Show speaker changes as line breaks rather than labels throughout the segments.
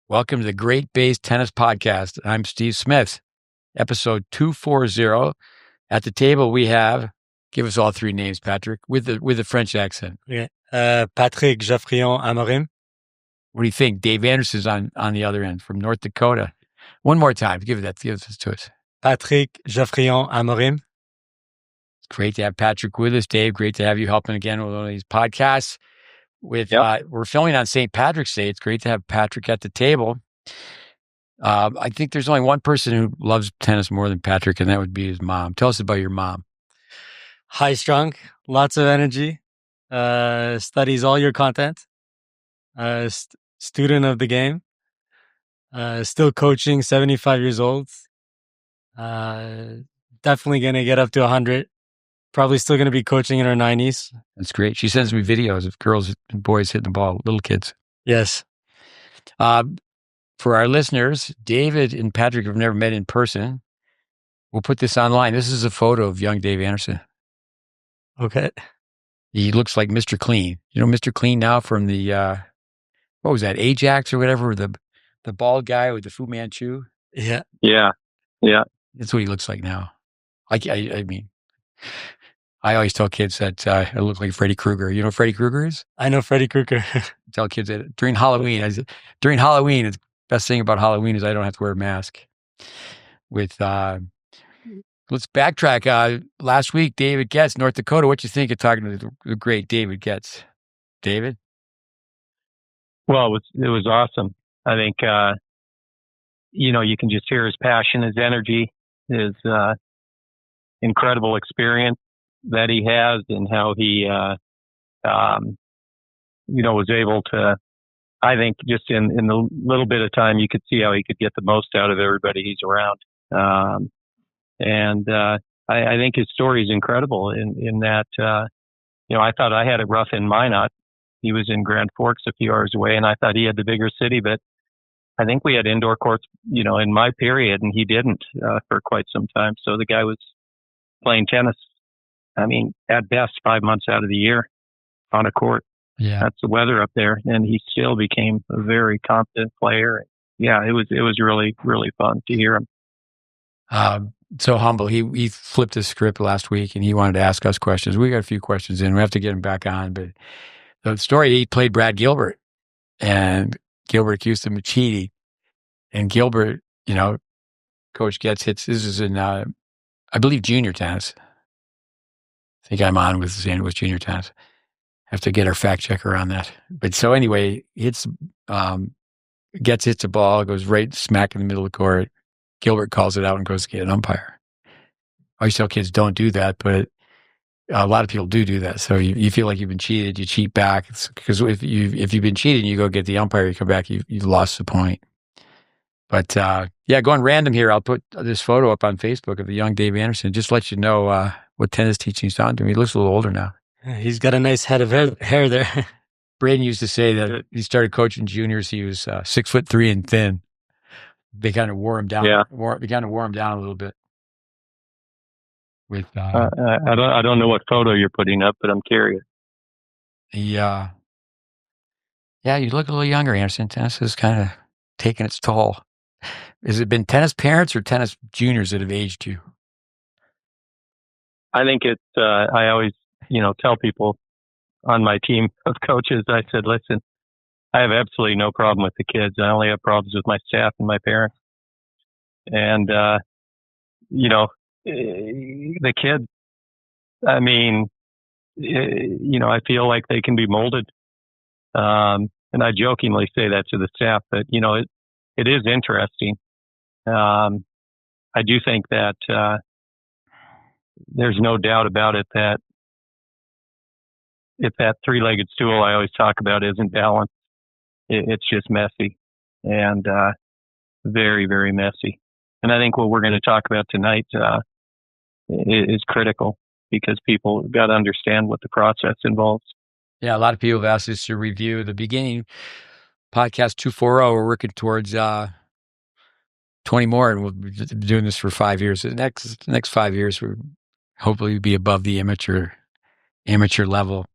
Welcome to the GreatBase Tennis Podcast. I'm Steve Smith, episode 240. At the table we have, give us all three names, Patrick, with the French accent.
Okay. Patrick Geoffrion-Amorim.
What do you think? Dave Anderson's on the other end from North Dakota. One more time. Give this to us.
Patrick Geoffrion-Amorim.
It's great to have Patrick with us, Dave. Great to have you helping again with one of these podcasts. We're filming on St. Patrick's Day. It's great to have Patrick at the table. I think there's only one person who loves tennis more than Patrick, and that would be his mom. Tell us about your mom.
High strung, lots of energy, studies all your content, student of the game, still coaching, 75 years old. Definitely going to get up to 100. Probably still going to be coaching in her 90s.
That's great. She sends me videos of girls and boys hitting the ball, little kids.
Yes.
For our listeners, David and Patrick have never met in person. We'll put this online. This is a photo of young Dave Anderson.
Okay.
He looks like Mr. Clean. You know Mr. Clean now from the, what was that, Ajax or whatever, the bald guy with the Fu Manchu?
Yeah.
Yeah.
That's what he looks like now. I mean, I always tell kids that I look like Freddy Krueger. You know what Freddy Krueger is?
I know Freddy Krueger.
Tell kids that during Halloween, it's the best thing about Halloween is I don't have to wear a mask. Let's backtrack. Last week, David Getz, North Dakota. What you think of talking to the great David Getz? David?
Well, it was awesome. I think, you can just hear his passion, his energy, his incredible experience that he has, and how he, was able to, I think, just in the little bit of time, you could see how he could get the most out of everybody he's around. I think his story is incredible in that, I thought I had it rough in Minot. He was in Grand Forks a few hours away, and I thought he had the bigger city, but I think we had indoor courts, in my period, and he didn't for quite some time. So the guy was playing tennis, at best 5 months out of the year on a court.
Yeah.
That's the weather up there. And he still became a very competent player. Yeah, it was really, really fun to hear him.
So humble. He flipped his script last week and he wanted to ask us questions. We got a few questions in. We have to get him back on. But the story, he played Brad Gilbert and Gilbert accused him of cheating. And Gilbert, Coach Getz hits, this is in, I believe, junior tennis. I think I'm on with St. Louis junior tennis. Have to get our fact checker on that. But so anyway, Getz hits a ball, goes right smack in the middle of the court. Gilbert calls it out and goes to get an umpire. I always tell kids don't do that, but a lot of people do that. So you feel like you've been cheated, you cheat back. Because if you've been cheated and you go get the umpire, you come back, you've lost the point. But going random here, I'll put this photo up on Facebook of the young Dave Anderson, just to let you know what tennis teaching he's done to him. He looks a little older now.
He's got a nice head of hair there.
Braden used to say that he started coaching juniors. He was 6'3" and thin. They kind of wore him down.
Yeah.
They kind of wore him down a little bit. With
I don't know what photo you're putting up, but I'm curious.
You look a little younger, Anderson. Tennis has kind of taken its toll. Has it been tennis parents or tennis juniors that have aged you?
I think it's. I always, tell people on my team of coaches. I said, listen, I have absolutely no problem with the kids. I only have problems with my staff and my parents. And, the kids, I feel like they can be molded. And I jokingly say that to the staff, but, it is interesting. I do think that there's no doubt about it that if that three-legged stool I always talk about isn't balanced, it's just messy and very, very messy. And I think what we're going to talk about tonight is critical because people got to understand what the process involves.
Yeah, a lot of people have asked us to review the beginning podcast 240. We're working towards 20 more, and we'll be doing this for 5 years. The next 5 years, we'll hopefully be above the amateur level.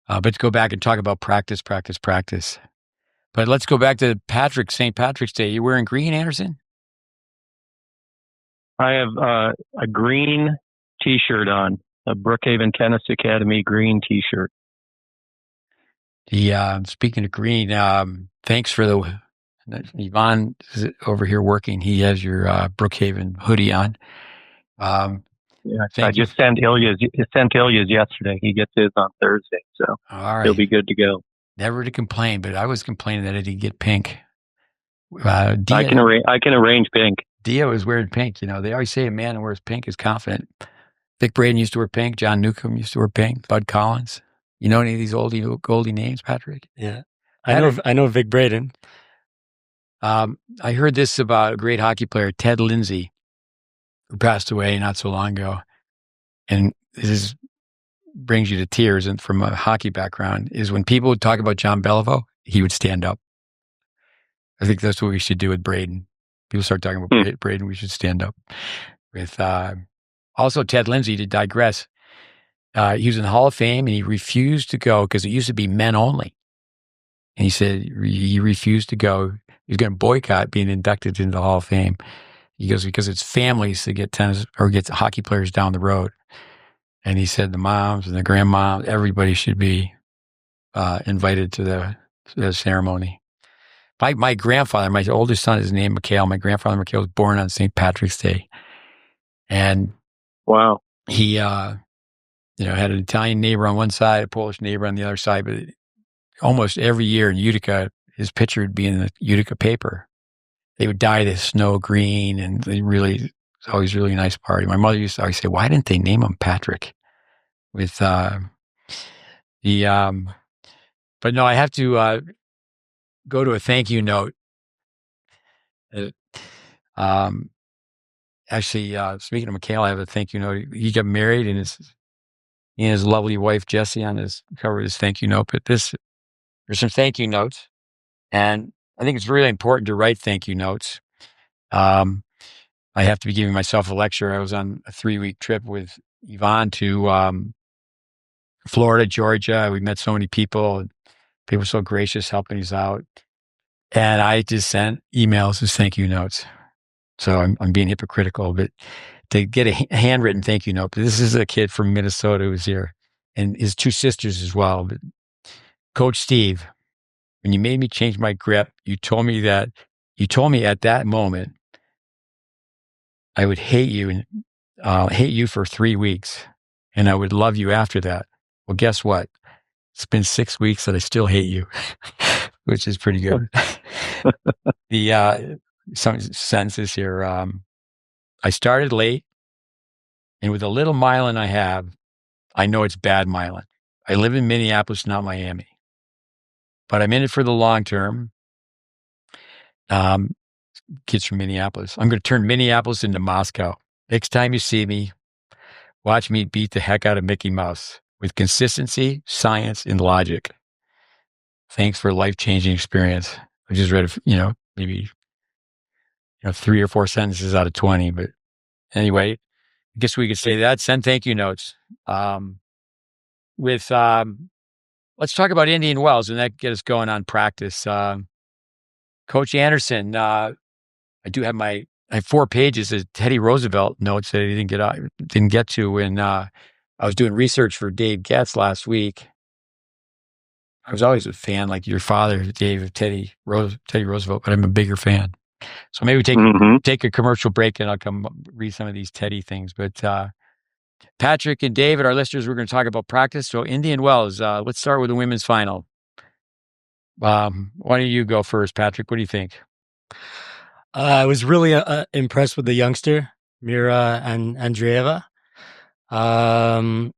But to go back and talk about practice. But let's go back to St. Patrick's Day. You wearing green, Anderson?
I have a green T-shirt on, a Brookhaven Tennis Academy green T-shirt.
Speaking of green, thanks for Yvonne is over here working. He has your Brookhaven hoodie on.
I just sent Ilya's yesterday. He gets his on Thursday, so he'll be good to go.
Never to complain, but I was complaining that I didn't get pink.
I can arrange pink.
Dia was wearing pink. They always say a man who wears pink is confident. Vic Braden used to wear pink. John Newcomb used to wear pink. Bud Collins. You know any of these goldie names, Patrick?
Yeah, I know Vic Braden.
I heard this about a great hockey player, Ted Lindsay, who passed away not so long ago. And this brings you to tears, and from a hockey background, is when people would talk about John Beliveau, he would stand up. I think that's what we should do with Braden. People start talking about Braden, we should stand up. With also Ted Lindsay, to digress, he was in the Hall of Fame, and he refused to go because it used to be men only. And he said he refused to go. He was going to boycott being inducted into the Hall of Fame. He goes, because it's families to get tennis or get hockey players down the road. And he said the moms and the grandmoms, everybody should be invited to the ceremony. My grandfather, my oldest son is named Mikhail. My grandfather Mikhail was born on St. Patrick's Day. And
wow,
he had an Italian neighbor on one side, a Polish neighbor on the other side. But almost every year in Utica, his picture would be in the Utica paper. They would dye the snow green, and it's always a really nice party. My mother used to always say, "Why didn't they name him Patrick?" But no, I have to go to a thank you note. Actually, speaking of Mikhail, I have a thank you note. He got married, and his lovely wife Jessie on his cover of his thank you note. But there's some thank you notes, and I think it's really important to write thank you notes. I have to be giving myself a lecture. I was on a 3-week trip with Yvonne to Florida, Georgia. We met so many people. And people were so gracious helping us out. And I just sent emails as thank you notes. So I'm being hypocritical, but to get a handwritten thank you note. But this is a kid from Minnesota who's here, and his 2 sisters as well. But Coach Steve, when you made me change my grip, you told me at that moment I would hate you and for 3 weeks, and I would love you after that. Well, guess what? It's been 6 weeks and I still hate you, which is pretty good. Some sentences here. I started late, and with the little myelin I have, I know it's bad myelin. I live in Minneapolis, not Miami, but I'm in it for the long term. Kids from Minneapolis. I'm going to turn Minneapolis into Moscow. Next time you see me, watch me beat the heck out of Mickey Mouse with consistency, science, and logic. Thanks for a life-changing experience. I just read, maybe 3 or 4 sentences out of 20. But anyway, I guess we could say that. Send thank you notes. Let's talk about Indian Wells, and that get us going on practice. Coach Anderson, I have 4 pages of Teddy Roosevelt notes that he didn't get to when I was doing research for Dave Getz last week. I was always a fan, like your father, Dave, of Teddy Roosevelt, but I'm a bigger fan. So maybe take a commercial break, and I'll come read some of these Teddy things. But Patrick and David, our listeners, we're going to talk about practice. So Indian Wells, let's start with the women's final. Why don't you go first, Patrick? What do you think?
I was really impressed with the youngster, Mira and Andreeva. I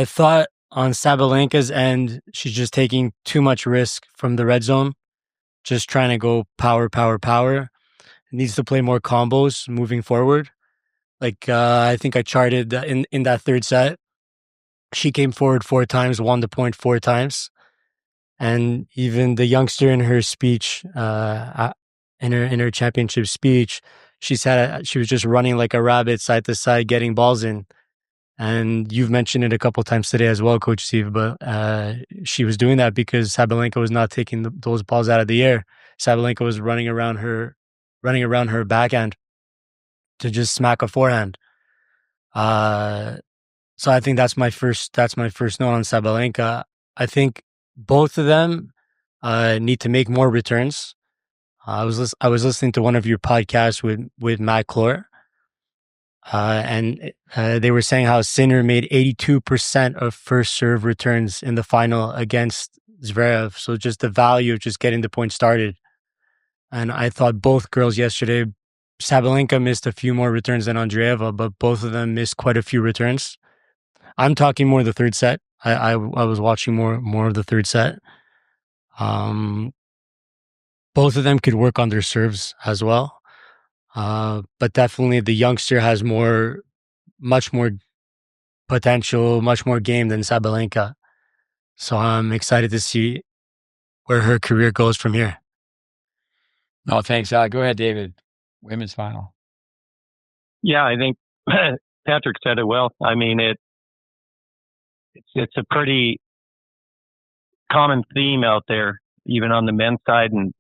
thought on Sabalenka's end, she's just taking too much risk from the red zone, just trying to go power. Needs to play more combos moving forward. Like I think I charted in that third set, she came forward 4 times, won the point 4 times. And even the youngster in her speech, in her championship speech, she was just running like a rabbit side to side, getting balls in. And you've mentioned it a couple of times today as well, Coach Steve, but she was doing that because Sabalenka was not taking those balls out of the air. Sabalenka was running around her backhand to just smack a forehand. So I think that's my first note on Sabalenka. I think both of them need to make more returns. I was listening to one of your podcasts with Matt Clore, and they were saying how Sinner made 82% of first serve returns in the final against Zverev. So just the value of just getting the point started. And I thought both girls yesterday, Sabalenka missed a few more returns than Andreeva, but both of them missed quite a few returns. I'm talking more the third set. I was watching more of the third set. Both of them could work on their serves as well. But definitely the youngster has much more potential, much more game than Sabalenka. So I'm excited to see where her career goes from here.
No, thanks. Go ahead, David. Women's final.
Yeah, I think Patrick said it well. I mean, it's a pretty common theme out there, even on the men's side. And,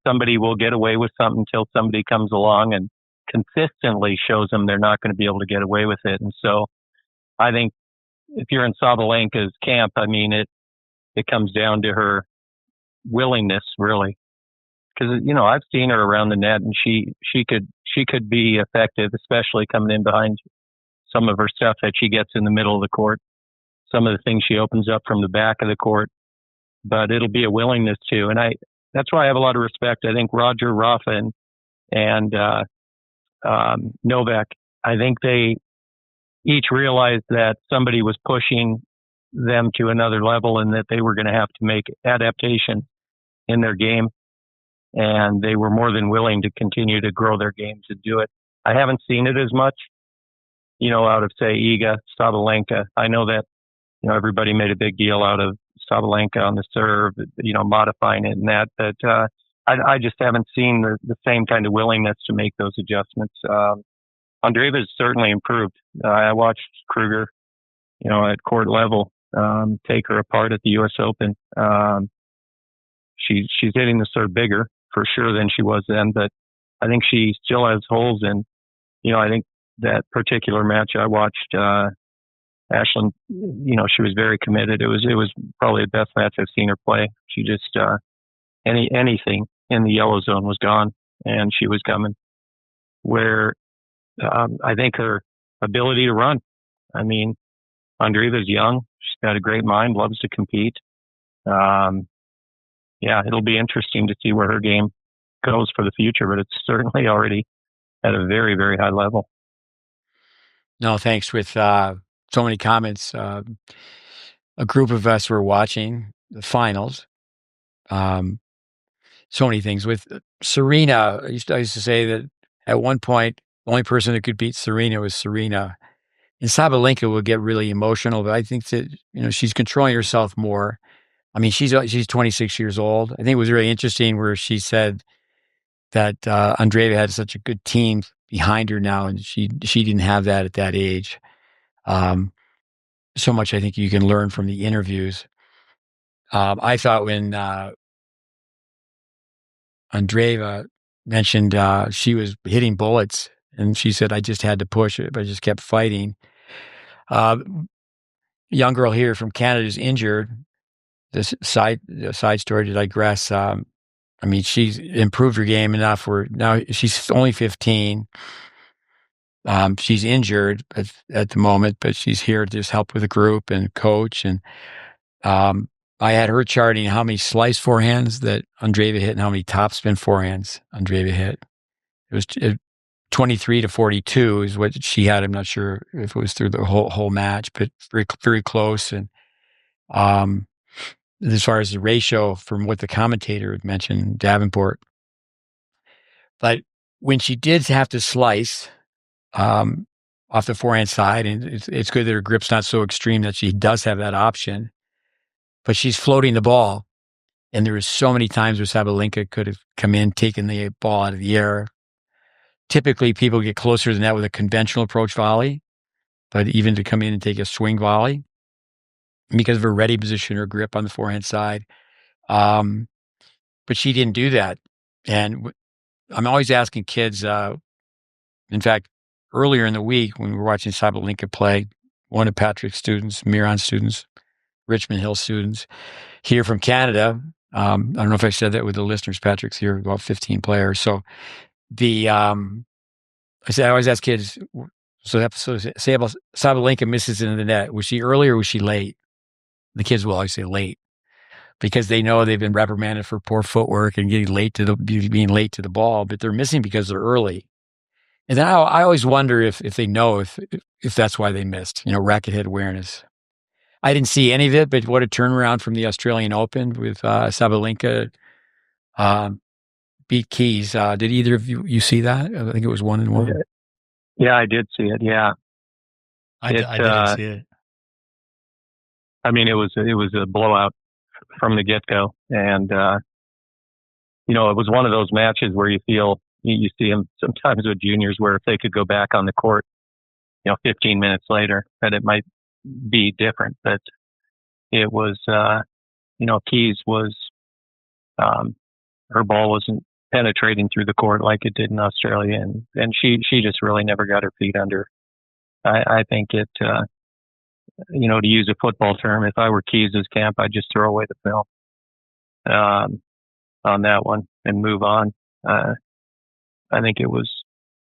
somebody will get away with something until somebody comes along and consistently shows them they're not going to be able to get away with it. And so I think if you're in Sabalenka's camp, I mean, it comes down to her willingness, really. Because, I've seen her around the net, and she could be effective, especially coming in behind some of her stuff that she gets in the middle of the court, some of the things she opens up from the back of the court. But it'll be a willingness to, and that's why I have a lot of respect. I think Roger, Rafa, and Novak, I think they each realized that somebody was pushing them to another level and that they were going to have to make adaptation in their game. And they were more than willing to continue to grow their game to do it. I haven't seen it as much, out of, say, Iga, Sabalenka. I know that, everybody made a big deal out of Sabalenka on the serve, modifying it and that. But I just haven't seen the same kind of willingness to make those adjustments. Andreeva's certainly improved. I watched Kruger, at court level, take her apart at the U.S. Open. She's hitting the serve bigger for sure than she was then, but I think she still has holes in. I think that particular match I watched, Ashlyn, she was very committed. It was probably the best match I've seen her play. She just anything in the yellow zone was gone, and she was coming. Where I think her ability to run. I mean, Andreeva's young. She's got a great mind. Loves to compete. Yeah, it'll be interesting to see where her game goes for the future, but it's certainly already at a very, very high level.
No, thanks. With so many comments, a group of us were watching the finals. So many things. With Serena, I used to say that at one point, the only person that could beat Serena was Serena. And Sabalenka will get really emotional, but I think that, she's controlling herself more. I mean, she's 26 years old. I think it was really interesting where she said that Andreeva had such a good team behind her now, and she didn't have that at that age. So much I think you can learn from the interviews. I thought when Andreeva mentioned she was hitting bullets, and she said, I just had to push it, but I just kept fighting. Young girl here from Canada is injured. This side story to digress. I mean, she's improved her game enough where now she's only 15. She's injured at the moment, but she's here to just help with the group and coach. And I had her charting how many slice forehands that Andreeva hit and how many topspin forehands Andreeva hit. It was 23 to 42 is what she had. I'm not sure if it was through the whole match, but very, very close. And as far as the ratio from what the commentator had mentioned, Davenport. But when she did have to slice off the forehand side, and it's good that her grip's not so extreme that she does have that option, but she's floating the ball. And there was so many times where Sabalenka could have come in, taken the ball out of the air. Typically, people get closer than that with a conventional approach volley. but even to come in and take a swing volley because of her ready position, her grip on the forehand side. But she didn't do that. And I'm always asking kids, in fact, earlier in the week when we were watching Sabalenka play, one of Patrick's students, Miron students, Richmond Hill students here from Canada. I don't know if I said that with the listeners. Patrick's here, about 15 players. So I always ask kids, so say about Sabalenka misses into the net. Was she early or was she late? The kids will always say late because they know they've been reprimanded for poor footwork and being late to the ball, but they're missing because they're early. And then I always wonder if they know if that's why they missed, racket head awareness. I didn't see any of it, but what a turnaround from the Australian Open with Sabalenka beat Keys. Did either of you see that? I think it was 1-1.
Yeah, I did see it. Yeah,
I didn't see it.
I mean, it was a blowout from the get-go, and it was one of those matches where you feel you see them sometimes with juniors where if they could go back on the court, 15 minutes later, that it might be different. But it was, Keys was, her ball wasn't penetrating through the court like it did in Australia, and she just really never got her feet under. I think it, to use a football term, if I were Keys' camp, I'd just throw away the film on that one and move on. I think it was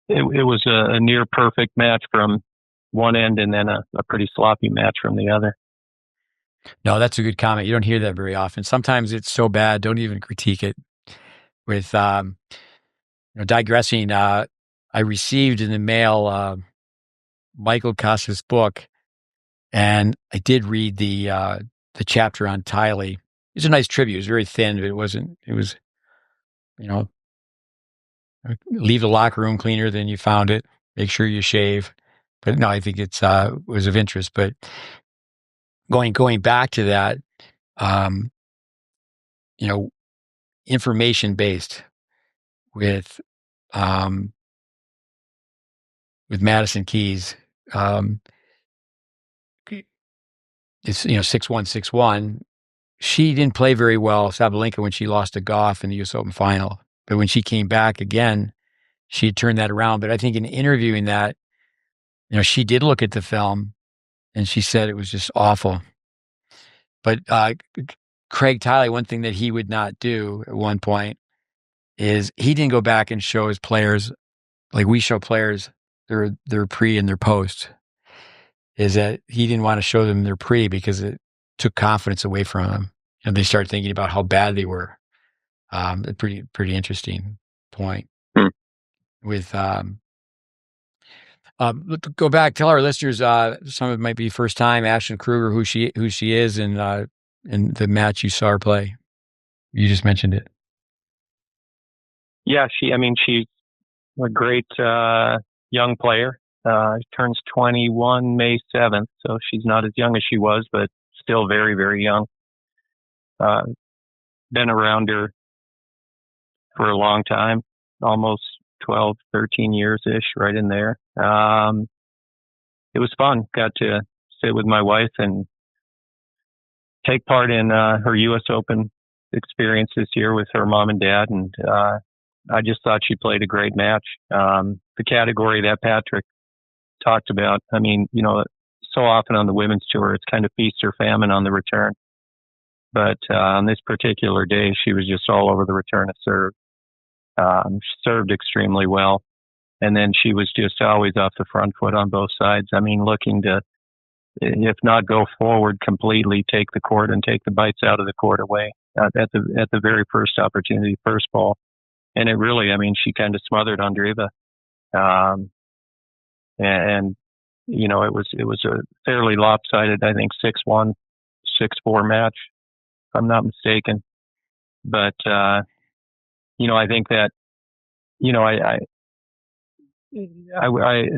a near perfect match from one end and then a pretty sloppy match from the other.
No, that's a good comment. You don't hear that very often. Sometimes it's so bad, don't even critique it. With digressing, I received in the mail Michael Kasa's book, and I did read the chapter on Tiley. It's a nice tribute. It was very thin, but it was, leave the locker room cleaner than you found it. Make sure you shave. But no, I think it was of interest. But going back to that, information based with Madison Keys, it's 6-1, 6-1. She didn't play very well, Sabalenka, when she lost to Goff in the U.S. Open final. But when she came back again, she had turned that around. But I think in interviewing that, she did look at the film and she said it was just awful. But Craig Tiley, one thing that he would not do at one point is he didn't go back and show his players, like we show players their pre and their post, is that he didn't want to show them their pre because it took confidence away from them. And they started thinking about how bad they were. A pretty interesting point. With go back, tell our listeners, some of it might be first time, Ashlyn Kruger, who she is, and the match you saw her play. You just mentioned it.
Yeah, she's a great young player. Turns 21 May 7th, so she's not as young as she was, but still very, very young. Been around her for a long time, almost 12, 13 years-ish, right in there. It was fun. Got to sit with my wife and take part in her U.S. Open experience this year with her mom and dad, and I just thought she played a great match. The category that Patrick talked about, so often on the women's tour, it's kind of feast or famine on the return. But on this particular day, she was just all over the return of serve. She served extremely well. And then she was just always off the front foot on both sides. Looking to, if not go forward completely, take the court and take the bites out of the court away at the very first opportunity, first ball. And it really, she kind of smothered Andreeva. It was a fairly lopsided, I think 6-1, 6-4 match, if I'm not mistaken. But, I think that, I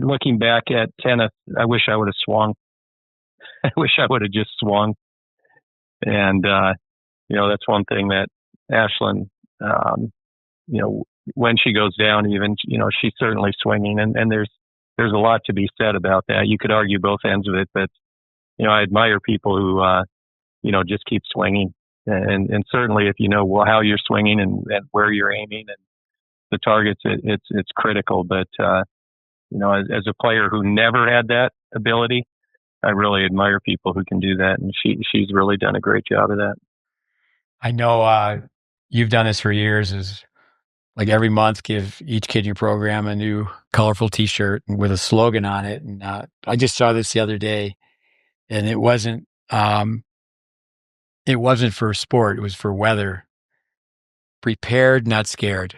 looking back at tennis, I wish I would have swung. I wish I would have just swung. And, that's one thing that Ashlyn, when she goes down even, she's certainly swinging. And there's there's a lot to be said about that. You could argue both ends of it, but I admire people who just keep swinging, and certainly if you know how you're swinging and where you're aiming and the targets, it's critical. But as a player who never had that ability, I really admire people who can do that, and she's really done a great job of that.
I know you've done this for years. Is like every month, give each kid in your program a new colorful T-shirt with a slogan on it. And I just saw this the other day, and it wasn't for sport; it was for weather. Prepared, not scared.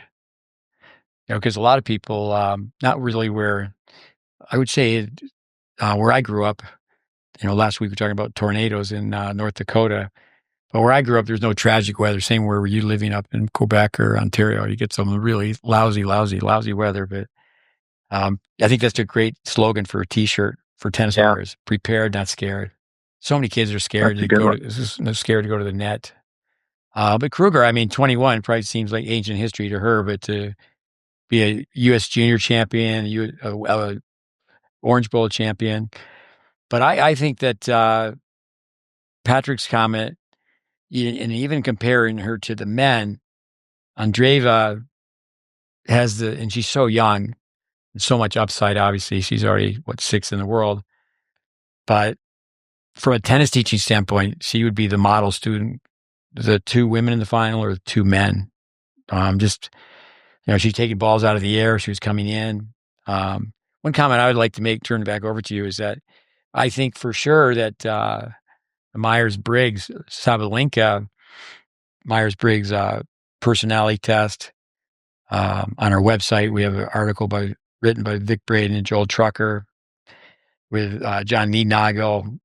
Because a lot of people, not really where I would say where I grew up. Last week we were talking about tornadoes in North Dakota. But where I grew up, there's no tragic weather. Same where you living up in Quebec or Ontario. You get some really lousy weather. But I think that's a great slogan for a T-shirt for tennis players. Prepared, not scared. So many kids are scared to go to the net. But Kruger, 21 probably seems like ancient history to her, but to be a U.S. junior champion, a Orange Bowl champion. But I think that Patrick's comment, and even comparing her to the men, Andreeva and she's so young and so much upside. Obviously, she's already sixth in the world. But from a tennis teaching standpoint, she would be the model student. The two women in the final or the two men. She's taking balls out of the air. She was coming in. One comment I would like to make, turn it back over to you, is that I think for sure that Myers-Briggs, Sabalenka, Myers-Briggs personality test. On our website, we have an article written by Vic Braden and Joel Trucker with John Neednagel.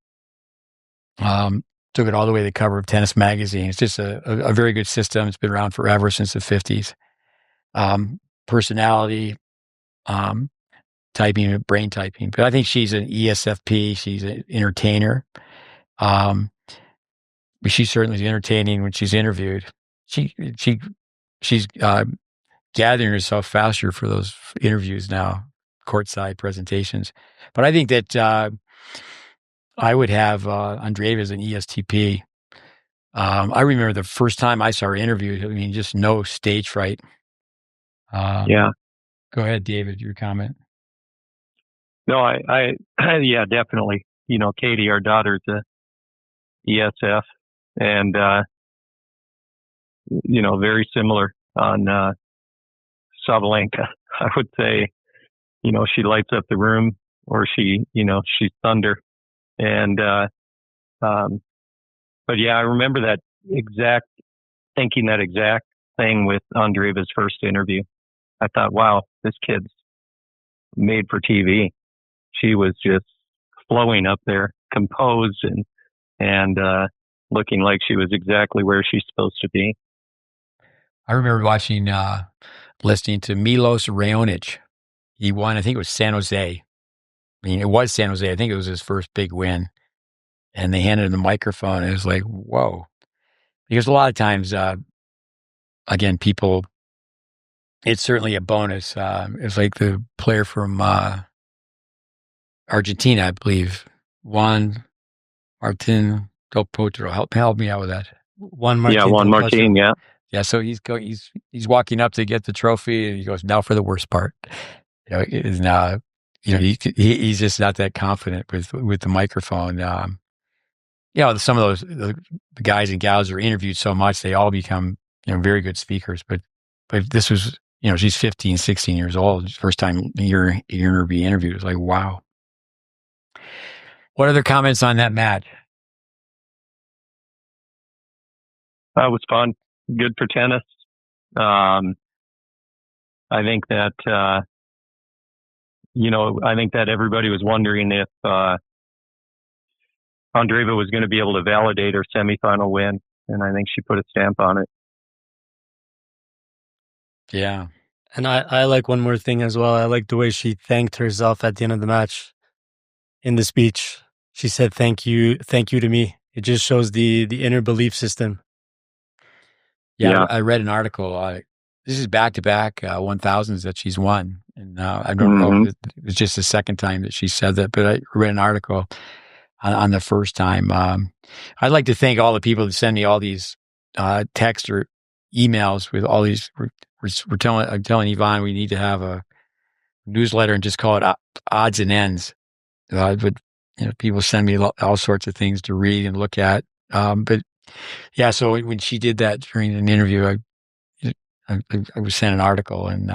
Took it all the way to the cover of Tennis Magazine. It's just a very good system. It's been around forever, since the 50s. Personality, typing, brain typing. But I think she's an ESFP. She's an entertainer. But she's certainly entertaining when she's interviewed. She's gathering herself faster for those interviews now, courtside presentations. But I think that I would have Andreeva as an ESTP. I remember the first time I saw her interviewed, just no stage fright.
Yeah.
Go ahead, David, your comment.
No, I yeah, definitely. Katie, our daughter's a ESF, and very similar on Sabalenka. I would say, she lights up the room, or she's thunder. And but yeah, I remember thinking that exact thing with Andreeva's first interview. I thought, wow, this kid's made for TV. She was just flowing up there, composed and looking like she was exactly where she's supposed to be.
I remember listening to Milos Raonic. He won, I think it was San Jose. It was San Jose. I think it was his first big win. And they handed him the microphone, and it was like, whoa. Because a lot of times, again, people, it's certainly a bonus. It's like the player from Argentina, I believe, Juan Martin del Potro. Help me out with that.
Juan Martin.
Yeah.
Yeah, so he's walking up to get the trophy, and he goes, now for the worst part. He's just not that confident with the microphone. Some of those the guys and gals are interviewed so much, they all become very good speakers. But this was, she's 15, 16 years old. First time you're being interviewed. It's like, wow. What other comments on that match?
It was fun. Good for tennis. I think that everybody was wondering if Andreeva was going to be able to validate her semifinal win, and I think she put a stamp on it.
Yeah.
And I like one more thing as well. I like the way she thanked herself at the end of the match. In the speech, she said, thank you to me. It just shows the inner belief system.
Yeah. I read an article. This is back-to-back 1000s that she's won. And And I don't know if it was just the second time that she said that, but I read an article on the first time. I'd like to thank all the people that send me all these texts or emails with all these. I'm telling Yvonne we need to have a newsletter and just call it Odds and Ends. But people send me all sorts of things to read and look at. But yeah, so when she did that during an interview, I was sent an article, and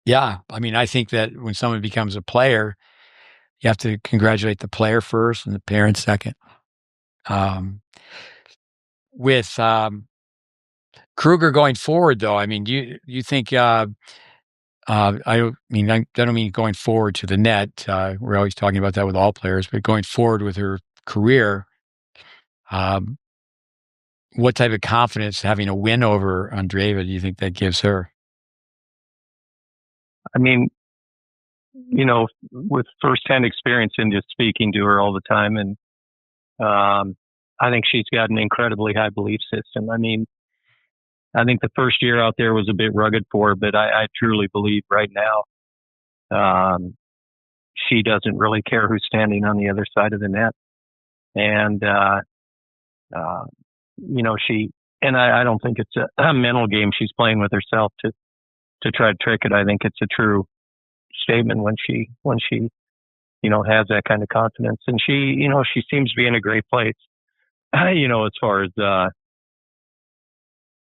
yeah, I mean, I think that when someone becomes a player, you have to congratulate the player first and the parent second. With Kruger going forward, though, I mean, do you think? I don't mean going forward to the net. We're always talking about that with all players, but going forward with her career, what type of confidence having a win over Andreeva do you think that gives her?
I mean, with firsthand experience in just speaking to her all the time, and I think she's got an incredibly high belief system. I mean, I think the first year out there was a bit rugged for her, but I truly believe right now she doesn't really care who's standing on the other side of the net. And, I don't think it's a mental game she's playing with herself to try to trick it. I think it's a true statement when she has that kind of confidence. And she seems to be in a great place, as far as,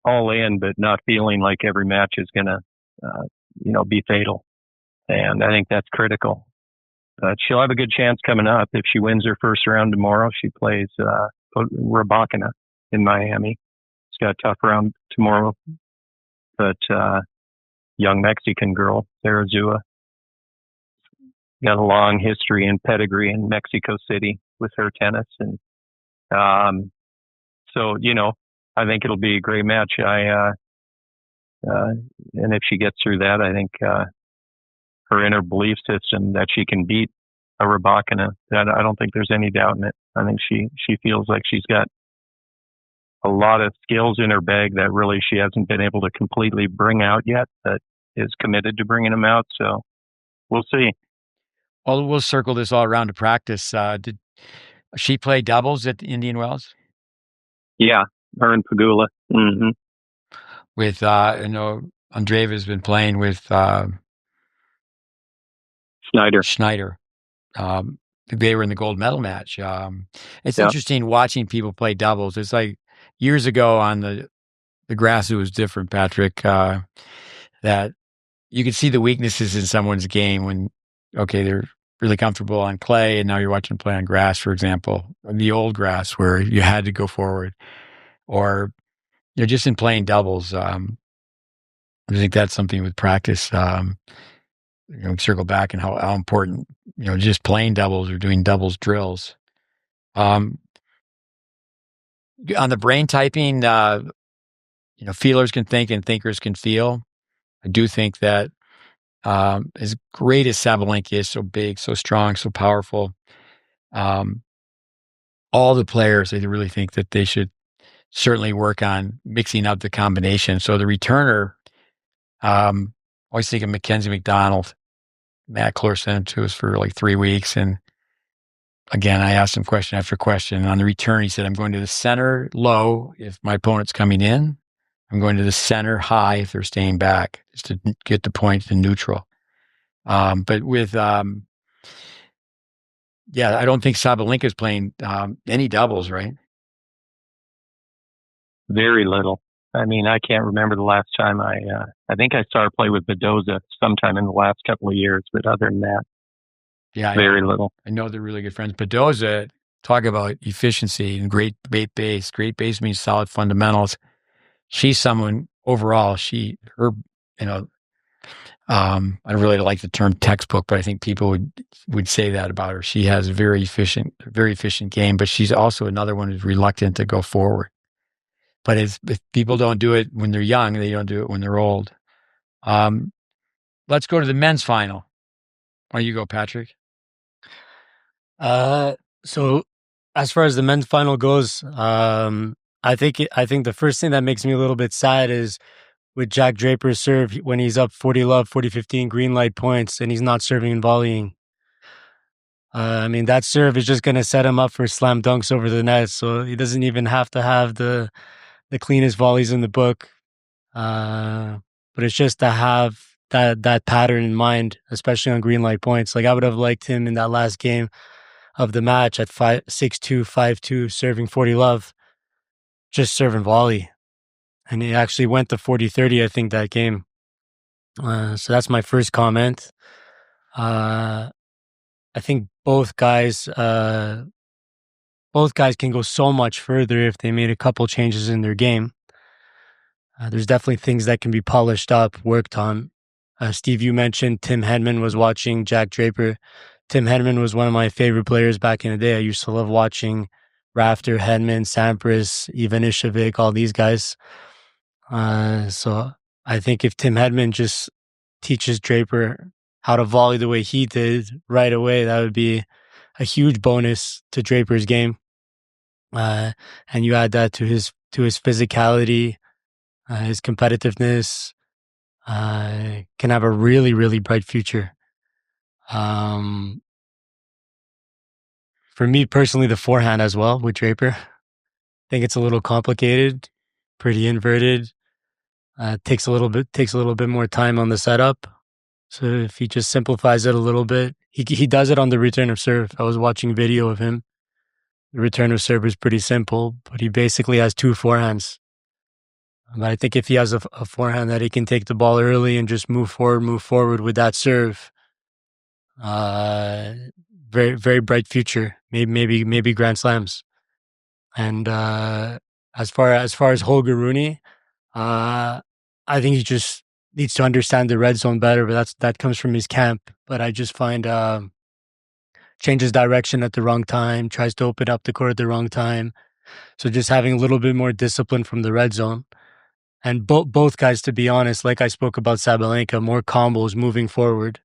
all in, but not feeling like every match is going to, be fatal. And I think that's critical. But she'll have a good chance coming up. If she wins her first round tomorrow, she plays Rybakina in Miami. She's got a tough round tomorrow. But young Mexican girl, Sarah Zua, got a long history and pedigree in Mexico City with her tennis. And so, I think it'll be a great match. And if she gets through that, I think her inner belief system that she can beat a Rybakina, I don't think there's any doubt in it. I think she feels like she's got a lot of skills in her bag that really she hasn't been able to completely bring out yet, but is committed to bringing them out. So we'll see.
Well, we'll circle this all around to practice. Did she play doubles at the Indian Wells?
Yeah, her and Pegula. Mm-hmm.
With, Andreeva's been playing with Schneider. They were in the gold medal match. It's interesting watching people play doubles. It's like years ago on the grass, it was different, Patrick, that you could see the weaknesses in someone's game when, they're really comfortable on clay, and now you're watching them play on grass, for example, the old grass where you had to go forward, or just in playing doubles. I think that's something with practice. Circle back and how important, just playing doubles or doing doubles drills. On the brain typing, feelers can think and thinkers can feel. I do think that as great as Sabalenka is, so big, so strong, so powerful, all the players, they really think that they should certainly work on mixing up the combination. So the returner, always think of Mackenzie McDonald. Matt Clore sent him to us for like 3 weeks. And again, I asked him question after question. And on the return, he said, I'm going to the center low if my opponent's coming in. I'm going to the center high if they're staying back, just to get the point to neutral. But with, I don't think Sabalenka is playing any doubles, right?
Very little. I mean, I can't remember the last time I think I saw her play with Bedoza sometime in the last couple of years, but other than that, very little.
I know they're really good friends. Bedoza, talk about efficiency and great base. Great base means solid fundamentals. She's someone overall, I don't really like the term textbook, but I think people would say that about her. She has a very efficient game, but she's also another one who's reluctant to go forward. But if people don't do it when they're young, they don't do it when they're old. Let's go to the men's final. Why don't you go, Patrick?
So as far as the men's final goes, I think the first thing that makes me a little bit sad is with Jack Draper's serve when he's up 40-love, 40-15 green light points, and he's not serving and volleying. I mean, that serve is just going to set him up for slam dunks over the net. So he doesn't even have to have the cleanest volleys in the book. But it's just to have that pattern in mind, especially on green light points. Like, I would have liked him in that last game of the match at 6-2, 5-2, serving 40-love, just serving volley. And he actually went to 40-30, I think, that game. So that's my first comment. I think both guys can go so much further if they made a couple changes in their game. There's definitely things that can be polished up, worked on. Steve, you mentioned Tim Henman was watching Jack Draper. Tim Henman was one of my favorite players back in the day. I used to love watching Rafter, Henman, Sampras, Ivan Ishevik, all these guys. So I think if Tim Henman just teaches Draper how to volley the way he did right away, that would be a huge bonus to Draper's game. And you add that to his physicality, his competitiveness, can have a really, really bright future. For me personally, the forehand as well with Draper, I think it's a little complicated, pretty inverted. Takes a little bit more time on the setup. So if he just simplifies it a little bit, he does it on the return of serve. I was watching video of him. The return of serve is pretty simple, but he basically has two forehands. But I think if he has a forehand that he can take the ball early and just move forward with that serve, very, very bright future. Maybe Grand Slams. And as far as Holger Rune, I think he just needs to understand the red zone better, but that comes from his camp. But I just find changes direction at the wrong time, tries to open up the court at the wrong time. So just having a little bit more discipline from the red zone. And both guys, to be honest, like I spoke about Sabalenka, more combos moving forward.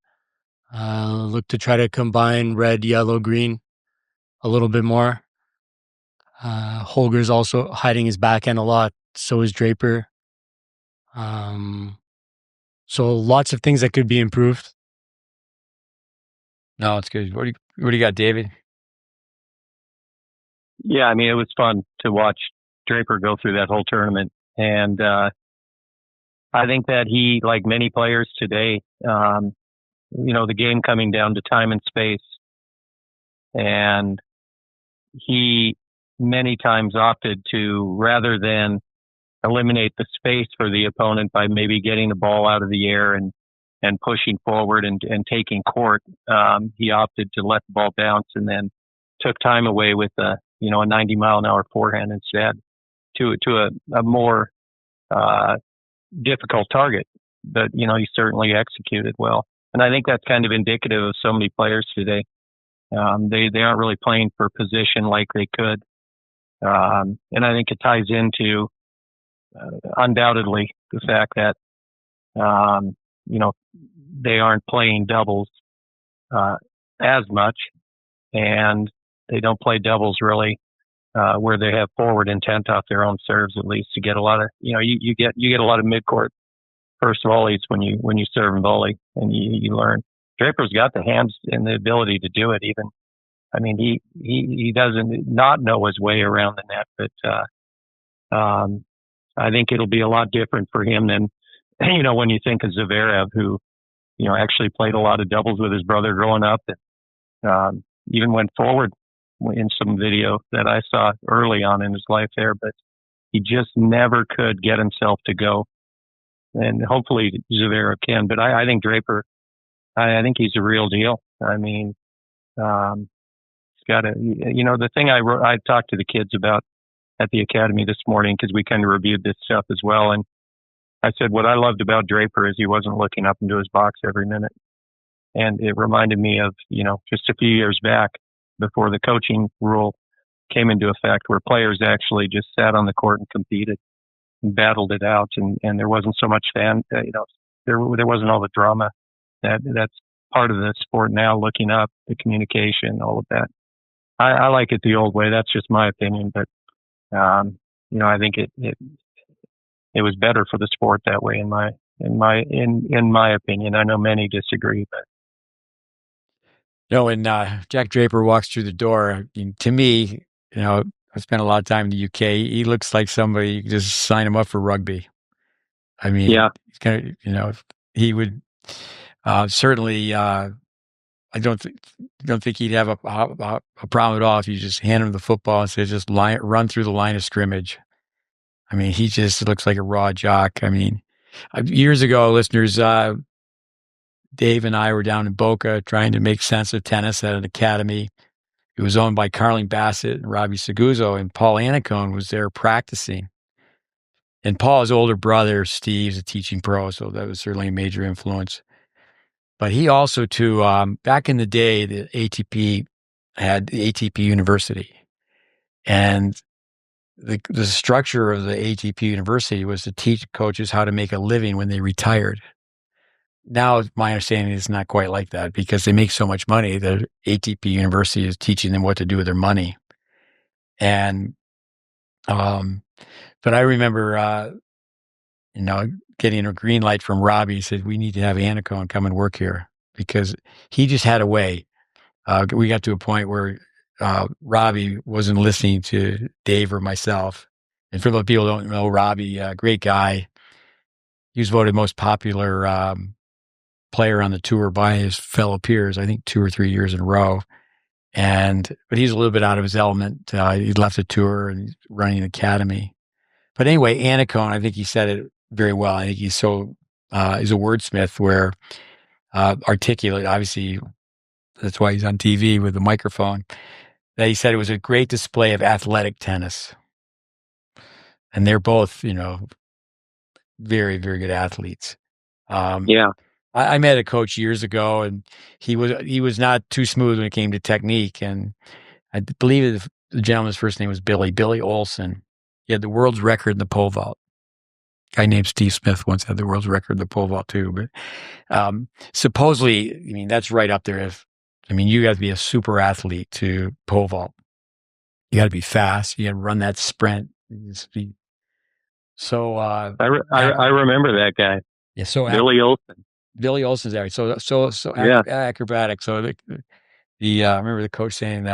Look to try to combine red, yellow, green a little bit more. Holger's also hiding his backhand a lot. So is Draper. So lots of things that could be improved.
No, it's good. What do you got, David?
Yeah, I mean, it was fun to watch Draper go through that whole tournament. And I think that he, like many players today, the game coming down to time and space. And he many times opted to, rather than eliminate the space for the opponent by maybe getting the ball out of the air and pushing forward and taking court, he opted to let the ball bounce and then took time away with a 90-mile-an-hour forehand instead to a more difficult target. But, he certainly executed well. And I think that's kind of indicative of so many players today. They aren't really playing for position like they could. And I think it ties into undoubtedly the fact that, they aren't playing doubles as much, and they don't play doubles really where they have forward intent off their own serves, at least, to get a lot of, you get a lot of midcourt first volleys when you serve and volley, and you learn. Draper's got the hands and the ability to do it. Even, I mean, he doesn't not know his way around the net, but I think it'll be a lot different for him than, when you think of Zverev, who, actually played a lot of doubles with his brother growing up, and even went forward in some video that I saw early on in his life there, but he just never could get himself to go. And hopefully Zverev can, but I think Draper, I think he's a real deal. I mean, he's got a, the thing I talked to the kids about at the academy this morning, because we kind of reviewed this stuff as well. And I said, what I loved about Draper is he wasn't looking up into his box every minute. And it reminded me of, just a few years back before the coaching rule came into effect, where players actually just sat on the court and competed and battled it out. And there wasn't so much there wasn't all the drama that's part of the sport now, looking up, the communication, all of that. I like it the old way. That's just my opinion, but, I think it it was better for the sport that way. In my opinion, I know many disagree, but
when Jack Draper walks through the door, to me, I spent a lot of time in the UK. He looks like somebody you could just sign him up for rugby. I mean, he's kind of, he would certainly. I don't think he'd have a problem at all if you just hand him the football and say just run through the line of scrimmage. I mean, he just looks like a raw jock. I mean, years ago, listeners, Dave and I were down in Boca trying to make sense of tennis at an academy. It was owned by Carling Bassett and Robbie Seguso, and Paul Annacone was there practicing. And Paul's older brother, Steve's a teaching pro, so that was certainly a major influence. But he also, too, back in the day, the ATP had the ATP University. And the structure of the ATP University was to teach coaches how to make a living when they retired. Now, my understanding is not quite like that because they make so much money. The ATP University is teaching them what to do with their money. And, but I remember, getting a green light from Robbie. He said, we need to have Annacone come and work here because he just had a way. We got to a point where Robbie wasn't listening to Dave or myself. And for those people who don't know Robbie, great guy. He was voted most popular player on the tour by his fellow peers, I think 2 or 3 years in a row. But he's a little bit out of his element. He left the tour and he's running an academy. But anyway, Annacone, I think he said it very well. I think he's he's a wordsmith where articulate, obviously, that's why he's on TV with the microphone, that he said it was a great display of athletic tennis. And they're both, very, very good athletes. I met a coach years ago, and he was not too smooth when it came to technique. And I believe the gentleman's first name was Billy Olson. He had the world's record in the pole vault. A guy named Steve Smith once had the world's record in the pole vault too. But supposedly, I mean, that's right up there. You got to be a super athlete to pole vault. You got to be fast. You got to run that sprint. So
I remember that guy.
Yeah. So
Billy Olson.
Billy Olson's there. So acrobatic. So I remember the coach saying,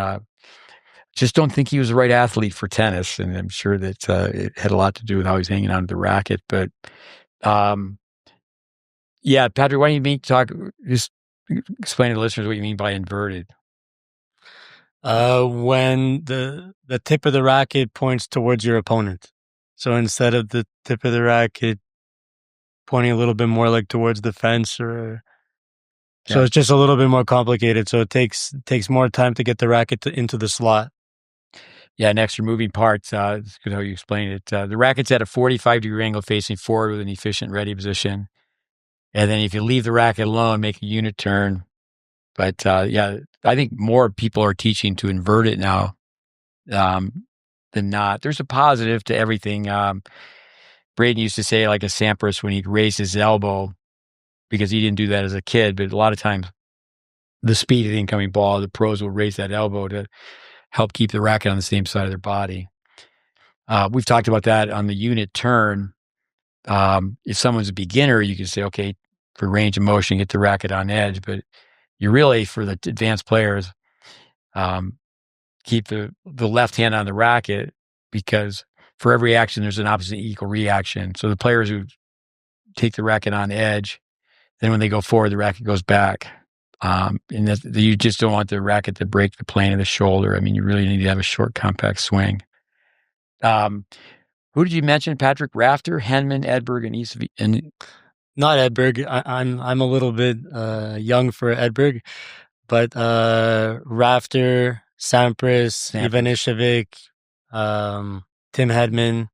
just don't think he was the right athlete for tennis. And I'm sure that it had a lot to do with how he's hanging on the racket. But yeah, Patrick, why don't you just explain to the listeners what you mean by inverted?
When the tip of the racket points towards your opponent. So instead of the tip of the racket pointing a little bit more like towards the fence so it's just a little bit more complicated. So it takes more time to get the racket into the slot.
Yeah, and extra moving parts. That's good how you explain it. The racket's at a 45-degree angle facing forward with an efficient ready position. And then if you leave the racket alone, make a unit turn. But I think more people are teaching to invert it now than not. There's a positive to everything. Braden used to say, like a Sampras, when he'd raise his elbow, because he didn't do that as a kid, but a lot of times the speed of the incoming ball, the pros will raise that elbow to help keep the racket on the same side of their body. We've talked about that on the unit turn. If someone's a beginner, you can say, okay, for range of motion, get the racket on edge. But you really, for the advanced players, keep the left hand on the racket, because for every action, there's an opposite equal reaction. So the players who take the racket on edge, then when they go forward, the racket goes back. And you just don't want the racket to break the plane of the shoulder. I mean, you really need to have a short, compact swing. Who did you mention? Patrick? Rafter, Henman, Edberg, and East. And
not Edberg. I'm a little bit young for Edberg, but Rafter, Sampras, Ivanišević, Tim Hedman.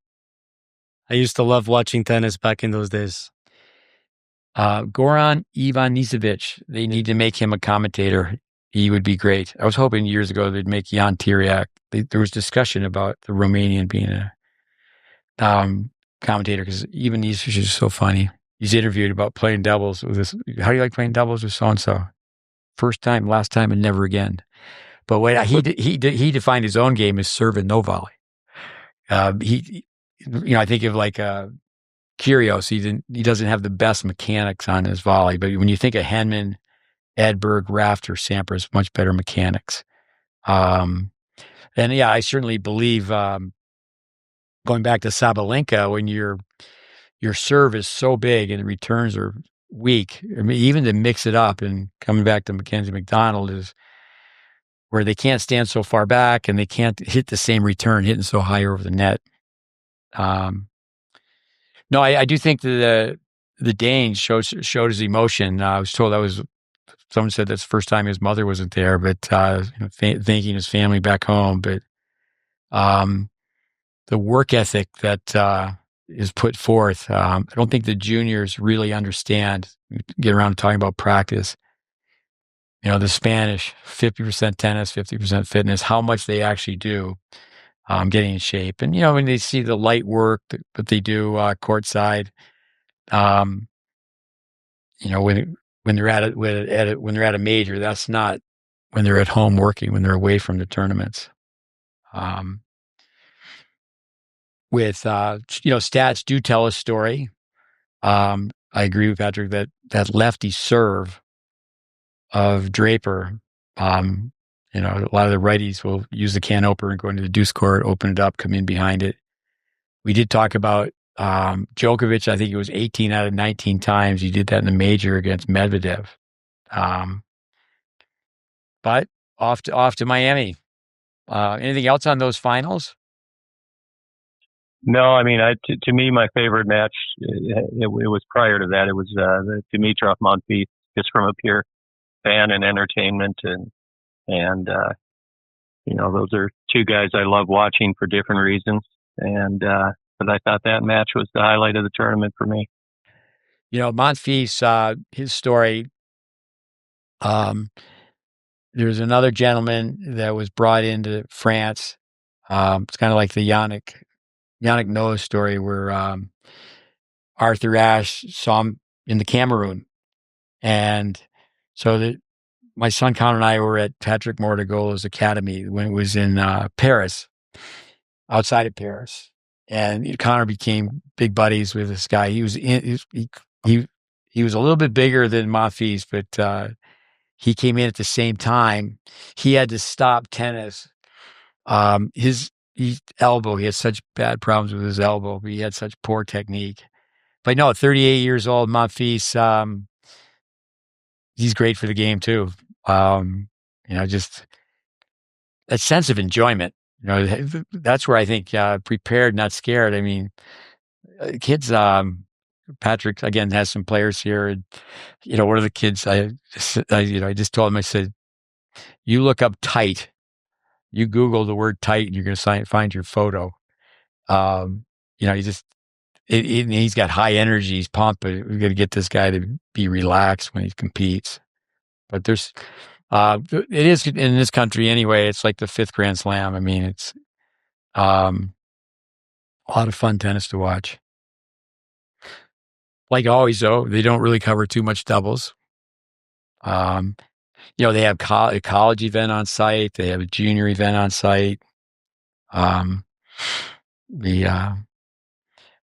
I used to love watching tennis back in those days.
Goran Ivanišević. They need to make him a commentator. He would be great. I was hoping years ago they'd make Jan Tiriac. There was discussion about the Romanian being a commentator, because Ivanišević is so funny. He's interviewed about playing doubles with this. How do you like playing doubles with so-and-so? First time, last time, and never again. But what he defined his own game as serve and no volley. I think of like Kyrgios, he doesn't have the best mechanics on his volley, but when you think of Henman, Edberg, Rafter, Sampras, much better mechanics. And yeah, I certainly believe, going back to Sabalenka, when your serve is so big and the returns are weak, I mean, even to mix it up, and coming back to Mackenzie McDonald, is where they can't stand so far back and they can't hit the same return hitting so high over the net. No, I do think that the Dane showed his emotion. I was told someone said that's the first time his mother wasn't there, but thanking his family back home. But the work ethic that is put forth, I don't think the juniors really understand. Get around to talking about practice. The Spanish, 50% tennis, 50% fitness, how much they actually do getting in shape. And, when they see the light work that they do courtside, when they're when they're at a major, that's not when they're at home working, when they're away from the tournaments. Stats do tell a story. I agree with Patrick that lefty serve of Draper, a lot of the righties will use the can opener and go into the deuce court, open it up, come in behind it. We did talk about Djokovic. I think it was 18 out of 19 times he did that in the major against Medvedev. But off to Miami. Anything else on those finals?
No, I mean, to me, my favorite match, it was prior to that. It was the Dimitrov Monfils, just from a pure fan and entertainment, and those are two guys I love watching for different reasons. And but I thought that match was the highlight of the tournament for me.
Monfils, his story. There's another gentleman that was brought into France. It's kind of like the Yannick Noah story, where Arthur Ashe saw him in the Cameroon. And so my son Connor and I were at Patrick Mortagolo's academy when it was in Paris, outside of Paris. And Connor became big buddies with this guy. He was he was a little bit bigger than Monfils, but he came in at the same time. He had to stop tennis. His elbow, he had such bad problems with his elbow, but he had such poor technique. But no, 38 years old, Monfils, he's great for the game too. Just a sense of enjoyment. That's where I think prepared, not scared. I mean, kids. Patrick again has some players here, and one of the kids I just told him, I said, you look up tight. You Google the word tight, and you're going to find your photo. He's got high energy. He's pumped, but we've got to get this guy to be relaxed when he competes. But it is in this country anyway. It's like the 5th Grand Slam. I mean, it's a lot of fun tennis to watch. Like always, though, they don't really cover too much doubles. They have a college event on site. They have a junior event on site. But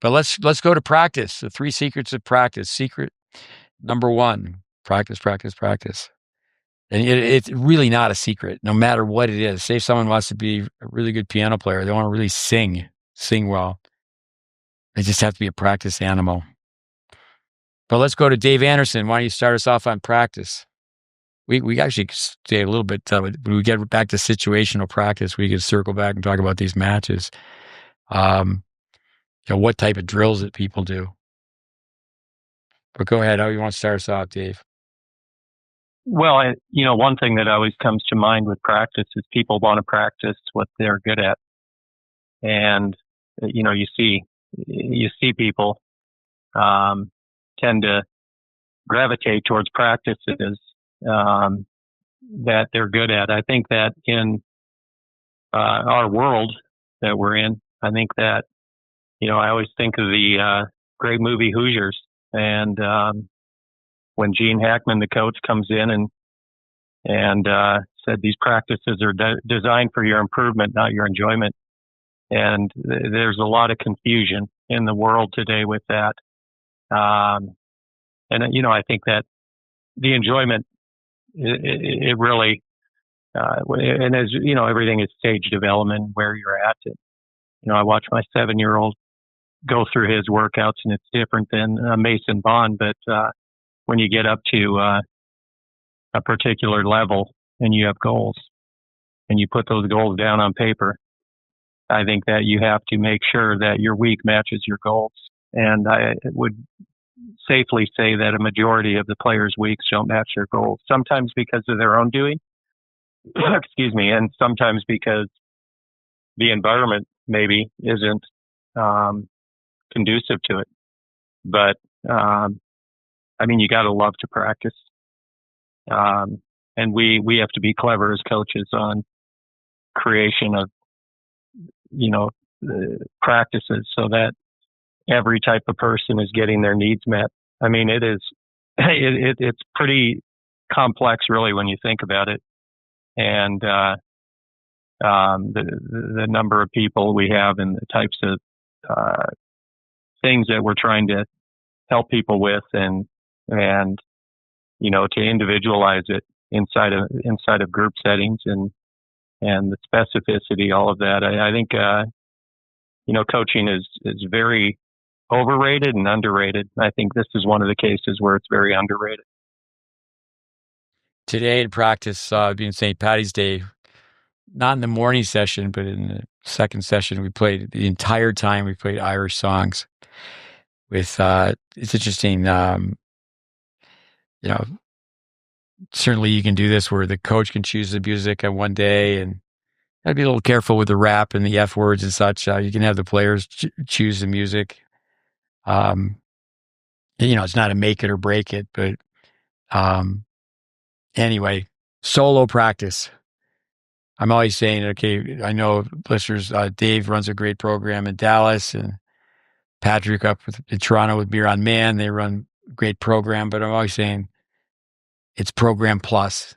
let's go to practice. The 3 secrets of practice. Secret number 1: practice, practice, practice. And it's really not a secret, no matter what it is. Say if someone wants to be a really good piano player, they want to really sing well. They just have to be a practice animal. But let's go to Dave Anderson. Why don't you start us off on practice? We actually stay a little bit, when we get back to situational practice, we could circle back and talk about these matches. What type of drills that people do. But go ahead. How you want to start us off, Dave?
Well, one thing that always comes to mind with practice is people want to practice what they're good at. And, you see people tend to gravitate towards practices that they're good at. I think that in our world that we're in, I think that, I always think of the great movie Hoosiers, and when Gene Hackman, the coach, comes in and said these practices are designed for your improvement, not your enjoyment. And there's a lot of confusion in the world today with that. And, you know, I think that the enjoyment, it really, and as you know, everything is stage development where you're at. You know, I watch my 7-year-old go through his workouts, and it's different than Mason Bond. But when you get up to a particular level and you have goals, and you put those goals down on paper, I think that you have to make sure that your week matches your goals. And I would safely say that a majority of the players' weeks don't match their goals, sometimes because of their own doing, excuse me, and sometimes because the environment maybe isn't conducive to it. But, I mean, you got to love to practice. And we have to be clever as coaches on creation of, you know, practices so that every type of person is getting their needs met. I mean, it's pretty complex, really, when you think about it. And the number of people we have and the types of things that we're trying to help people with, and you know, to individualize it inside of group settings and the specificity, all of that. I think you know, coaching is very overrated and underrated. I think this is one of the cases where it's very underrated.
Today in practice, being St. Patty's Day, not in the morning session, but in the second session, we played the entire time. We played Irish songs. With it's interesting. You know, certainly you can do this where the coach can choose the music on one day, and gotta be a little careful with the rap and the F words and such. You can have the players choose the music. You know, it's not a make it or break it, but anyway, solo practice. I'm always saying, okay, I know listeners, Dave runs a great program in Dallas, and Patrick up in Toronto with Miron Mann. They run a great program, but I'm always saying it's program plus.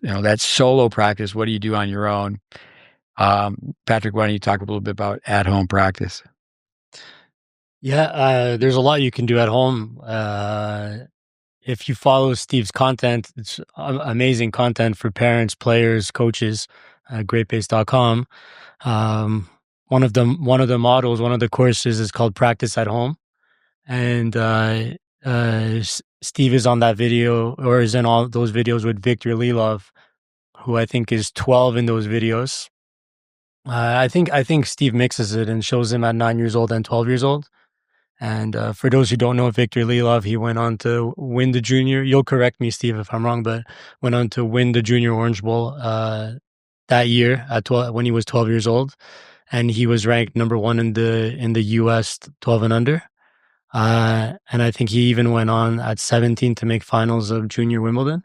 You know, that's solo practice. What do you do on your own? Patrick, why don't you talk a little bit about at-home practice?
Yeah, there's a lot you can do at home. If you follow Steve's content, it's amazing content for parents, players, coaches. GreatBase.com. One of the models, one of the courses is called Practice at Home, and Steve is on that video, or is in all those videos with Victor Lilov, who I think is 12 in those videos. I think Steve mixes it and shows him at 9 years old and 12 years old. And for those who don't know Victor Lilov, he went on to win the junior. You'll correct me, Steve, if I'm wrong, but went on to win the Junior Orange Bowl that year at 12, when he was 12 years old, and he was ranked number 1 in the U.S. 12 and under. And I think he even went on at 17 to make finals of Junior Wimbledon.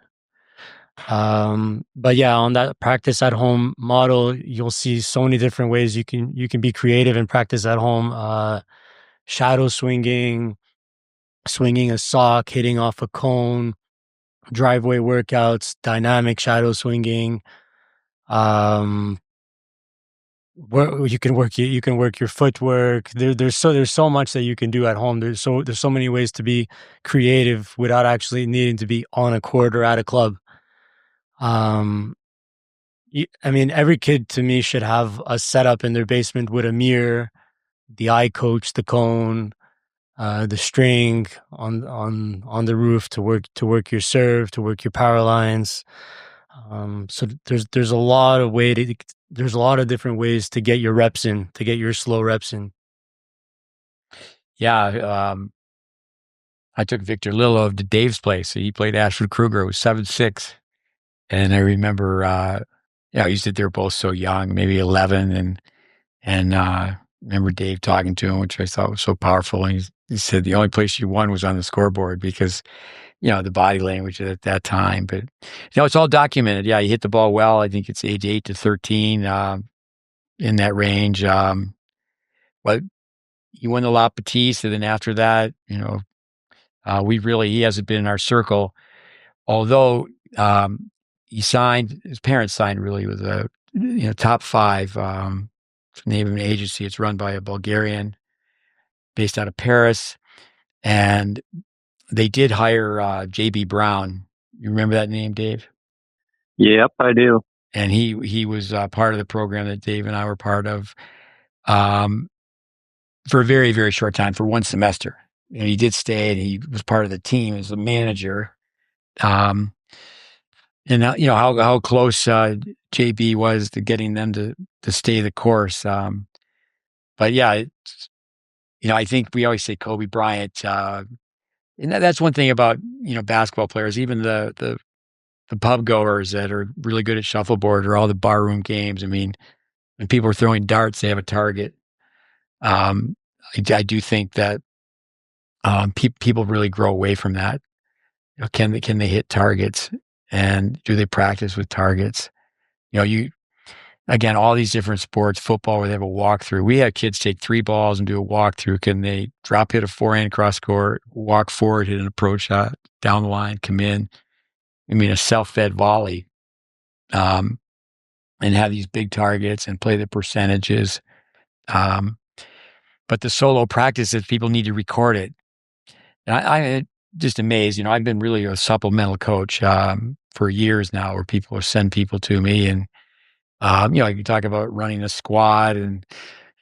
But yeah, on that practice at home model, you'll see so many different ways you can be creative and practice at home. Shadow swinging a sock, hitting off a cone, driveway workouts, dynamic shadow swinging. You can work your footwork. There's so much that you can do at home. There's so many ways to be creative without actually needing to be on a court or at a club. I mean, every kid to me should have a setup in their basement with a mirror, the eye coach, the cone, the string on the roof to work your serve, to work your power lines. So there's a lot of different ways to get your reps in, to get your slow reps in.
Yeah, I took Victor Lilov to Dave's place. He played Ashford Kruger, who was 7'6", and I remember, yeah, he said they were both so young, maybe 11, and remember Dave talking to him, which I thought was so powerful. And he said the only place you won was on the scoreboard because, you know, the body language at that time. But, you know, it's all documented. Yeah, he hit the ball well. I think it's age 8 to 13, in that range. But he won the La Petite, and then after that, you know, he hasn't been in our circle. Although his parents signed really with a, you know, top 5 name of an agency. It's run by a Bulgarian based out of Paris. And they did hire J.B. Brown. You remember that name, Dave?
Yep, I do.
And he was part of the program that Dave and I were part of for a very, very short time, for one semester. He did stay, and he was part of the team as a manager. And how close JB was to getting them to stay the course. But yeah, I think we always say Kobe Bryant, and that's one thing about basketball players, even the pub goers that are really good at shuffleboard or all the barroom games. I mean, when people are throwing darts, they have a target. I do think that people really grow away from that. Can they hit targets, and do they practice with targets? Again, all these different sports, football where they have a walkthrough. We have kids take 3 balls and do a walkthrough. Can they drop hit a forehand cross court, walk forward, hit an approach shot down the line, come in? I mean, a self-fed volley, and have these big targets and play the percentages. But the solo practices, people need to record it. And I'm just amazed. I've been really a supplemental coach for years now, where people will send people to me, and you talk about running a squad and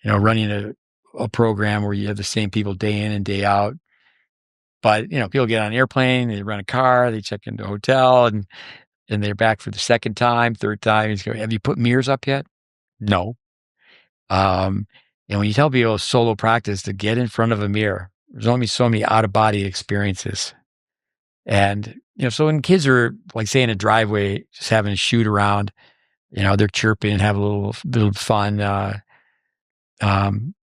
running a program where you have the same people day in and day out. But people get on an airplane, they rent a car, they check into a hotel, and they're back for the second time, third time. And have you put mirrors up yet? No. And when you tell people solo practice, to get in front of a mirror, there's only so many out of body experiences. And, so when kids are, like, say, in a driveway, just having a shoot around, they're chirping and have a little fun,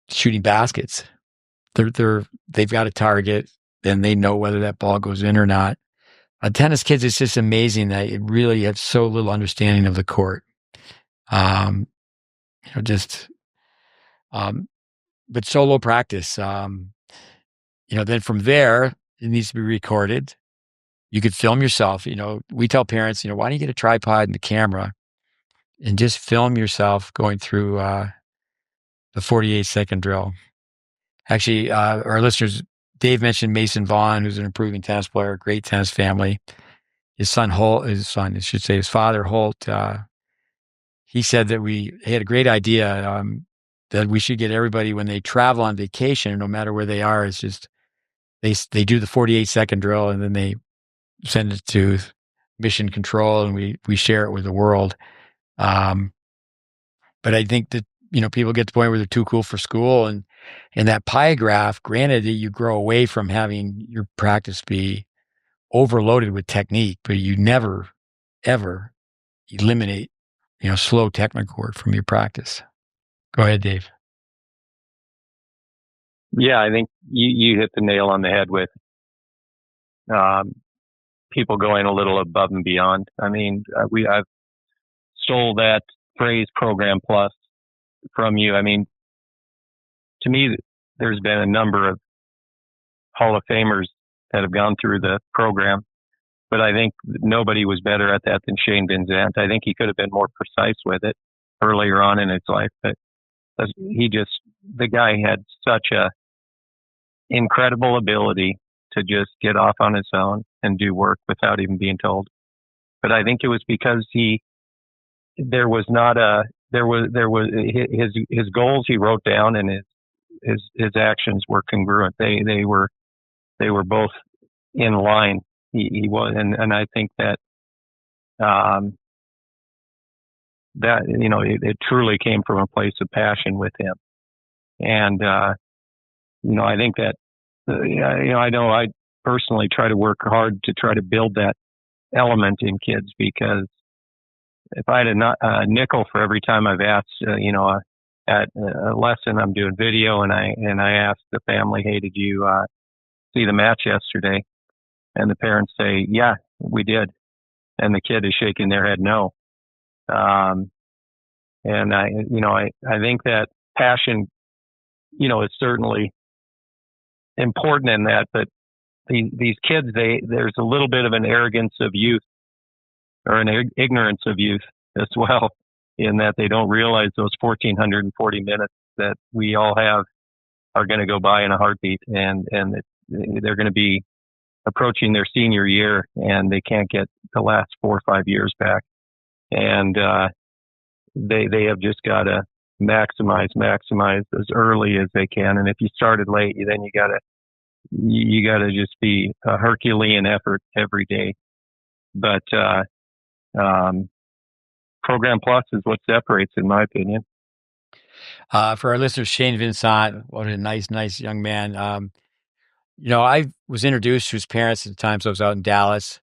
shooting baskets. They've got a target, and they know whether that ball goes in or not. Tennis kids, it's just amazing that it really have so little understanding of the court. But solo practice, then from there, it needs to be recorded. You could film yourself. We tell parents, why don't you get a tripod and the camera and just film yourself going through the 48-second drill. Actually, our listeners, Dave mentioned Mason Vaughn, who's an improving tennis player, great tennis family. His father Holt, he said that he had a great idea that we should get everybody, when they travel on vacation, no matter where they are, it's just they do the 48-second drill, and then they send it to mission control, and we share it with the world. But I think that people get to the point where they're too cool for school, and that pie graph, granted that you grow away from having your practice be overloaded with technique, but you never ever eliminate slow technical work from your practice. Go ahead, Dave.
Yeah, I think you hit the nail on the head with people going a little above and beyond. I mean, I've stole that phrase "program plus" from you. I mean, to me, there's been a number of Hall of Famers that have gone through the program, but I think nobody was better at that than Shane Van Zandt. I think he could have been more precise with it earlier on in his life, but the guy had such a incredible ability to just get off on his own and do work without even being told. But I think it was because his goals he wrote down, and his actions were congruent. They were both in line. He was, and I think that it truly came from a place of passion with him. And I think that I know I personally try to work hard to try to build that element in kids, because if I had a nickel for every time I've asked, at a lesson I'm doing video, and I asked the family, hey, did you see the match yesterday? And the parents say, yeah, we did. And the kid is shaking their head no. And I think that passion, is certainly important in that, but these kids, there's a little bit of an arrogance of youth, or an ignorance of youth as well, in that they don't realize those 1,440 minutes that we all have are going to go by in a heartbeat, and they're going to be approaching their senior year, and they can't get the last 4 or 5 years back. And they have just got to maximize as early as they can. And if you started late, then you gotta just be a Herculean effort every day. But Program Plus is what separates, in my opinion.
For our listeners, Shane Vincent, what a nice young man. I was introduced to his parents at the time, so I was out in Dallas.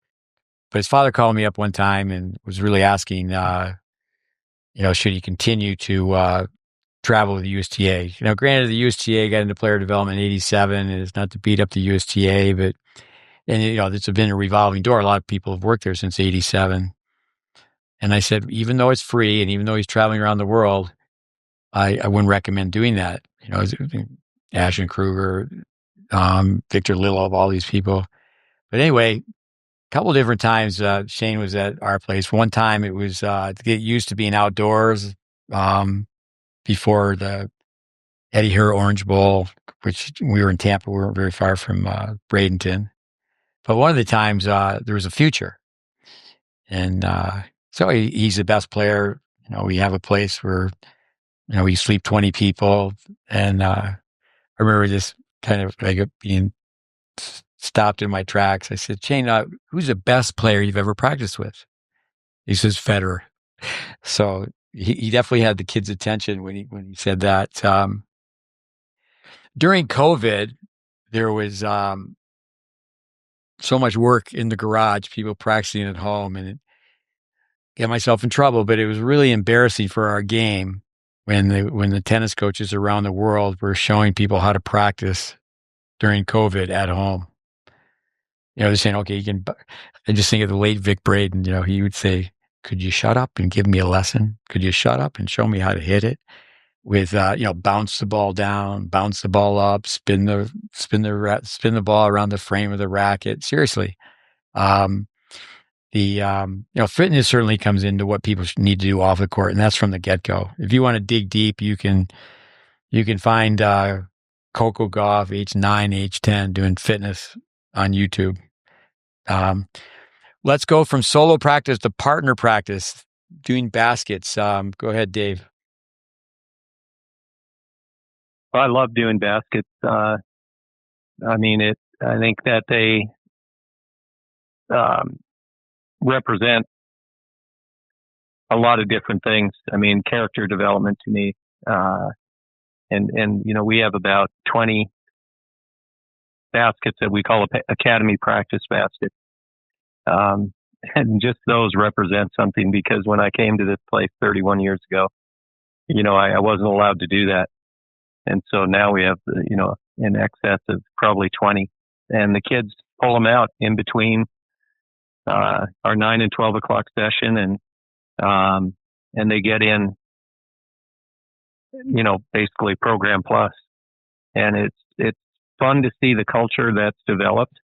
But his father called me up one time and was really asking, should he continue to travel with the USTA? Granted, the USTA got into player development in '87, and it's not to beat up the USTA, but it's been a revolving door. A lot of people have worked there since '87. And I said, even though it's free, and even though he's traveling around the world, I wouldn't recommend doing that. Ashton Kruger, Victor Lilov, all these people. But anyway, a couple of different times, Shane was at our place. One time it was to get used to being outdoors before the Eddie Herr Orange Bowl, which we were in Tampa. We weren't very far from Bradenton. But one of the times there was a future. And so he's the best player. We have a place where, we sleep 20 people. And I remember just kind of like being stopped in my tracks. I said, Shane, who's the best player you've ever practiced with? He says, Federer. So he definitely had the kids' attention when he said that. During COVID, there was so much work in the garage, people practicing at home, and it got myself in trouble. But it was really embarrassing for our game when the tennis coaches around the world were showing people how to practice during COVID at home. They're saying, okay, you can. I just think of the late Vic Braden. He would say, "Could you shut up and give me a lesson? Could you shut up and show me how to hit it?" With bounce the ball down, bounce the ball up, spin the ball around the frame of the racket. Seriously, fitness certainly comes into what people need to do off the court, and that's from the get-go. If you want to dig deep, you can find Coco Gauff, age 9, age 10, doing fitness on YouTube. Let's go from solo practice to partner practice, doing baskets. Go ahead, Dave.
I love doing baskets. I think that they represent a lot of different things. Character development to me. And we have about 20 baskets that we call academy practice basket. And just those represent something, because when I came to this place 31 years ago, I wasn't allowed to do that. And so now we have, in excess of probably 20, and the kids pull them out in between our 9 and 12 o'clock session, and they get in, basically Program Plus, and it's fun to see the culture that's developed.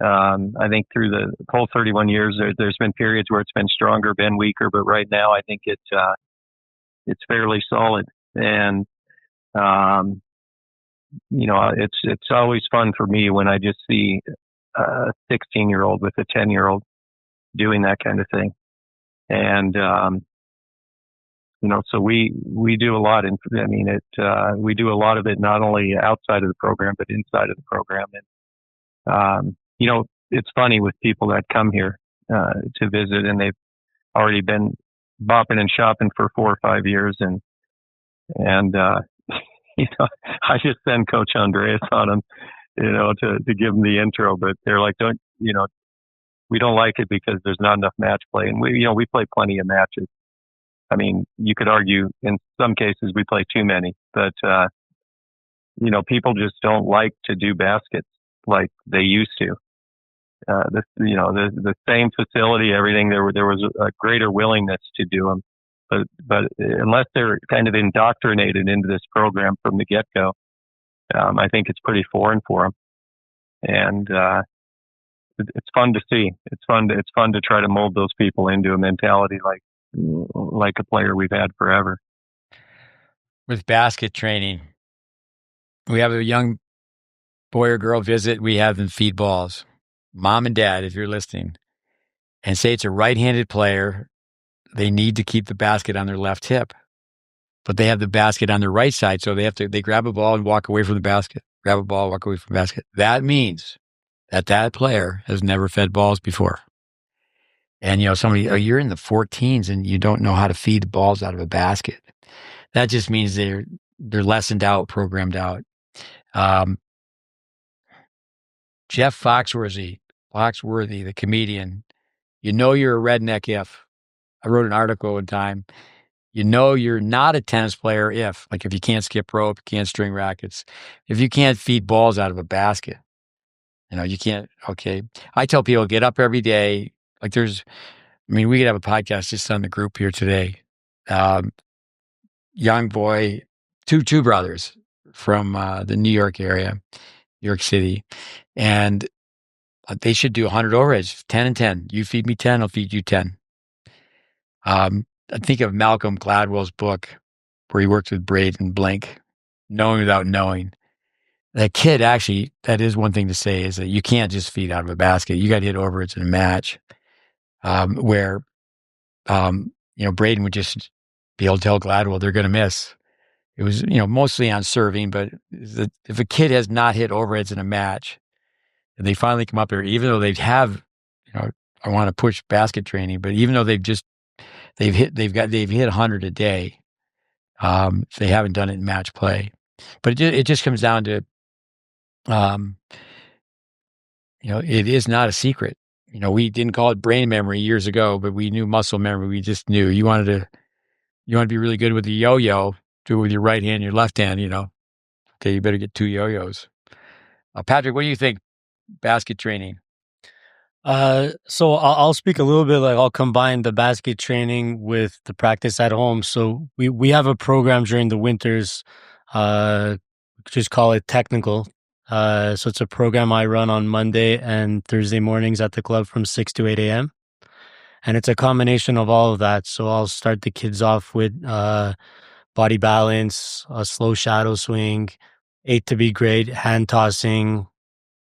I think through the whole 31 years, there's been periods where it's been stronger, been weaker, but right now I think it's fairly solid. And it's always fun for me when I just see a 16-year-old with a 10-year-old doing that kind of thing. And, so we do a lot. We do a lot of it, not only outside of the program, but inside of the program. And, it's funny with people that come here, to visit, and they've already been bopping and shopping for 4 or 5 years. And, I just send Coach Andreas on them, to give them the intro, but they're like, we don't like it because there's not enough match play. And we play plenty of matches. You could argue in some cases we play too many, but, people just don't like to do baskets like they used to. The same facility, everything, there was a greater willingness to do them. But unless they're kind of indoctrinated into this program from the get-go, I think it's pretty foreign for them. And it's fun to see. It's fun to try to mold those people into a mentality like a player we've had forever.
With basket training, we have a young boy or girl visit, we have them feed balls. Mom and dad, if you're listening, and say it's a right-handed player, they need to keep the basket on their left hip, but they have the basket on their right side. So they grab a ball and walk away from the basket, grab a ball, walk away from the basket. That means that player has never fed balls before. And, you're in the 14s and you don't know how to feed balls out of a basket. That just means they're lessoned out, programmed out. Jeff Foxworthy, the comedian, you're a redneck if. I wrote an article one time. You're not a tennis player if you can't skip rope, can't string rackets, if you can't feed balls out of a basket. You can't, okay. I tell people, get up every day. We could have a podcast just on the group here today. Young boy, two brothers from the New York area, New York City, and they should do 100 overheads, 10 and 10. You feed me 10, I'll feed you 10. I think of Malcolm Gladwell's book where he worked with Braden Blank, Knowing Without Knowing. That kid, actually, that is one thing to say, is that you can't just feed out of a basket. You got to hit overheads in a match. Where Braden would just be able to tell Gladwell they're going to miss. It was, mostly on serving, but if a kid has not hit overheads in a match, and they finally come up there, even though they have, I want to push basket training, but even though they've hit 100 a day, they haven't done it in match play. But it just comes down to, it is not a secret. We didn't call it brain memory years ago, but we knew muscle memory. We just knew you want to be really good with the yo-yo, do it with your right hand, your left hand, okay, you better get 2 yo-yos. Patrick, what do you think? Basket training.
So I'll speak a little bit, I'll combine the basket training with the practice at home. So we have a program during the winters, just call it technical. So it's a program I run on Monday and Thursday mornings at the club from 6 to 8 a.m. And it's a combination of all of that. So I'll start the kids off with body balance, a slow shadow swing, 8 to be great, hand tossing,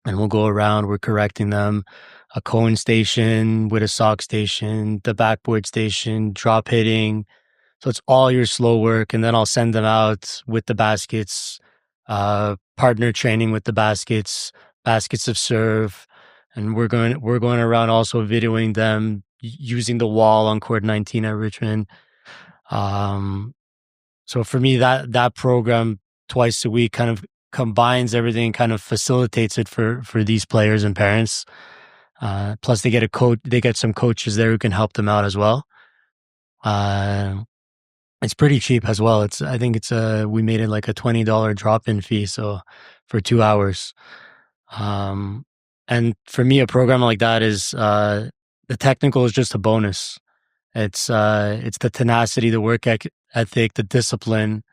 and we'll go around, we're correcting them. A cone station with a sock station, the backboard station, drop hitting. So it's all your slow work. And then I'll send them out with the baskets, partner training with the baskets of serve. And we're going around also videoing them using the wall on court 19 at Richmond. So for me, that program twice a week kind of combines everything, kind of facilitates it for these players and parents. Plus they get a coach, they get some coaches there who can help them out as well. It's pretty cheap as well. I think we made it like a $20 drop-in fee. So for 2 hours. And for me, a program like that is, the technical is just a bonus. It's the tenacity, the work ethic, the discipline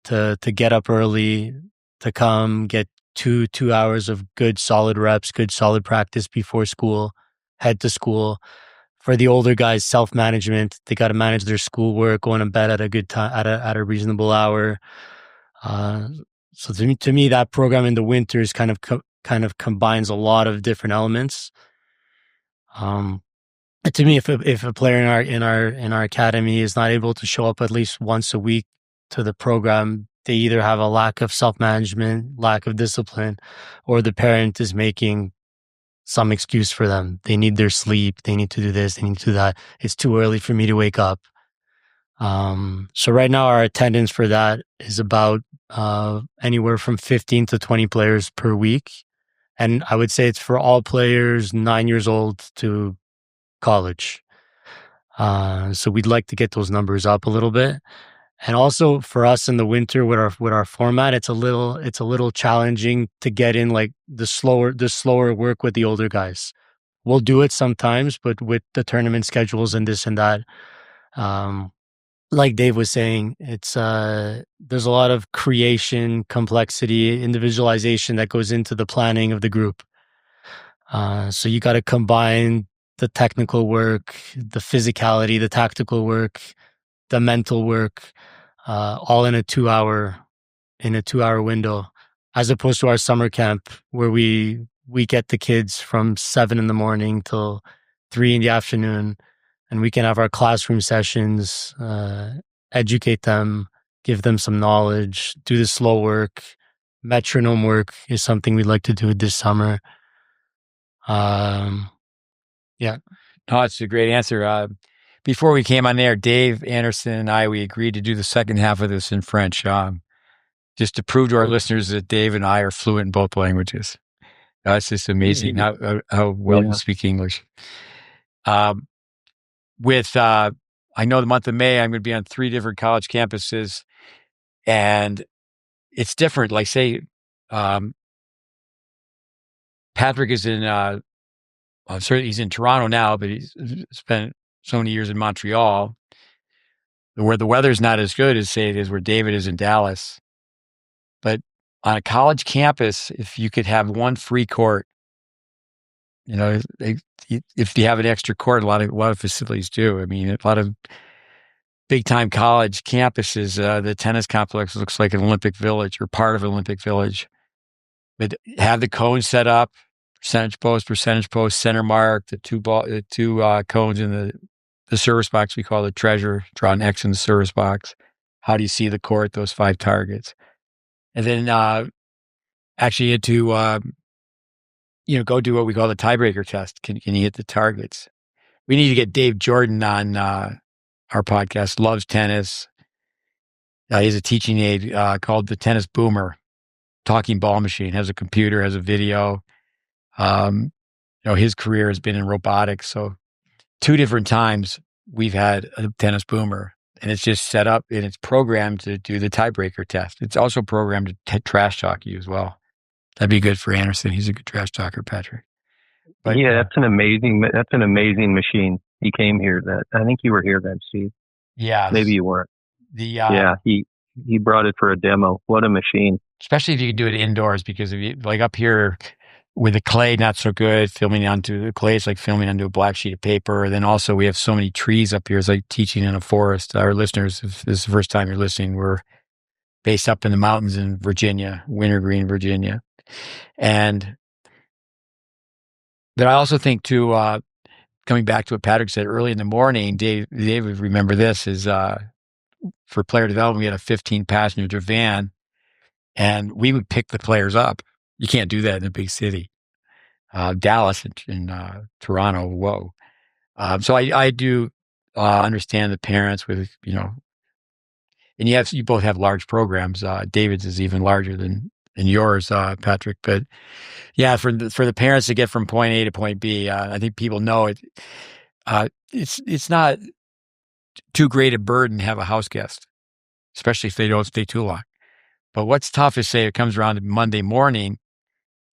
to get up early, to come get two hours of good solid reps, good solid practice before school, head to school. For the older guys, self-management, they got to manage their schoolwork, going to bed at a good time, at a reasonable hour. So to me, that program in the winters kind of combines a lot of different elements. To me, if a player in our academy is not able to show up at least once a week to the program, they either have a lack of self-management, lack of discipline, or the parent is making some excuse for them. They need their sleep. They need to do this. They need to do that. It's too early for me to wake up. So right now our attendance for that is about anywhere from 15 to 20 players per week. And I would say it's for all players 9 years old to college. So we'd like to get those numbers up a little bit. And also for us in the winter with our format, it's a little challenging to get in like the slower work with the older guys. We'll do it sometimes, but with the tournament schedules and this and that, like Dave was saying, it's there's a lot of creation, complexity, individualization that goes into the planning of the group. So you got to combine the technical work, the physicality, the tactical work, the mental work, all in a 2 hour window. as opposed to our summer camp where we get the kids from 7 a.m. till 3 p.m, and we can have our classroom sessions, educate them, give them some knowledge, do the slow work. Metronome work is something we'd like to do this summer. Yeah.
No, it's a great answer. Before we came on air, Dave Anderson and I, we agreed to do the second half of this in French, just to prove to our listeners that Dave and I are fluent in both languages. It's just amazing how well you speak English. I know the month of May, I'm going to be on 3 different college campuses, and it's different. Like, say, Patrick is in, certainly he's in Toronto now, but he's spent so many years in Montreal, where the weather's not as good as, say, it is where David is in Dallas. But on a college campus, if you could have one free court, if you have an extra court, a lot of facilities do. I mean, a lot of big-time college campuses, the tennis complex looks like an Olympic Village or part of an Olympic Village. But have the cones set up, percentage post, center mark, the two cones in the service box we call the treasure, draw an X in the service box. How do you see the court, those 5 targets? And then actually had to, go do what we call the tiebreaker test. Can you hit the targets? We need to get Dave Jordan on our podcast, loves tennis. He has a teaching aid called the Tennis Boomer, talking ball machine, has a computer, has a video. His career has been in robotics. So 2 different times we've had a tennis boomer, and it's just set up and it's programmed to do the tiebreaker test. It's also programmed to trash talk you as well. That'd be good for Anderson. He's a good trash talker, Patrick.
But, yeah, that's an amazing machine. He came here. I think you were here then, Steve.
Yeah,
maybe you weren't. He brought it for a demo. What a machine!
Especially if you could do it indoors, because if you, like up here with the clay, not so good. Filming onto the clay, it's like filming onto a black sheet of paper. And then also we have so many trees up here. It's like teaching in a forest. Our listeners, if this is the first time you're listening, we're based up in the mountains in Virginia, Wintergreen, Virginia. And but I also think too, coming back to what Patrick said early in the morning, Dave would remember this, is for player development, we had a 15-passenger van, and we would pick the players up. You can't do that in a big city. Dallas and Toronto, whoa. So I do understand the parents with, and you both have large programs. David's is even larger than yours, Patrick. But yeah, for the parents to get from point A to point B, I think people know it. It's not too great a burden to have a house guest, especially if they don't stay too long. But what's tough is, say it comes around to Monday morning,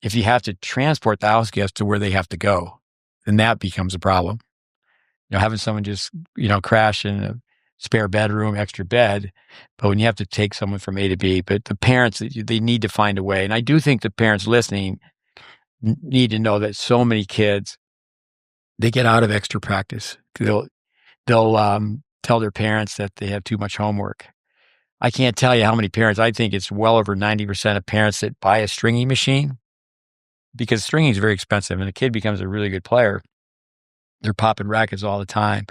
if you have to transport the house guest to where they have to go, then that becomes a problem. Having someone just, crash in a spare bedroom, extra bed, but when you have to take someone from A to B, but the parents, they need to find a way. And I do think the parents listening need to know that so many kids, they get out of extra practice. They'll tell their parents that they have too much homework. I can't tell you how many parents, I think it's well over 90% of parents that buy a stringing machine, because stringing is very expensive and a kid becomes a really good player. They're popping rackets all the time.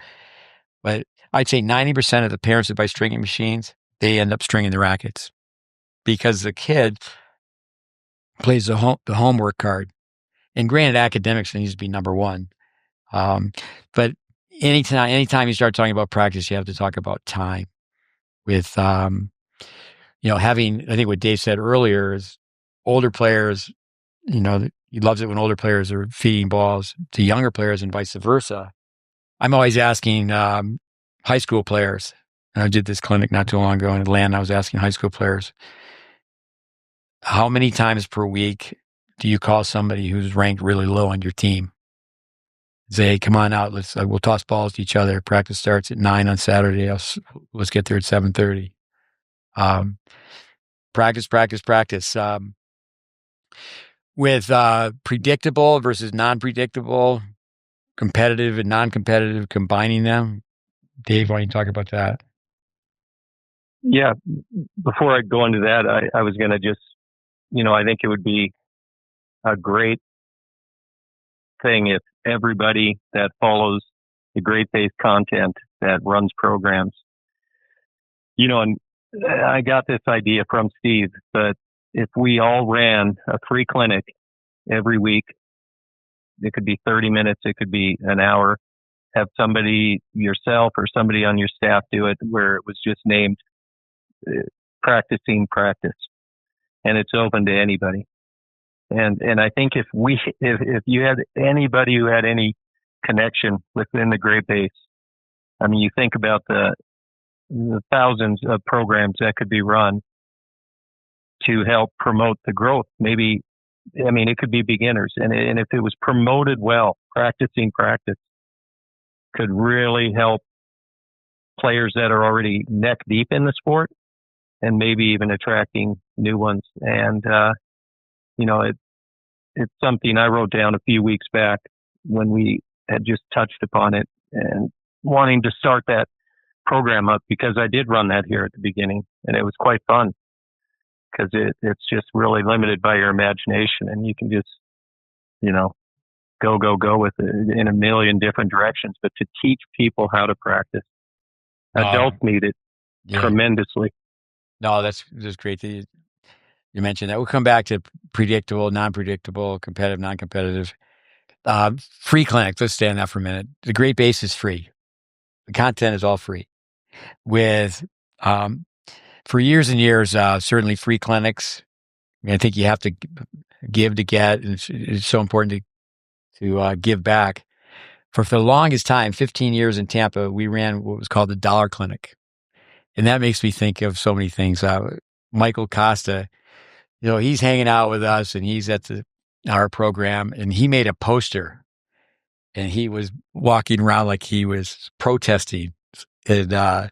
But I'd say 90% of the parents that buy stringing machines, they end up stringing the rackets because the kid plays the homework card. And granted, academics needs to be number one. But anytime you start talking about practice, you have to talk about time. With, having, I think what Dave said earlier is older players, he loves it when older players are feeding balls to younger players and vice versa. I'm always asking high school players, and I did this clinic not too long ago in Atlanta. I was asking high school players, how many times per week do you call somebody who's ranked really low on your team? Say, hey, come on out. We'll toss balls to each other. Practice starts at 9 on Saturday. Let's get there at 7:30. Practice. With predictable versus non-predictable, competitive and non-competitive, combining them. Dave, why don't you talk about that?
Yeah. Before I go into that, I was going to just I think it would be a great thing if everybody that follows the GreatBase content that runs programs, and I got this idea from Steve, but if we all ran a free clinic every week, it could be 30 minutes, it could be an hour, have somebody, yourself or somebody on your staff do it, where it was just named practicing practice, and it's open to anybody. And I think if you had anybody who had any connection within the GreatBase, I mean, you think about the thousands of programs that could be run to help promote the growth. Maybe, I mean, it could be beginners, and if it was promoted well, practicing practice could really help players that are already neck deep in the sport, and maybe even attracting new ones. And it's something I wrote down a few weeks back when we had just touched upon it and wanting to start that program up, because I did run that here at the beginning, and it was quite fun because it's just really limited by your imagination, and you can just, go with it in a million different directions. But to teach people how to practice, adults need it tremendously.
No, that's great that you mentioned that. We'll come back to predictable, non-predictable, competitive, non-competitive. Free clinics, let's stay on that for a minute. The GreatBase is free. The content is all free. With, for years and years, certainly free clinics. I think you have to give to get. And it's so important to give back. For the longest time, 15 years in Tampa, we ran what was called the Dollar Clinic. And that makes me think of so many things. Michael Costa, he's hanging out with us, and he's at our program, and he made a poster, and he was walking around like he was protesting. And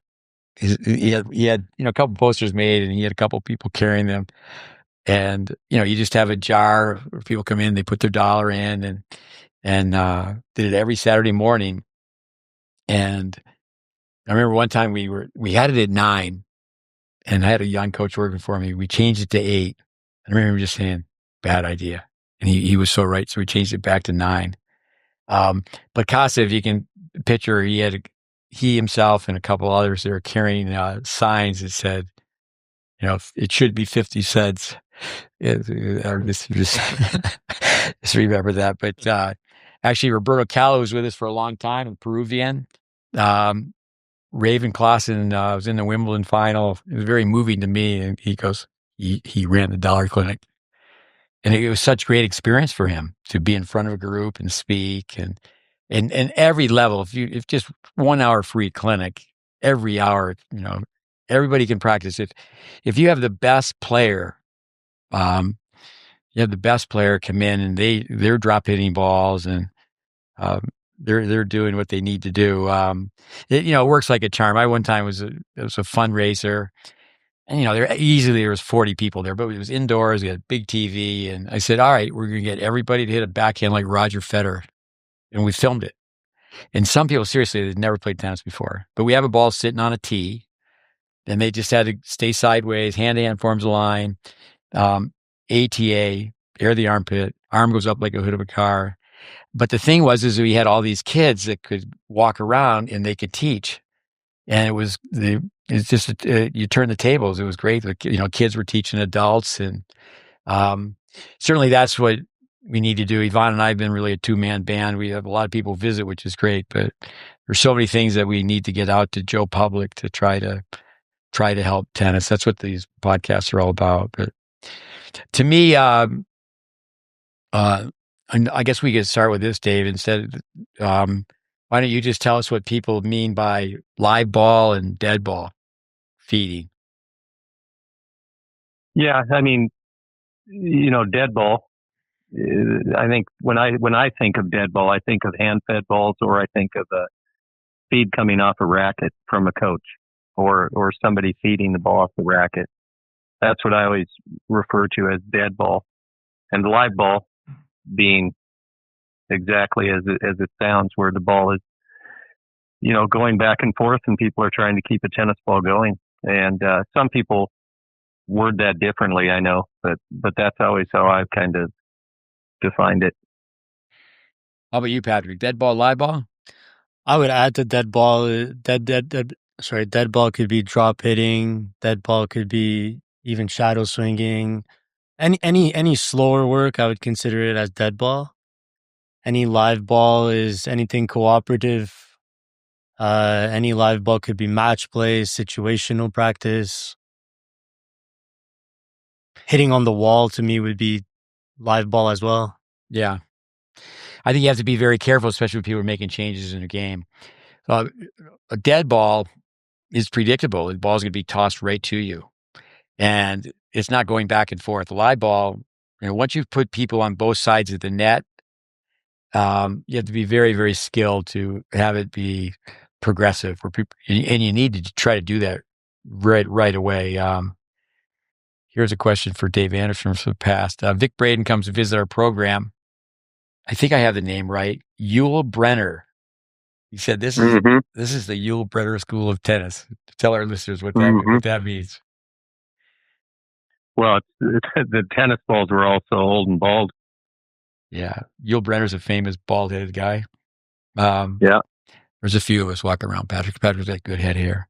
he had a couple posters made, and he had a couple people carrying them. And you just have a jar where people come in, they put their dollar in, and did it every Saturday morning. And I remember one time we had it at 9, and I had a young coach working for me. We changed it to 8. I remember him just saying, "Bad idea," and he was so right. So we changed it back to 9. But Casa, if you can picture, he himself and a couple others that are carrying signs that said, it should be 50 cents. Just remember that. But actually, Roberto Callo was with us for a long time, a Peruvian. Raven Clausen was in the Wimbledon final. It was very moving to me. And he goes, he ran the Dollar Clinic. And it was such great experience for him to be in front of a group and speak, and every level. If just 1 hour free clinic, every hour, everybody can practice. If you have the best player, come in, and they're drop hitting balls, and they're doing what they need to do. It works like a charm. I one time it was a fundraiser. And, there was 40 people there, but it was indoors. We had a big TV. And I said, all right, we're going to get everybody to hit a backhand like Roger Federer. And we filmed it. And some people, seriously, they'd never played tennis before. But we have a ball sitting on a tee. And they just had to stay sideways. Hand-to-hand forms a line. ATA, air the armpit. Arm goes up like a hood of a car. But the thing is we had all these kids that could walk around and they could teach. And it's just, you turn the tables. It was great. Kids were teaching adults, and certainly that's what we need to do. Yvonne and I have been really a 2-man band. We have a lot of people visit, which is great, but there's so many things that we need to get out to Joe Public to try to help tennis. That's what these podcasts are all about. But to me, and I guess we could start with this, Dave, instead. Why don't you just tell us what people mean by live ball and dead ball feeding?
Yeah, I mean, dead ball. I think when I think of dead ball, I think of hand-fed balls, or I think of a feed coming off a racket from a coach, or somebody feeding the ball off the racket. That's what I always refer to as dead ball, and live ball being exactly as it sounds, where the ball is, going back and forth, and people are trying to keep a tennis ball going. And some people word that differently, I know, but that's always how I've kind of defined it.
How about you, Patrick? Dead ball, live ball?
I would add to dead ball. Dead ball could be drop hitting. Dead ball could be even shadow swinging. Any slower work, I would consider it as dead ball. Any live ball is anything cooperative. Any live ball could be match play, situational practice. Hitting on the wall to me would be live ball as well.
Yeah. I think you have to be very careful, especially when people are making changes in a game. A dead ball is predictable. The ball's going to be tossed right to you. And it's not going back and forth. The live ball, once you've put people on both sides of the net, you have to be very, very skilled to have it be progressive. And you need to try to do that right away. Here's a question for Dave Anderson from the past. Vic Braden comes to visit our program. I think I have the name right. Yule Brenner. He said, this is the Yule Brenner School of Tennis. Tell our listeners what that means.
Well, the tennis balls were also old and bald.
Yeah. Yule Brenner's a famous bald-headed guy.
Yeah.
There's a few of us walking around. Patrick's got good head hair.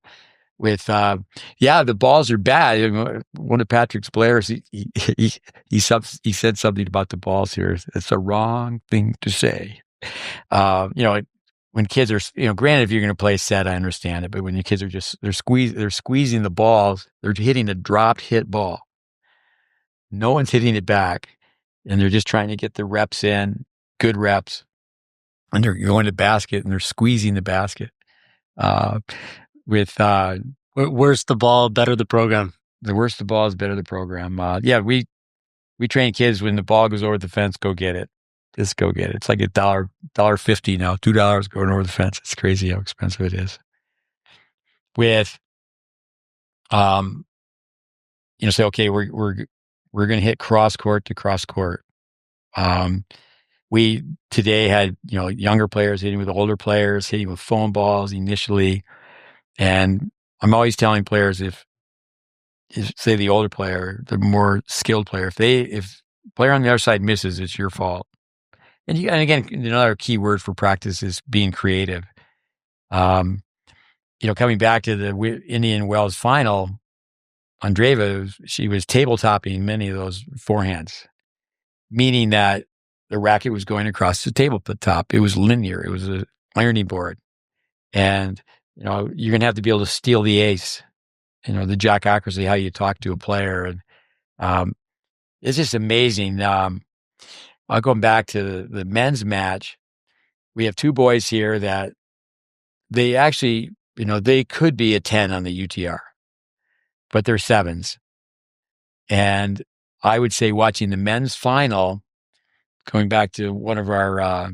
With, the balls are bad. One of Patrick's players, he said something about the balls here. It's the wrong thing to say. When kids are, granted, if you're going to play a set, I understand it. But when the kids are they're squeezing the balls, they're hitting a dropped hit ball. No one's hitting it back. And they're just trying to get the reps in, good reps. And they're going to the basket and they're squeezing the basket.
Worse the ball, better the program.
The worse the ball is, better the program. We train kids when the ball goes over the fence, go get it. Just go get it. It's like $1.50 now, $2 going over the fence. It's crazy how expensive it is. With, say, okay, we're going to hit cross court to cross court. We today had, younger players hitting with older players, hitting with foam balls initially. And I'm always telling players if say the older player, the more skilled player, if player on the other side misses, it's your fault. And again, another key word for practice is being creative. Coming back to the Indian Wells final, Andreeva, she was tabletopping many of those forehands, meaning that the racket was going across the tabletop. It was linear. It was an ironing board. And, you're going to have to be able to steal the ace, the jack accuracy, how you talk to a player. And it's just amazing. I'll go back to the men's match. We have two boys here that they actually, they could be a 10 on the UTR, but they're 7s. And I would say watching the men's final, going back to one of our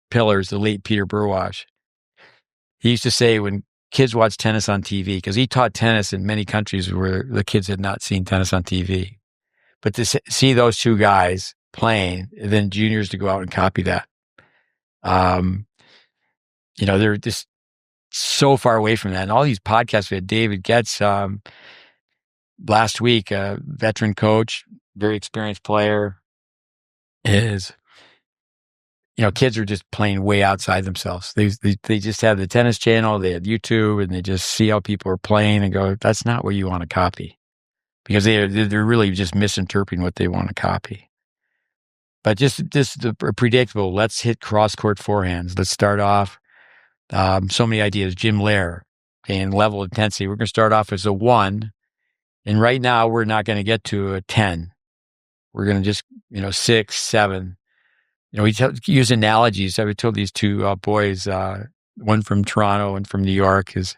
pillars, the late Peter Burwash, he used to say when kids watch tennis on TV, because he taught tennis in many countries where the kids had not seen tennis on TV, but to see those two guys playing, and then juniors to go out and copy that. They're just so far away from that. And all these podcasts we had, David Getz last week, a veteran coach, very experienced player, is, kids are just playing way outside themselves. They just have the tennis channel, they have YouTube, and they just see how people are playing and go, that's not what you want to copy. Because they're really just misinterpreting what they want to copy. But just predictable. Let's hit cross-court forehands. Let's start off. So many ideas. Jim Lair, and level intensity. We're going to start off as a 1. And right now, we're not going to get to a 10. We're going to just, 6, 7. We use analogies. I told these two boys, one from Toronto and from New York, is,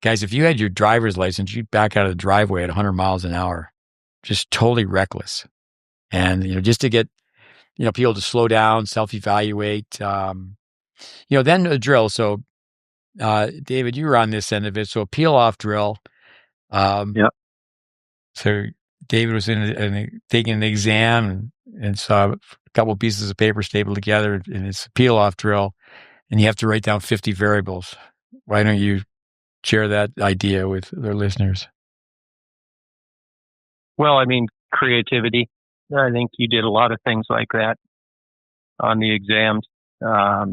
guys, if you had your driver's license, you'd back out of the driveway at 100 miles an hour. Just totally reckless. And, just to get, people to slow down, self-evaluate. Then a drill. So, David, you were on this end of it. So a peel-off drill.
Yeah.
So David was taking an exam and saw a couple of pieces of paper stapled together, and it's a peel-off drill, and you have to write down 50 variables. Why don't you share that idea with their listeners?
Well, I mean, creativity. I think you did a lot of things like that on the exams. I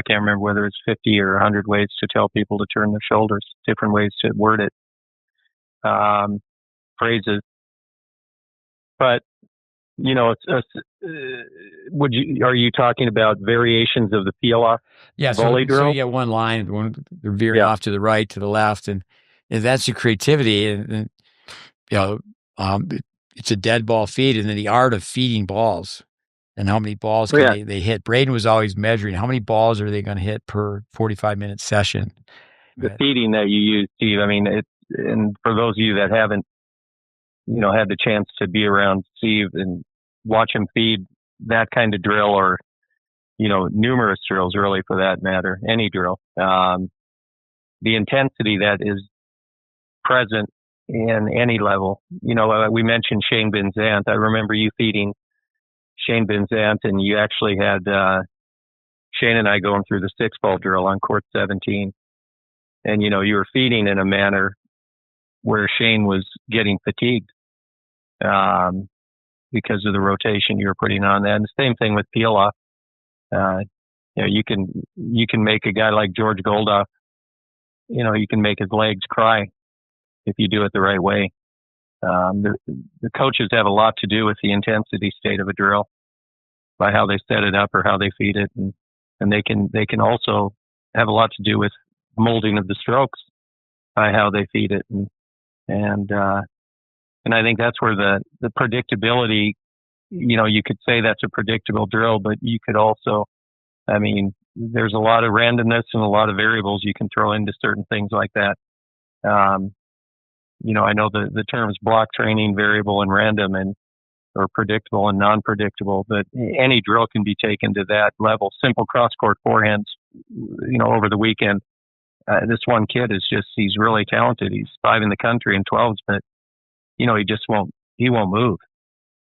can't remember whether it's 50 or 100 ways to tell people to turn their shoulders, different ways to word it, phrases. But, are you talking about variations of the peel-off volley drill?
So you get one line, they're veering off to the right, to the left, and that's your creativity. And it's a dead ball feed, and then the art of feeding balls. And how many balls can they hit? Braden was always measuring how many balls are they going to hit per 45-minute session.
The feeding that you use, Steve, I mean, and for those of you that haven't, had the chance to be around Steve and watch him feed that kind of drill, or, numerous drills really for that matter, any drill, the intensity that is present in any level. We mentioned Shane Benzant. I remember you feeding Shane Benzant, and you actually had Shane and I going through the 6-ball drill on court 17. And, you were feeding in a manner where Shane was getting fatigued because of the rotation you were putting on that. And the same thing with peel-off. You can make a guy like George Goldoff, you can make his legs cry if you do it the right way. The coaches have a lot to do with the intensity state of a drill, by how they set it up or how they feed it, and they can also have a lot to do with molding of the strokes by how they feed it, and I think that's where the predictability, you could say that's a predictable drill, but you could also, I mean, there's a lot of randomness and a lot of variables you can throw into certain things like that. I know the terms block training, variable, and random, or predictable and non-predictable, but any drill can be taken to that level. Simple cross-court forehands, over the weekend. This one kid he's really talented. He's 5 in the country in 12s, but, he won't move.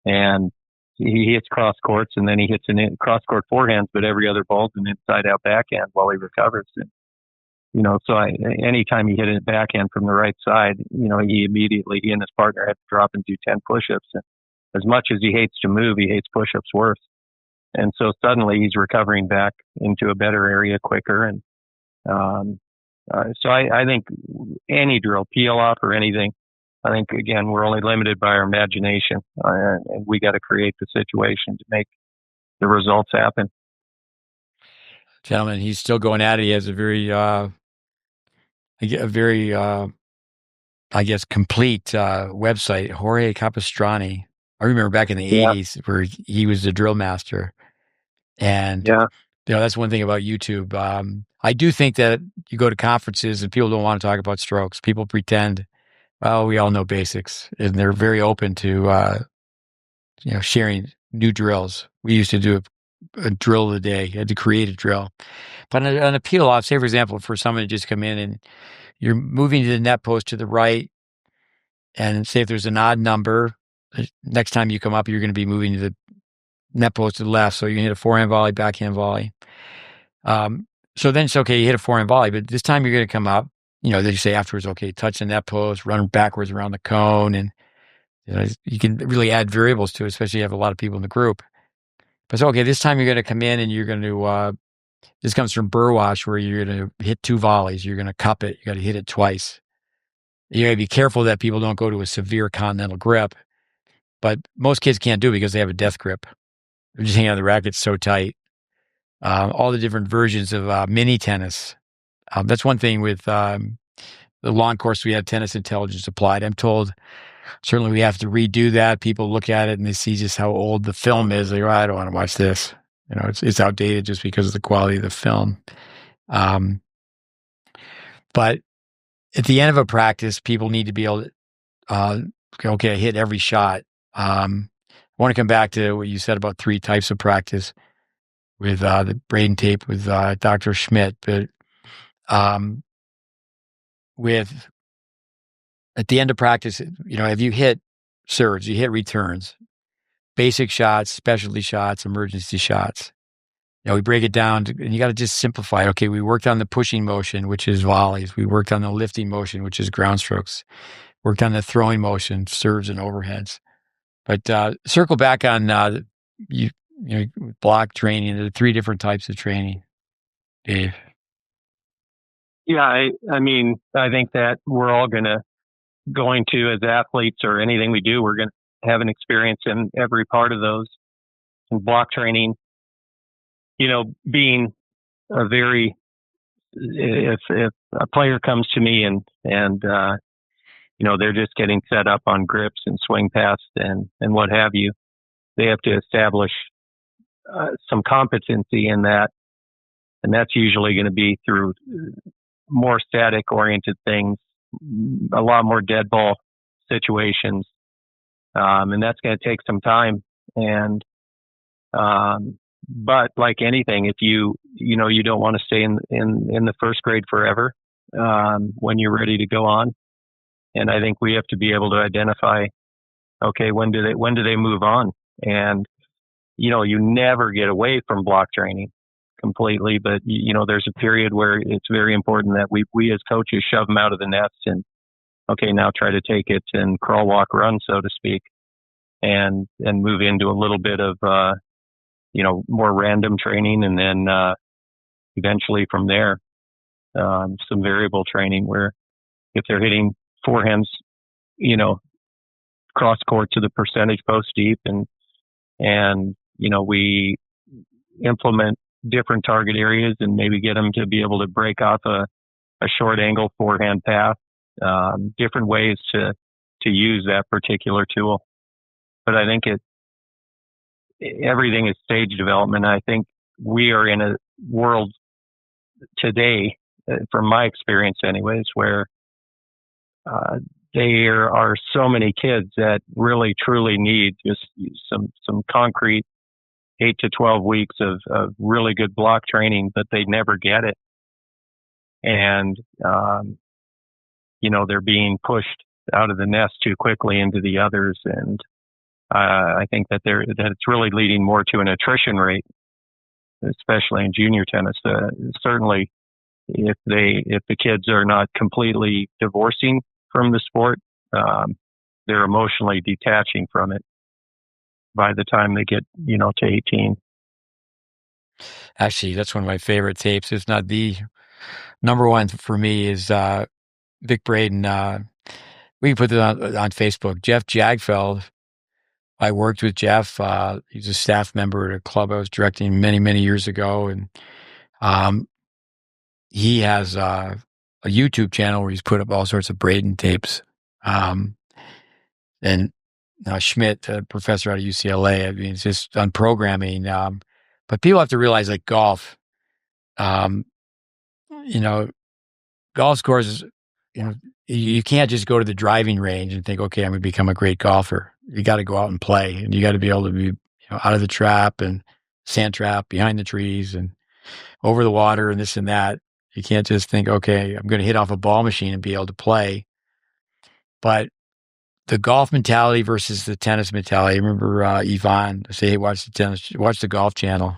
And he hits cross courts, and then he hits cross-court forehands, but every other ball's an inside-out backhand while he recovers. And, so anytime he hit a backhand from the right side, he and his partner had to drop and do 10 push-ups. And as much as he hates to move, he hates push-ups worse. And so suddenly he's recovering back into a better area quicker. And so I think any drill, peel-off or anything, I think, again, we're only limited by our imagination, and we got to create the situation to make the results happen.
Gentlemen, he's still going at it. He has a very complete website, Jorge Capistrani. I remember back in the 80s where he was the drill master. And that's one thing about YouTube. I do think that you go to conferences and people don't want to talk about strokes. People pretend, well, we all know basics, and they're very open to sharing new drills. We used to do a drill of the day. You had to create a drill. But on a peel-off, say, for example, for someone to just come in and you're moving to the net post to the right, and say if there's an odd number, next time you come up, you're going to be moving to the net post to the left. So you can hit a forehand volley, backhand volley. So then it's okay, you hit a forehand volley, but this time you're going to come up, then you say afterwards, okay, touch the net post, run backwards around the cone. And you can really add variables to it, especially if you have a lot of people in the group. But so, okay, this time you're going to come in and you're going to, this comes from Burwash, where you're going to hit 2 volleys. You're going to cup it. You got to hit it twice. You got to be careful that people don't go to a severe continental grip. But most kids can't do it because they have a death grip. They're just hanging on the racket so tight. All the different versions of mini tennis. That's one thing with the long course. We have tennis intelligence applied. I'm told certainly we have to redo that. People look at it and they see just how old the film is. They go, I don't want to watch this. It's outdated just because of the quality of the film. But at the end of a practice, people need to be able to, okay, I hit every shot. I want to come back to what you said about 3 types of practice with the Braden tape with Dr. Schmidt. But with at the end of practice, if you hit serves, you hit returns, basic shots, specialty shots, emergency shots. We break it down, and you got to just simplify. Okay, we worked on the pushing motion, which is volleys. We worked on the lifting motion, which is ground strokes. worked on the throwing motion, serves and overheads. But circle back on you know, block training. There are 3 different types of training, Dave.
Yeah, I mean, I think that we're all going to, as athletes or anything we do, we're going to have an experience in every part of those. And block training, you know, being a very, if a player comes to me and you know, they're just getting set up on grips and swing paths and what have you, they have to establish some competency in that. And that's usually going to be through more static oriented things, a lot more dead ball situations. And that's going to take some time. And, but like anything, if you don't want to stay in the first grade forever, when you're ready to go on. And I think we have to be able to identify, okay, when do they move on? And, you know, you never get away from block training completely, but you know, there's a period where it's very important that we as coaches shove them out of the nets and, okay, now try to take it and crawl, walk, run, so to speak, and move into a little bit of, you know, more random training. And then, eventually from there, some variable training where if they're hitting forehands, you know, cross court to the percentage post deep and, you know, we implement different target areas and maybe get them to be able to break off a short angle forehand path, different ways to use that particular tool. But I think everything is stage development. I think we are in a world today, from my experience anyways, where there are so many kids that really truly need just some concrete 8 to 12 weeks of really good block training, but they never get it. And, you know, they're being pushed out of the nest too quickly into the others. And I think that it's really leading more to an attrition rate, especially in junior tennis. Certainly, if the kids are not completely divorcing from the sport, they're emotionally detaching from it by the time they get, you know, to 18.
Actually, that's one of my favorite tapes. It's not the number one for me is Vic Braden. We can put it on Facebook. Jeff Jagfeld. I worked with Jeff. He's a staff member at a club I was directing many, many years ago. And he has a YouTube channel where he's put up all sorts of Braden tapes. And Schmidt, a professor out of UCLA, I mean, it's just on programming. But people have to realize, like golf, you know, golf scores, you know, you can't just go to the driving range and think, okay, I'm going to become a great golfer. You got to go out and play, and you got to be able to be, you know, out of the trap and sand trap, behind the trees and over the water and this and that. You can't just think, okay, I'm going to hit off a ball machine and be able to play. But the golf mentality versus the tennis mentality. I remember Yvonne say, hey, watch the golf channel.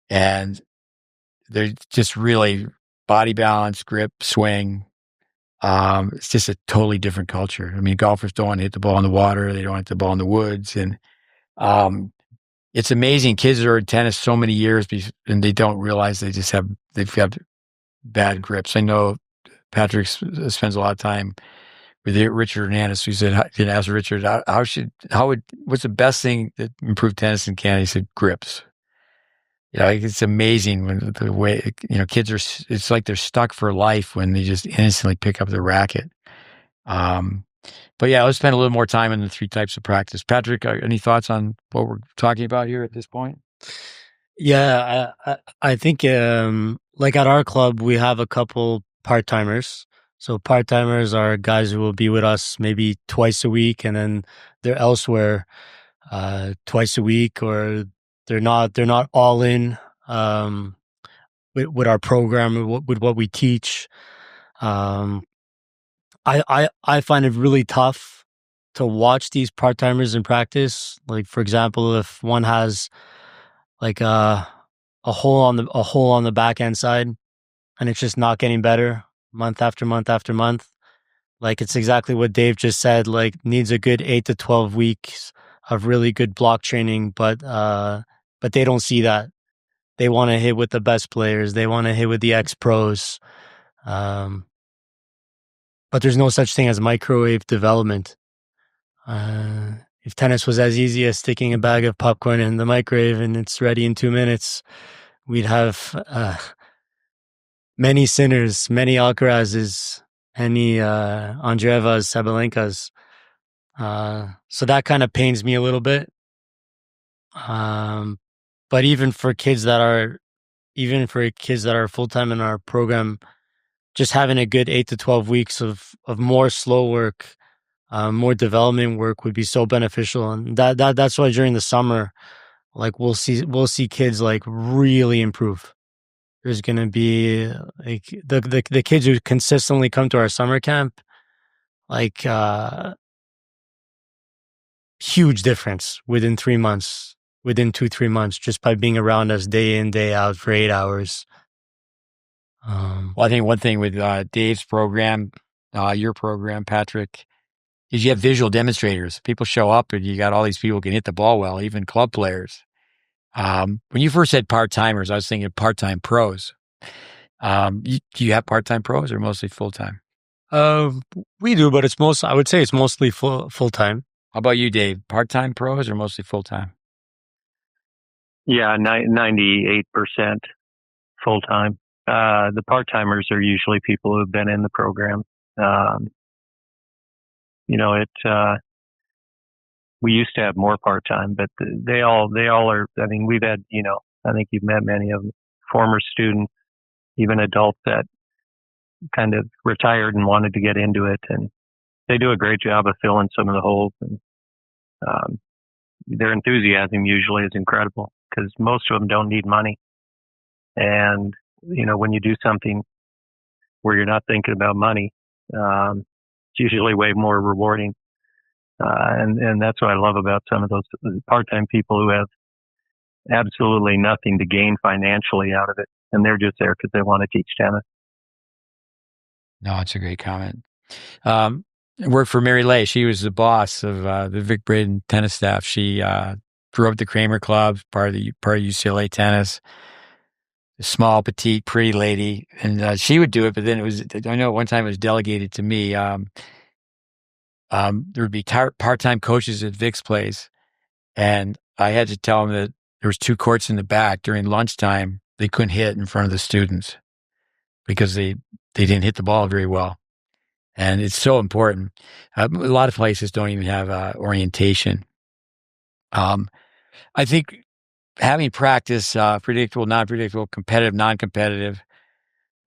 And they're just really body balance, grip, swing. It's just a totally different culture. I mean, golfers don't want to hit the ball in the water. They don't want to hit the ball in the woods. And it's amazing. Kids are in tennis so many years and they don't realize they've got bad grips. I know Patrick spends a lot of time with Richard Hernandez. We said, did ask Richard, what's the best thing that improved tennis in Canada? He said, grips. You know, it's amazing when the way, you know, kids it's like they're stuck for life when they just innocently pick up their racket. But yeah, let's spend a little more time on the 3 types of practice. Patrick, any thoughts on what we're talking about here at this point?
Yeah, I think like at our club, we have a couple part-timers. So part-timers are guys who will be with us maybe twice a week, and then they're elsewhere twice a week, or they're not all in with our program, with what we teach. I find it really tough to watch these part-timers in practice. Like, for example, if one has like a hole on the backhand side, and it's just not getting better month after month after month, Like, it's exactly what Dave just said, like, needs a good 8 to 12 weeks of really good block training, but they don't see that. They want to hit with the best players. They want to hit with the ex-pros. But there's no such thing as microwave development. If tennis was as easy as sticking a bag of popcorn in the microwave and it's ready in 2 minutes, we'd have many Sinners, many Alcarazes, many Andreevas, Sabalenkas. So that kind of pains me a little bit. But even for kids that are full-time in our program, just having a good 8 to 12 weeks of more slow work, more development work would be so beneficial. And that's why during the summer, like, we'll see kids like really improve. There's going to be like the kids who consistently come to our summer camp, like, huge difference within 3 months, within 2-3 months, just by being around us day in, day out for 8 hours.
Well, I think one thing with Dave's program, your program, Patrick, is you have visual demonstrators. People show up and you got all these people who can hit the ball well, even club players. When you first said part-timers, I was thinking part-time pros. Do you have part-time pros or mostly full-time?
We do, but I would say it's mostly full-time.
How about you, Dave? Part-time pros or mostly full-time?
Yeah, 98% full-time. The part-timers are usually people who have been in the program. We used to have more part-time, but they all are. I mean, we've had, I think you've met many of them, former students, even adults that kind of retired and wanted to get into it, and they do a great job of filling some of the holes. And their enthusiasm usually is incredible because most of them don't need money. And when you do something where you're not thinking about money, it's usually way more rewarding. And that's what I love about some of those part-time people who have absolutely nothing to gain financially out of it. And they're just there because they want to teach tennis.
No, it's a great comment. I worked for Mary Lay. She was the boss of the Vic Braden tennis staff. She grew up at the Kramer Club, part of UCLA tennis. A small, petite, pretty lady. And she would do it, but then I know one time it was delegated to me. There would be part-time coaches at Vic's place, and I had to tell them that there was 2 courts in the back. During lunchtime, they couldn't hit in front of the students because they didn't hit the ball very well. And it's so important. A lot of places don't even have orientation. I think having practice, predictable, non-predictable, competitive, non-competitive,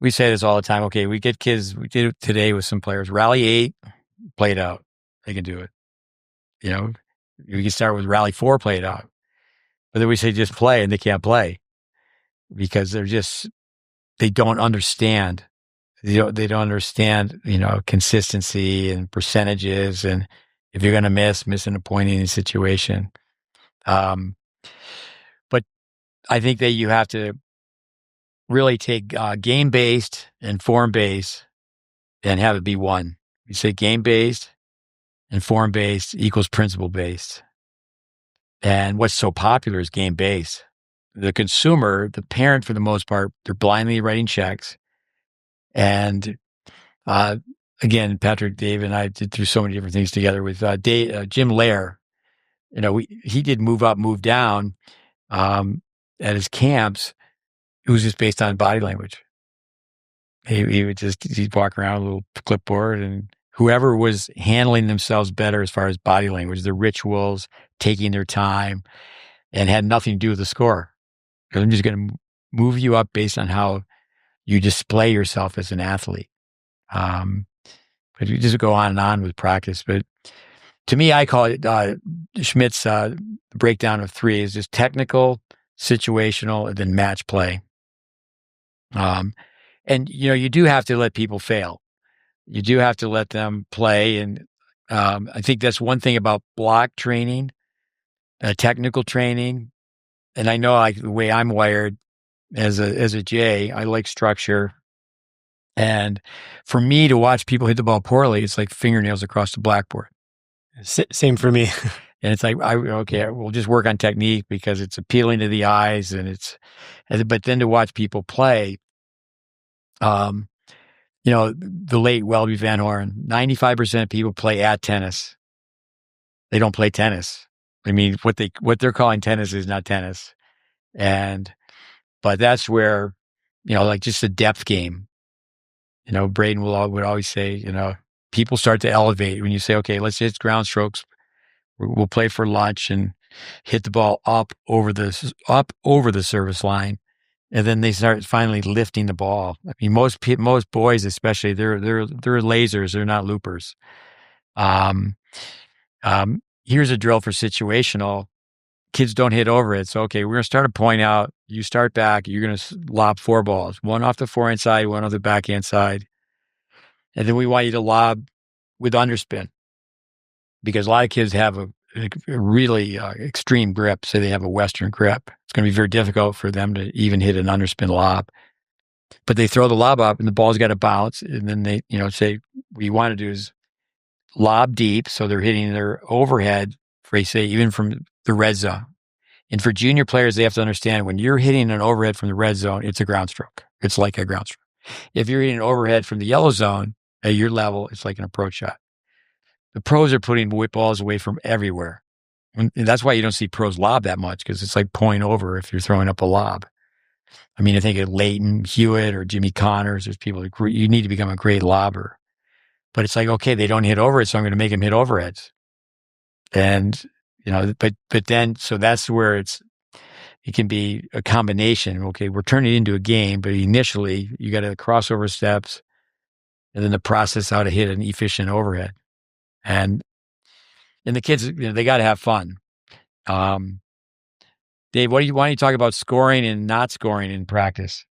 we say this all the time. Okay, we get kids, we did it today with some players, rally 8, play it out. They can do it. We can start with rally 4, play it out. But then we say just play, and they can't play because they don't understand. They don't understand, consistency and percentages, and if you're going to miss an point in a situation. But I think that you have to really take game-based and form-based and have it be one. You say game-based and form-based equals principle-based. And what's so popular is game-based. The consumer, the parent, for the most part, they're blindly writing checks. And again, Patrick, Dave, and I did through so many different things together with Jim Lair. He did move up, move down at his camps. It was just based on body language. He'd walk around with a little clipboard, and whoever was handling themselves better as far as body language, the rituals, taking their time, and had nothing to do with the score. Because I'm just going to move you up based on how you display yourself as an athlete. But you just go on and on with practice. But to me, I call it Schmidt's breakdown of 3 is just technical, situational, and then match play. And you do have to let people fail. You do have to let them play. And I think that's one thing about block training, technical training. And I know the way I'm wired as a J, I like structure. And for me to watch people hit the ball poorly, it's like fingernails across the blackboard.
Same for me.
And it's like, okay, we'll just work on technique because it's appealing to the eyes, but then to watch people play, the late Welby Van Horn, 95% of people play at tennis. They don't play tennis. I mean, what they're calling tennis is not tennis. But that's where, like just a depth game, Braden would always say, people start to elevate when you say, okay, let's hit ground strokes. We'll play for lunch and hit the ball up over the service line, and then they start finally lifting the ball. I mean, most boys, especially, they're lasers. They're not loopers. Here's a drill for situational. Kids don't hit overhead. So, okay, we're going to start a point out. You start back. You're going to lob 4 balls, one off the forehand side, one off the backhand side, and then we want you to lob with underspin. Because a lot of kids have a really extreme grip. Say they have a Western grip. It's going to be very difficult for them to even hit an underspin lob. But they throw the lob up and the ball's got to bounce. And then they, say, what you want to do is lob deep. So they're hitting their overhead, even from the red zone. And for junior players, they have to understand when you're hitting an overhead from the red zone, it's a ground stroke. It's like a ground stroke. If you're hitting an overhead from the yellow zone at your level, it's like an approach shot. The pros are putting whip balls away from everywhere. And that's why you don't see pros lob that much, because it's like point over if you're throwing up a lob. I mean, I think of Leighton Hewitt or Jimmy Connors. There's people that you need to become a great lobber. But it's like, okay, they don't hit overheads, so I'm going to make them hit overheads. And, but then, so that's where it can be a combination. Okay, we're turning it into a game, but initially you got to crossover steps and then the process how to hit an efficient overhead. And the kids, they got to have fun. Dave, why don't you talk about scoring and not scoring in practice?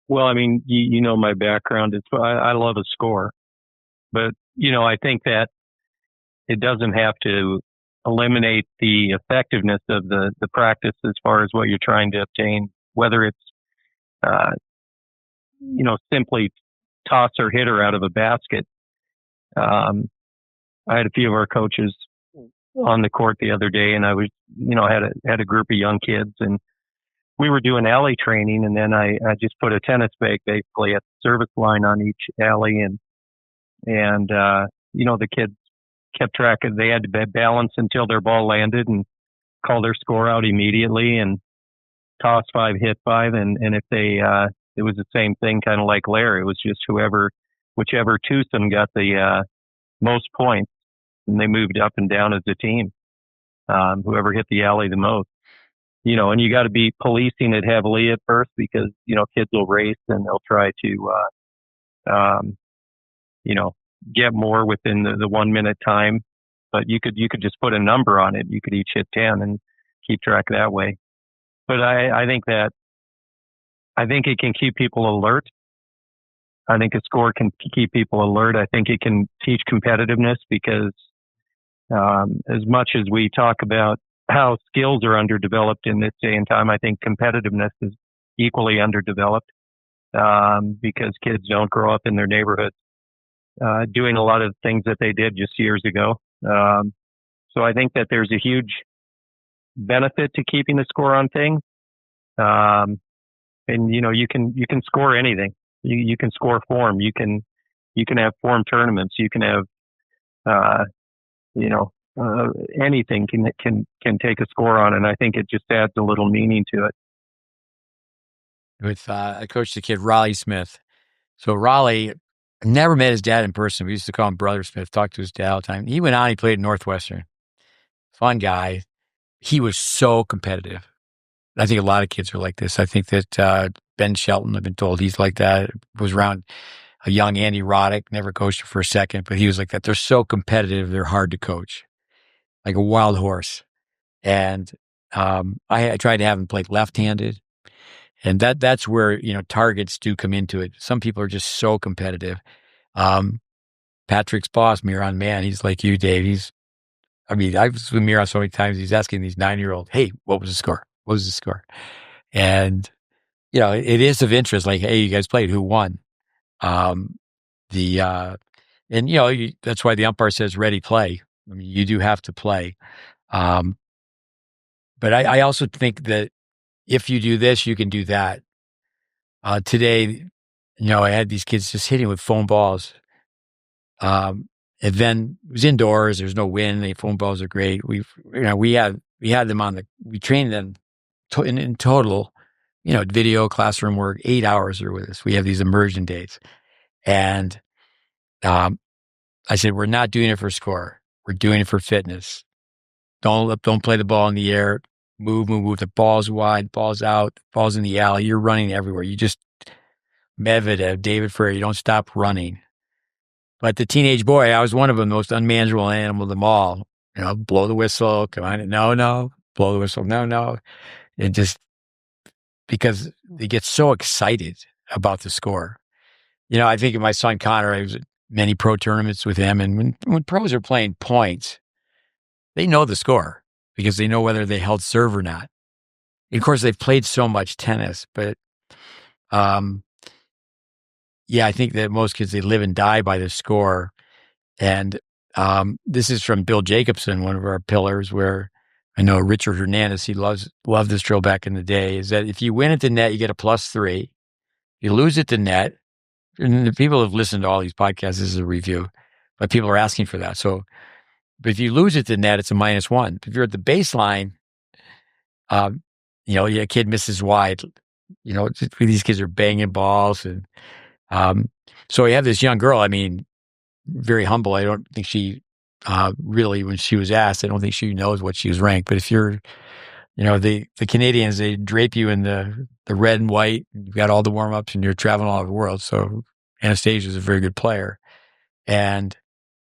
Well, I mean, you know my background. I love a score, but I think that it doesn't have to eliminate the effectiveness of the practice as far as what you're trying to obtain, whether it's simply toss or hit her out of a basket. I had a few of our coaches on the court the other day, and I was, had a group of young kids, and we were doing alley training, and then I just put a tennis bag basically at the service line on each alley, and the kids kept track of, they had to balance until their ball landed and call their score out immediately and toss 5, hit 5, and if they it was the same thing, kind of like Larry. It was just whichever twosome got the most points, and they moved up and down as a team. Whoever hit the alley the most, and you got to be policing it heavily at first because kids will race and they'll try to get more within the 1 minute time. But you could just put a number on it. You could each hit 10 and keep track that way. But I think it can keep people alert. I think a score can keep people alert. I think it can teach competitiveness because as much as we talk about how skills are underdeveloped in this day and time, I think competitiveness is equally underdeveloped because kids don't grow up in their neighborhoods doing a lot of things that they did just years ago. So I think that there's a huge benefit to keeping the score on things. And you can score anything. You can score form. You can have form tournaments. You can have anything can take a score on, and I think it just adds a little meaning to it.
I coached the kid Raleigh Smith. So Raleigh, I never met his dad in person. We used to call him Brother Smith. Talked to his dad all the time. He went on. He played at Northwestern. Fun guy. He was so competitive. I think a lot of kids are like this. I think that Ben Shelton, I've been told he's like that. Was around a young Andy Roddick, never coached him for a second, but he was like that. They're so competitive, they're hard to coach, like a wild horse. And I tried to have him play left-handed, and that's where targets do come into it. Some people are just so competitive. Patrick's boss, Miron Mann, he's like you, Dave. I was with Miron so many times. He's asking these 9-year-olds, "Hey, what was the score? What was the score?" And it is of interest. Like, hey, you guys played. Who won? And that's why the umpire says ready, play. I mean, you do have to play. But I also think that if you do this, you can do that. Today, I had these kids just hitting with foam balls. And then it was indoors. There's no wind. The foam balls are great. We had them we trained them in total, video, classroom work, 8 hours are with us. We have these immersion days. And I said, we're not doing it for score. We're doing it for fitness. Don't play the ball in the air. Move. The ball's wide, ball's out, ball's in the alley. You're running everywhere. You just, Medvedev, David Ferrer, you don't stop running. But the teenage boy, I was one of them, the most unmanageable animal of them all. Blow the whistle. Come on. No. Blow the whistle. No. And just because they get so excited about the score. I think of my son Connor, I was at many pro tournaments with him. And when pros are playing points, they know the score because they know whether they held serve or not. And of course, they've played so much tennis. But I think that most kids, they live and die by the score. And this is from Bill Jacobson, one of our pillars, where I know Richard Hernandez, he loved this drill back in the day, is that if you win at the net, you get a +3. You lose at the net, and the people have listened to all these podcasts, this is a review, but people are asking for that. So, but if you lose at the net, it's a -1. If you're at the baseline, a kid misses wide, these kids are banging balls. And so we have this young girl, I mean, very humble. I don't think she really, when she was asked, I don't think she knows what she was ranked. But if you're, the Canadians, they drape you in the red and white. You've got all the warm-ups and you're traveling all over the world. So Anastasia is a very good player. And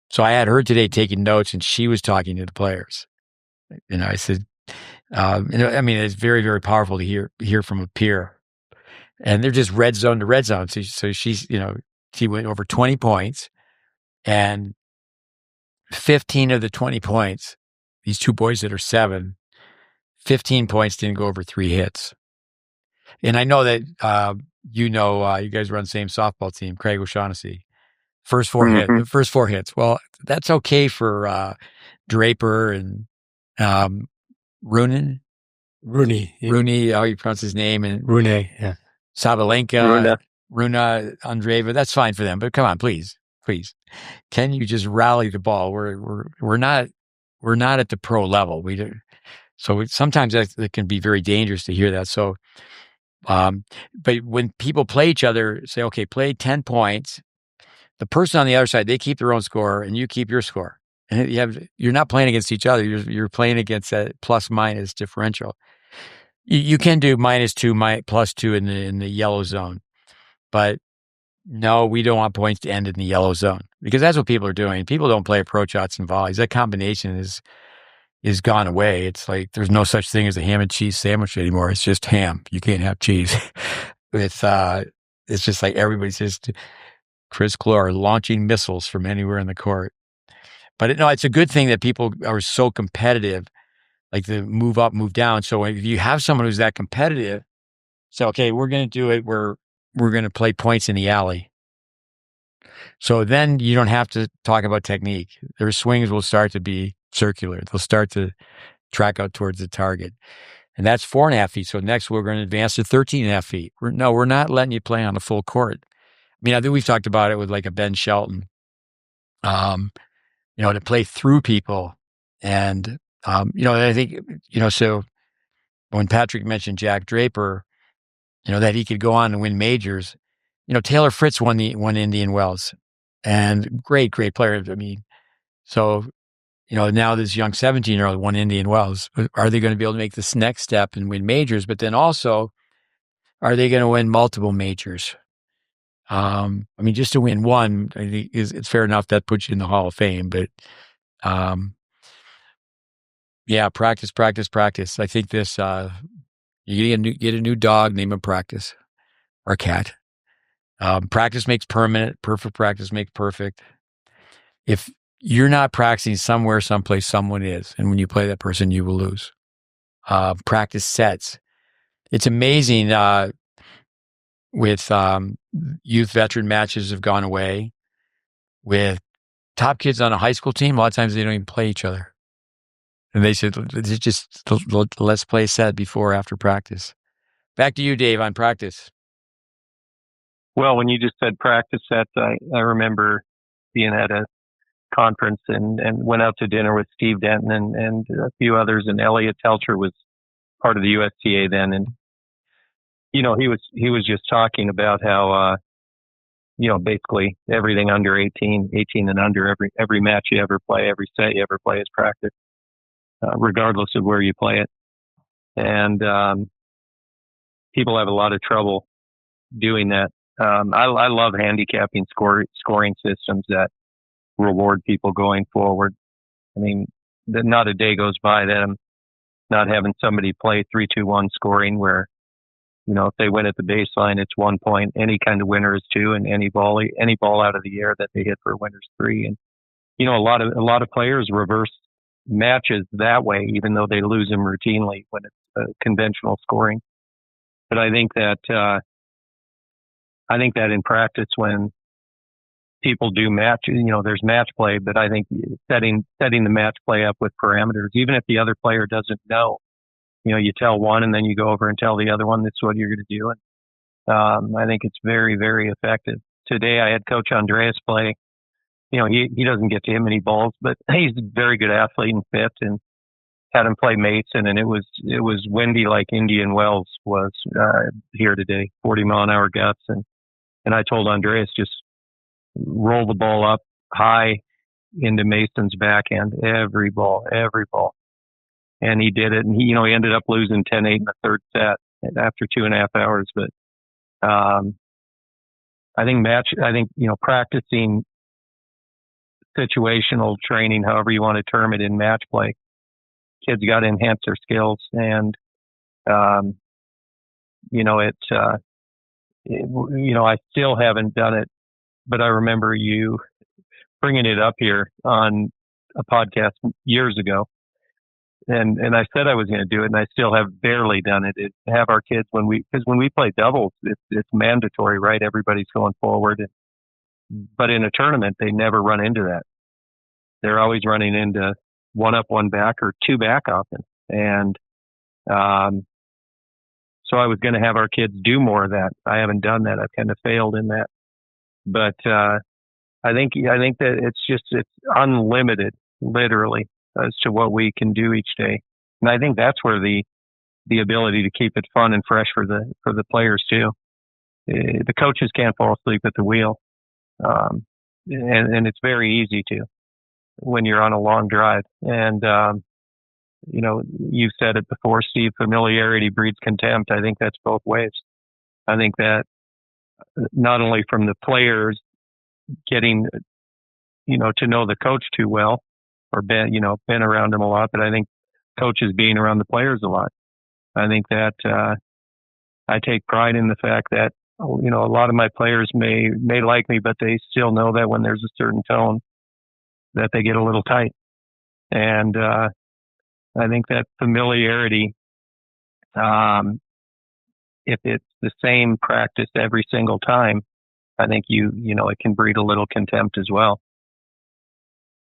so I had her today taking notes, and she was talking to the players. I said, it's very, very powerful to hear from a peer. And they're just red zone to red zone. So she's, she went over 20 points, and 15 of the 20 points, these two boys that are 7, 15 points didn't go over 3 hits. And I know that, you guys run the same softball team, Craig O'Shaughnessy. First 4 hits. Well, that's okay for Draper and Rooney, how you pronounce his name, and
Rooney, yeah.
Sabalenka, Runa, Andreeva. That's fine for them. But come on, please. Can you just rally the ball? We're not at the pro level. So sometimes that can be very dangerous to hear that. So, but when people play each other, say, okay, play 10 points. The person on the other side, they keep their own score, and you keep your score. And you're not playing against each other. You're playing against a plus-minus differential. You can do -2, +2 in the yellow zone, but no, we don't want points to end in the yellow zone, because that's what people are doing. People don't play approach shots and volleys. That combination is gone away. It's like there's no such thing as a ham and cheese sandwich anymore. It's just ham. You can't have cheese. It's just like everybody's just Chris Clore launching missiles from anywhere in the court. But it's a good thing that people are so competitive, like the move up, move down. So if you have someone who's that competitive, say, okay, we're going to do it. We're going to play points in the alley. So then you don't have to talk about technique. Their swings will start to be circular. They'll start to track out towards the target. And that's 4.5 feet. So next we're going to advance to 13.5 feet. We're not letting you play on a full court. I mean, I think we've talked about it with like a Ben Shelton, to play through people. And, I think, so when Patrick mentioned Jack Draper, that he could go on and win majors, Taylor Fritz won Indian Wells, and great player. I mean, so, now this young 17-year-old won Indian Wells. Are they going to be able to make this next step and win majors? But then also, are they going to win multiple majors? Just to win one, I think it's fair enough. That puts you in the Hall of Fame. But, practice. I think this, you get a new dog, name him Practice, or cat. Practice makes permanent. Perfect practice makes perfect. If you're not practicing somewhere, someplace, someone is. And when you play that person, you will lose. Practice sets. It's amazing. with youth veteran matches have gone away. With top kids on a high school team, a lot of times they don't even play each other. And they said, it's just let's play set before or after practice. Back to you, Dave, on practice.
Well, when you just said practice sets, I remember being at a conference and went out to dinner with Steve Denton and a few others, and Elliot Telcher was part of the USTA then. And, he was just talking about how, basically everything under 18 and under, every match you ever play, every set you ever play is practice, regardless of where you play it. And people have a lot of trouble doing that. I love handicapping scoring systems that reward people going forward. I mean, not a day goes by that I'm not having somebody play 3-2-1 scoring where, if they win at the baseline, it's 1 point. Any kind of winner is 2, and any ball out of the air that they hit for a winner is 3. And a lot of players reverse matches that way, even though they lose them routinely when it's conventional scoring. But I think that in practice, when people do match, there's match play, but I think setting the match play up with parameters, even if the other player doesn't know, you tell one and then you go over and tell the other one, this is what you're going to do. And I think it's very, very effective. Today I had Coach Andreas play. He doesn't get to hit many balls, but he's a very good athlete and fit, and had him play Mason, and it was windy like Indian Wells was here today, 40-mile-an-hour gusts. And I told Andreas, just roll the ball up high into Mason's backhand, every ball. And he did it. And he ended up losing 10-8 in the third set after 2.5 hours. But I think practicing situational training, however you want to term it, in match play, kids got to enhance their skills. And, I still haven't done it, but I remember you bringing it up here on a podcast years ago. And I said I was going to do it, and I still have barely done it. Have our kids, because when we play doubles, it's mandatory, right? Everybody's going forward. But in a tournament, they never run into that. They're always running into one up, one back, or two back often. And so I was going to have our kids do more of that. I haven't done that. I've kind of failed in that. But I think that it's unlimited, literally, as to what we can do each day. And I think that's where the ability to keep it fun and fresh for the players too. The coaches can't fall asleep at the wheel. And it's very easy to when you're on a long drive. And, you've said it before, Steve, familiarity breeds contempt. I think that's both ways. I think that not only from the players getting, to know the coach too well, or been around him a lot, but I think coaches being around the players a lot. I think that I take pride in the fact that a lot of my players may like me, but they still know that when there's a certain tone, that they get a little tight. And I think that familiarity, if it's the same practice every single time, I think it can breed a little contempt as well.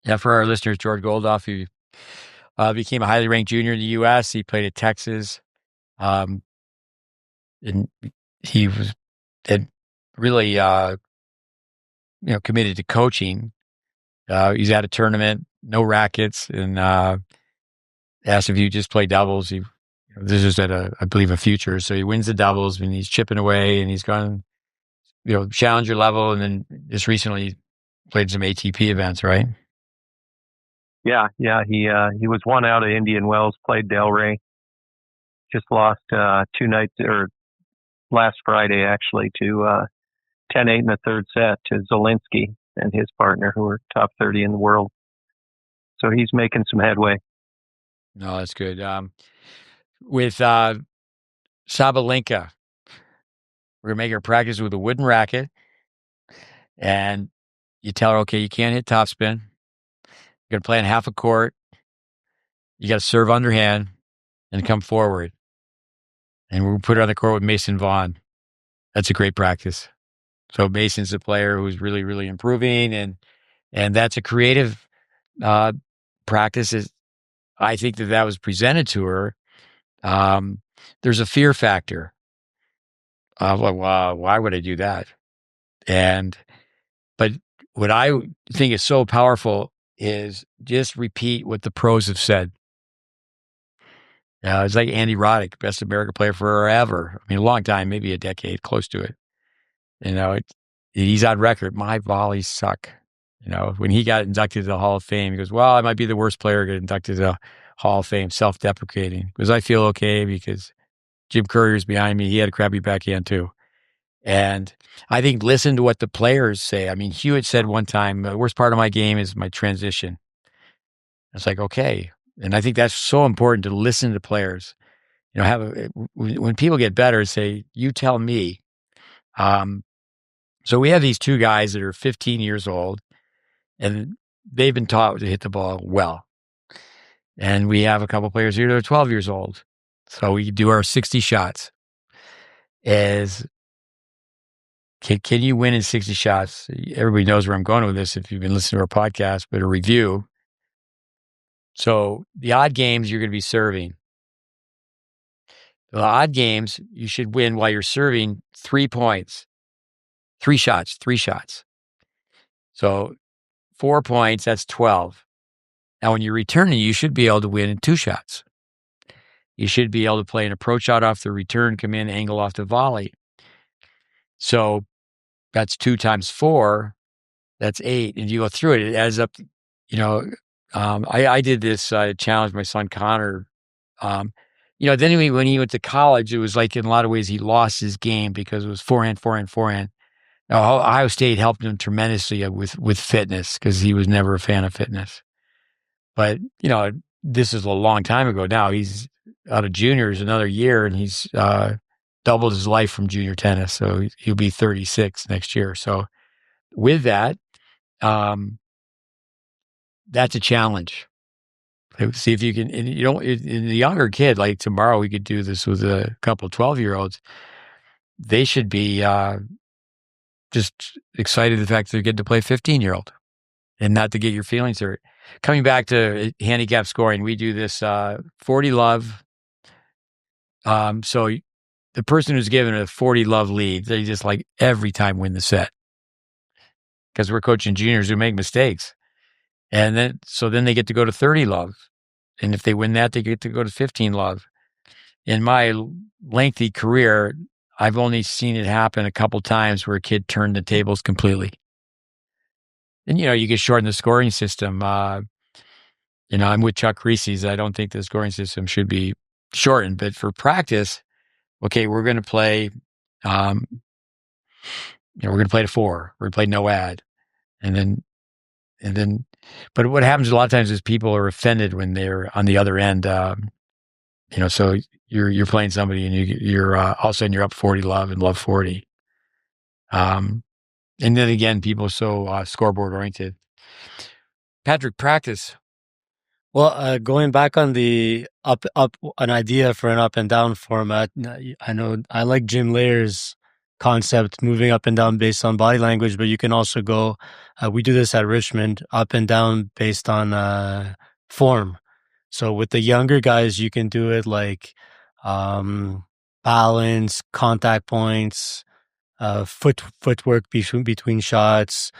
Yeah, for our listeners, George Goldoff, who became a highly ranked junior in the U.S. He played at Texas, and he was really committed to coaching. He's at a tournament, no rackets, and asked if you just play doubles. This is at I believe a future, so he wins the doubles and he's chipping away and he's gone, challenger level, and then just recently played some ATP events, right?
Yeah. He was one out of Indian Wells, played Delray. Just lost 2 nights, or last Friday actually, to 10-8 in the third set to Zielinski and his partner, who are top 30 in the world. So he's making some headway.
No, that's good. With Sabalenka, we're gonna make her practice with a wooden racket, and you tell her, okay, you can't hit topspin. You're gonna play on half a court. You got to serve underhand and come forward. And we'll put her on the court with Mason Vaughn. That's a great practice. So Mason's a player who's really, really improving, and that's a creative practice. I think that was presented to her. There's a fear factor of, well, why would I do that? But what I think is so powerful is just repeat what the pros have said. It's like Andy Roddick, best American player forever. I mean, a long time, maybe a decade, close to it. He's on record. My volleys suck. When he got inducted to the Hall of Fame, he goes, well, I might be the worst player to get inducted to the Hall of Fame, self-deprecating. Because I feel okay because Jim Courier's behind me. He had a crappy backhand too. And I think listen to what the players say. I mean, Hewitt said one time, the worst part of my game is my transition. It's like, okay. And I think that's so important to listen to players. When people get better, say, you tell me. So we have these two guys that are 15 years old, and they've been taught to hit the ball well. And we have a couple players here that are 12 years old. So we do our 60 shots. Can you win in 60 shots? Everybody knows where I'm going with this if you've been listening to our podcast, but a review. So the odd games, you're going to be serving. The odd games, you should win while you're serving 3 points. 3 shots. So 4 points, that's 12. Now, when you're returning, you should be able to win in 2 shots. You should be able to play an approach shot off the return, come in, angle off the volley. So that's 2 times 4. That's 8. And you go through it, it adds up. I did this challenge, my son Connor. Then when he went to college, it was like in a lot of ways he lost his game because it was forehand. Now, Ohio State helped him tremendously with fitness because he was never a fan of fitness. But, this is a long time ago now. He's out of juniors another year, and he's doubled his life from junior tennis. So he'll be 36 next year. So with that, that's a challenge. See if you can, and in the younger kid, like tomorrow we could do this with a couple 12-year-olds. They should be just excited the fact that they're getting to play 15-year-old and not to get your feelings hurt. Coming back to handicap scoring, we do this 40 love. So the person who's given a 40 love lead, they just like every time win the set because we're coaching juniors who make mistakes. And then they get to go to 30 love. And if they win that, they get to go to 15 love. In my lengthy career, I've only seen it happen a couple times where a kid turned the tables completely. And, you get shorten the scoring system. I'm with Chuck Reese's. I don't think the scoring system should be shortened. But for practice, okay, we're going to play, we're going to play to 4. We're going to play no ad. And then, but what happens a lot of times is people are offended when they're on the other end. So you're playing somebody and you're all of a sudden you're up 40 love and love 40. And then again, people are so scoreboard oriented. Patrick, practice.
Well, going back on the up, an idea for an up and down format. I know I like Jim Layer's concept, moving up and down based on body language, but you can also go, we do this at Richmond, up and down based on form. So with the younger guys, you can do it like balance, contact points, footwork between shots.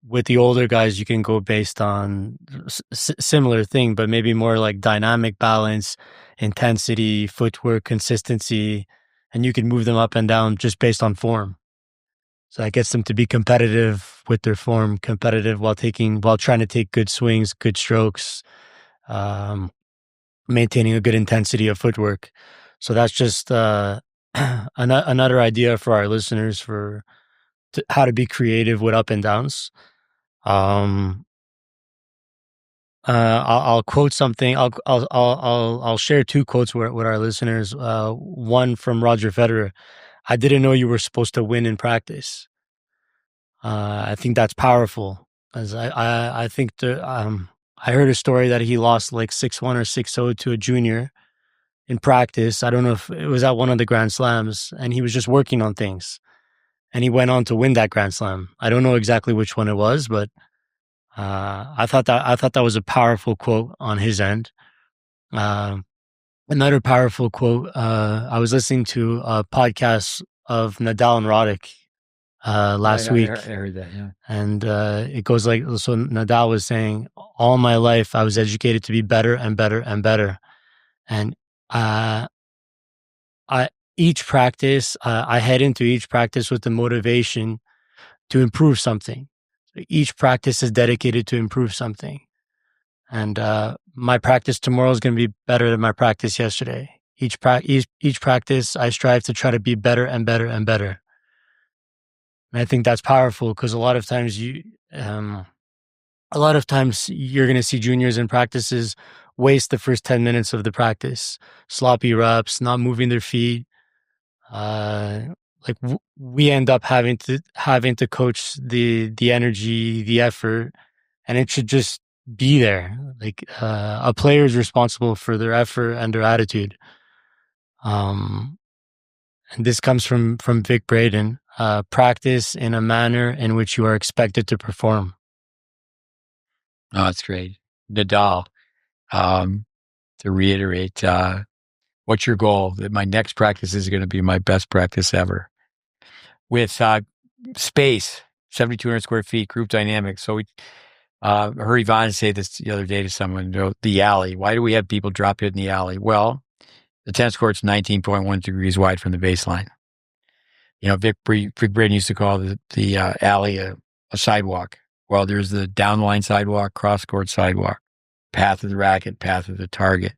With the older guys, you can go based on similar thing, but maybe more like dynamic balance, intensity, footwork, consistency, and you can move them up and down just based on form. So that gets them to be competitive with their form, competitive while trying to take good swings, good strokes, maintaining a good intensity of footwork. So that's just another idea for our listeners for how to be creative with up and downs. I'll quote something. I'll share 2 quotes with our listeners. One from Roger Federer. I didn't know you were supposed to win in practice. I think that's powerful. As I think I heard a story that he lost like 6-1 or 6-0 to a junior, in practice. I don't know if it was at one of the Grand Slams, and he was just working on things. And he went on to win that Grand Slam. I don't know exactly which one it was, but I thought that was a powerful quote on his end. Another powerful quote. I was listening to a podcast of Nadal and Roddick last week.
I heard that, yeah.
And it goes like, so Nadal was saying, all my life I was educated to be better and better and better. And each practice, I head into each practice with the motivation to improve something. So each practice is dedicated to improve something. And my practice tomorrow is going to be better than my practice yesterday. Each practice, I strive to try to be better and better and better. And I think that's powerful because a lot of times you're going to see juniors in practices waste the first 10 minutes of the practice, sloppy reps, not moving their feet. We end up having to coach the energy, the effort, and it should just be there. Like a player is responsible for their effort and their attitude. And this comes from Vic Braden. Practice in a manner in which you are expected to perform.
Oh, that's great. Nadal, to reiterate, what's your goal? That my next practice is going to be my best practice ever. With space, 7,200 square feet, group dynamics. So I heard Yvonne say this the other day to someone, the alley. Why do we have people drop hit in the alley? Well, the tennis court's 19.1 degrees wide from the baseline. Vic Braden used to call the alley a sidewalk. Well, there's the down the line sidewalk, cross court sidewalk, path of the racket, path of the target.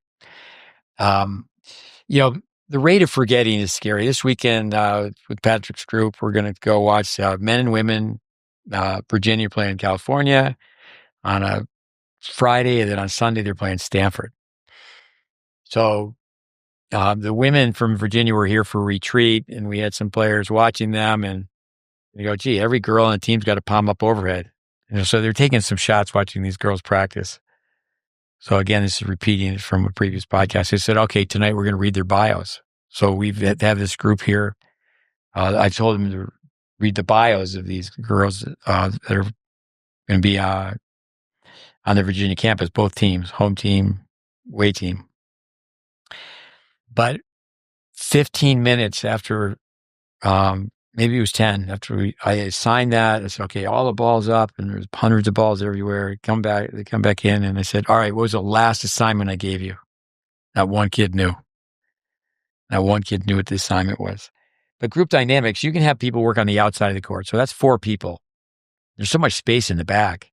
The rate of forgetting is scary. This weekend with Patrick's group, we're going to go watch men and women, Virginia playing California on a Friday, and then on Sunday they're playing Stanford. So the women from Virginia were here for a retreat, and we had some players watching them, and they go, gee, every girl on the team's got a palm up overhead. So they're taking some shots watching these girls practice. So again, this is repeating it from a previous podcast. They said, okay, tonight we're going to read their bios. So we have this group here. I told them to read the bios of these girls that are going to be on the Virginia campus, both teams, home team, away team. But 15 minutes after, maybe it was 10, after I assigned that, I said, okay, all the balls up, and there's hundreds of balls everywhere. They come back in, and I said, all right, what was the last assignment I gave you? Not one kid knew. Not one kid knew what the assignment was. But group dynamics, you can have people work on the outside of the court. So that's 4 people. There's so much space in the back.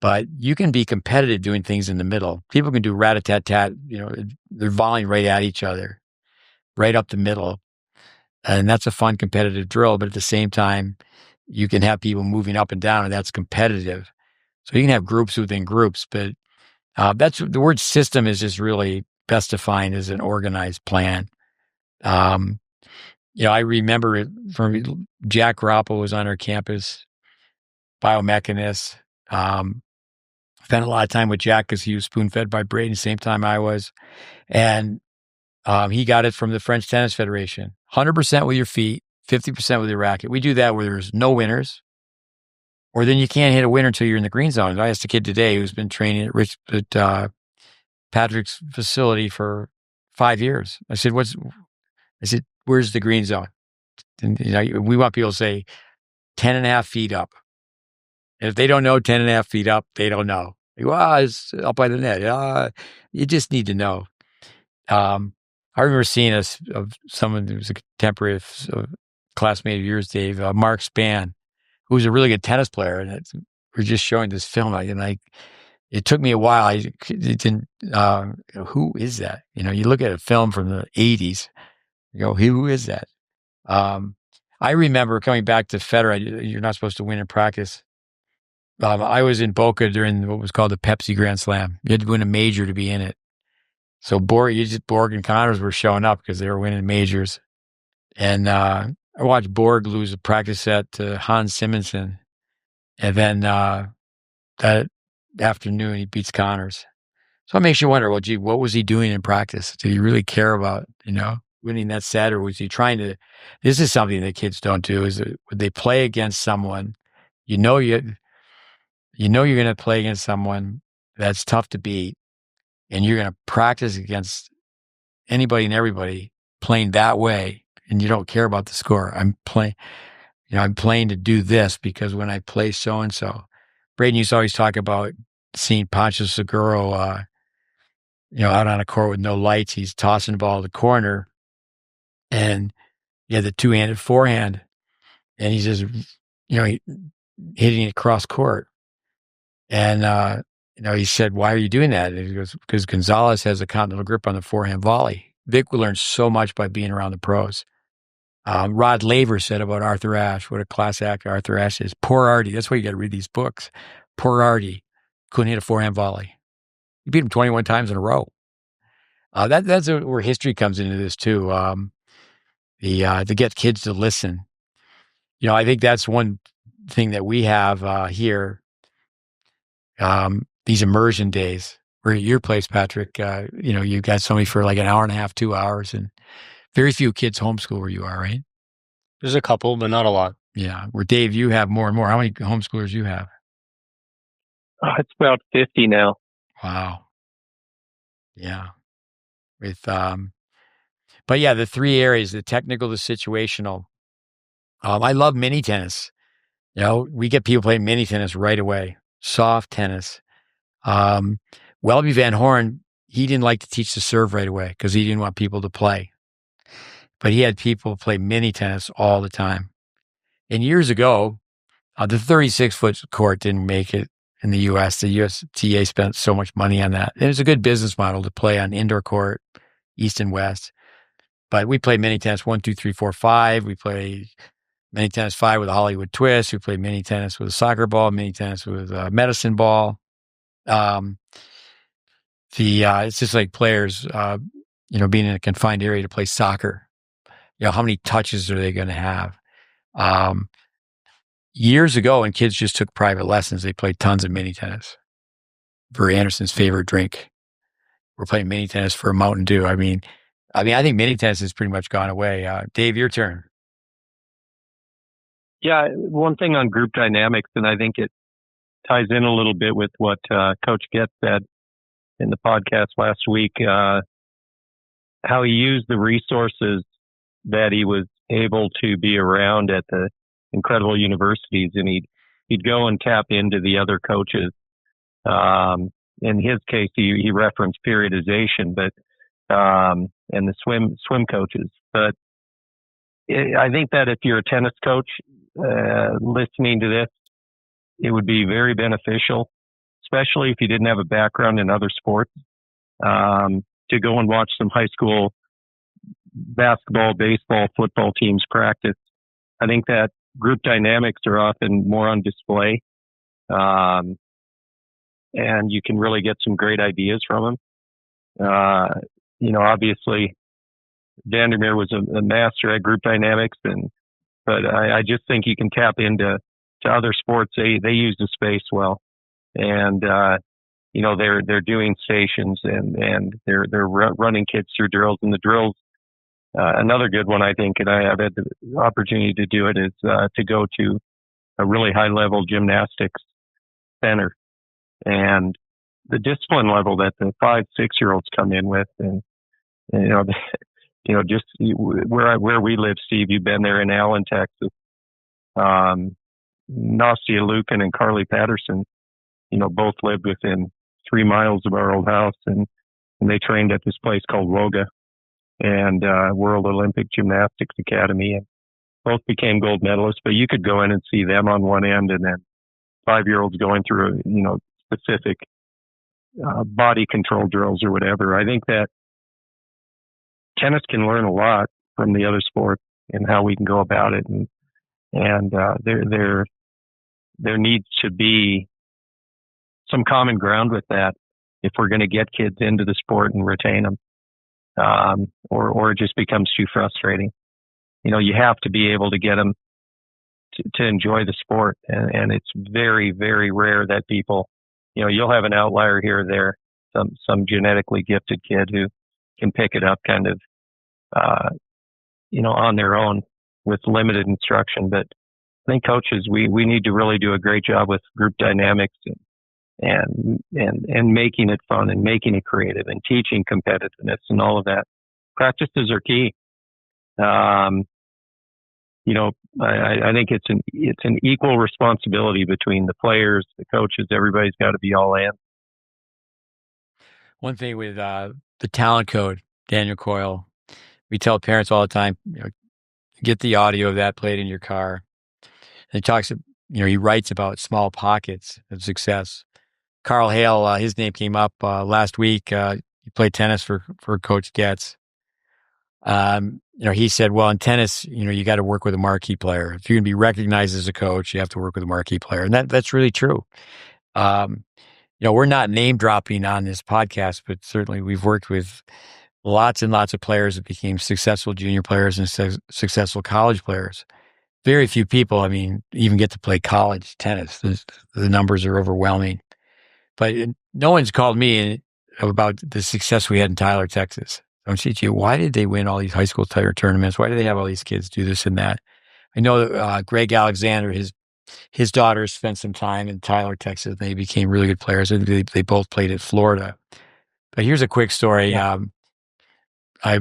But you can be competitive doing things in the middle. People can do rat-a-tat-tat. They're volleying right at each other, right up the middle. And that's a fun competitive drill. But at the same time, you can have people moving up and down, and that's competitive. So you can have groups within groups. But that's the word system is just really best defined as an organized plan. I remember it from Jack Grapple was on our campus, biomechanist. Spent a lot of time with Jack because he was spoon-fed by Braden, same time I was. And he got it from the French Tennis Federation. 100% with your feet, 50% with your racket. We do that where there's no winners, or then you can't hit a winner until you're in the green zone. I asked a kid today who's been training at Patrick's facility for 5 years. I said, where's the green zone? And, we want people to say 10 and a half feet up. And if they don't know 10 and a half feet up, they don't know. It's up by the net. You just need to know. I remember seeing someone who was a contemporary classmate of yours, Dave, Mark Spann, who was a really good tennis player. And we're just showing this film. It took me a while. Who is that? You look at a film from the 80s, you go, who is that? I remember coming back to Federer. You're not supposed to win in practice. I was in Boca during what was called the Pepsi Grand Slam. You had to win a major to be in it. So Borg and Connors were showing up because they were winning majors. And I watched Borg lose a practice set to Hans Simonsen. And then that afternoon, he beats Connors. So it makes you wonder, well, gee, what was he doing in practice? Did he really care about, winning that set, or was he trying to? This is something that kids don't do. Is that when they play against someone, you know you're going to play against someone that's tough to beat, and you're going to practice against anybody and everybody playing that way, and you don't care about the score. I'm playing to do this because when I play so and so, Braden used to always talk about seeing Pancho Seguro, out on a court with no lights. He's tossing the ball to the corner, and he had the two-handed forehand, and he's just, hitting it cross court. And, he said, "Why are you doing that?" And he goes, "Because Gonzalez has a continental grip on the forehand volley." Vic will learn so much by being around the pros. Rod Laver said about Arthur Ashe, what a class act Arthur Ashe is. Poor Artie. That's why you got to read these books. Poor Artie couldn't hit a forehand volley. He beat him 21 times in a row. That's where history comes into this too. To get kids to listen. I think that's one thing that we have here. These immersion days. We're at your place, Patrick. You got somebody for like an hour and a half, 2 hours, and very few kids homeschool where you are, right?
There's a couple, but not a lot.
Yeah. Where Dave, you have more and more. How many homeschoolers you have?
It's about 50 now.
Wow. Yeah. But yeah, the three areas, the technical, the situational. I love mini tennis. We get people playing mini tennis right away. Soft tennis. Welby Van Horn, he didn't like to teach the serve right away because he didn't want people to play. But he had people play mini tennis all the time. And years ago, the 36-foot court didn't make it in the U.S. The USTA spent so much money on that. And it's a good business model to play on indoor court, east and west. But we play mini tennis 1, 2, 3, 4, 5. We play mini tennis 5 with a Hollywood twist. We play mini tennis with a soccer ball, mini tennis with a medicine ball. It's just like players, being in a confined area to play soccer. How many touches are they going to have? Years ago, when kids just took private lessons, they played tons of mini tennis. Very Anderson's favorite drink. We're playing mini tennis for a Mountain Dew. I think mini tennis has pretty much gone away. Dave, your turn.
Yeah, one thing on group dynamics, and I think it ties in a little bit with what Coach Getz said in the podcast last week, how he used the resources that he was able to be around at the incredible universities, and he'd go and tap into the other coaches. In his case, he referenced periodization, but and the swim coaches. But I think that if you're a tennis coach listening to this, it would be very beneficial, especially if you didn't have a background in other sports, to go and watch some high school basketball, baseball, football teams practice. I think that group dynamics are often more on display, and you can really get some great ideas from them. Obviously, Vandermeer was a master at group dynamics, but I just think you can tap into other sports. They use the space well, and they're doing stations and they're running kids through drills, and the drills. Another good one, I think, and I've had the opportunity to do it, is to go to a really high level gymnastics center, and the discipline level that the 5-6 year olds come in with, and just where we live, Steve, you've been there in Allen, Texas. Nastia Lucan and Carly Patterson, both lived within 3 miles of our old house, and they trained at this place called WOGA and World Olympic Gymnastics Academy, and both became gold medalists. But you could go in and see them on one end, and then 5-year-olds going through specific body control drills or whatever. I think that tennis can learn a lot from the other sports and how we can go about it, and there needs to be some common ground with that if we're going to get kids into the sport and retain them, or it just becomes too frustrating. You have to be able to get them to enjoy the sport, and it's very, very rare that people, you'll have an outlier here or there, some genetically gifted kid who can pick it up kind of, on their own with limited instruction. But I think coaches, we need to really do a great job with group dynamics and making it fun and making it creative and teaching competitiveness and all of that. Practices are key. I think it's an equal responsibility between the players, the coaches. Everybody's got to be all in.
One thing with the talent code, Daniel Coyle, we tell parents all the time, get the audio of that played in your car. And he talks, he writes about small pockets of success. Carl Hale, his name came up last week. He played tennis for Coach Getz. He said, well, in tennis, you got to work with a marquee player. If you're going to be recognized as a coach, you have to work with a marquee player. And that's really true. We're not name dropping on this podcast, but certainly we've worked with lots and lots of players that became successful junior players and successful college players. Very few people, even get to play college tennis. The numbers are overwhelming. But no one's called me about the success we had in Tyler, Texas. Why did they win all these high school tournaments? Why do they have all these kids do this and that? I know Greg Alexander, his daughters spent some time in Tyler, Texas. They became really good players. They both played at Florida. But here's a quick story. Yeah. I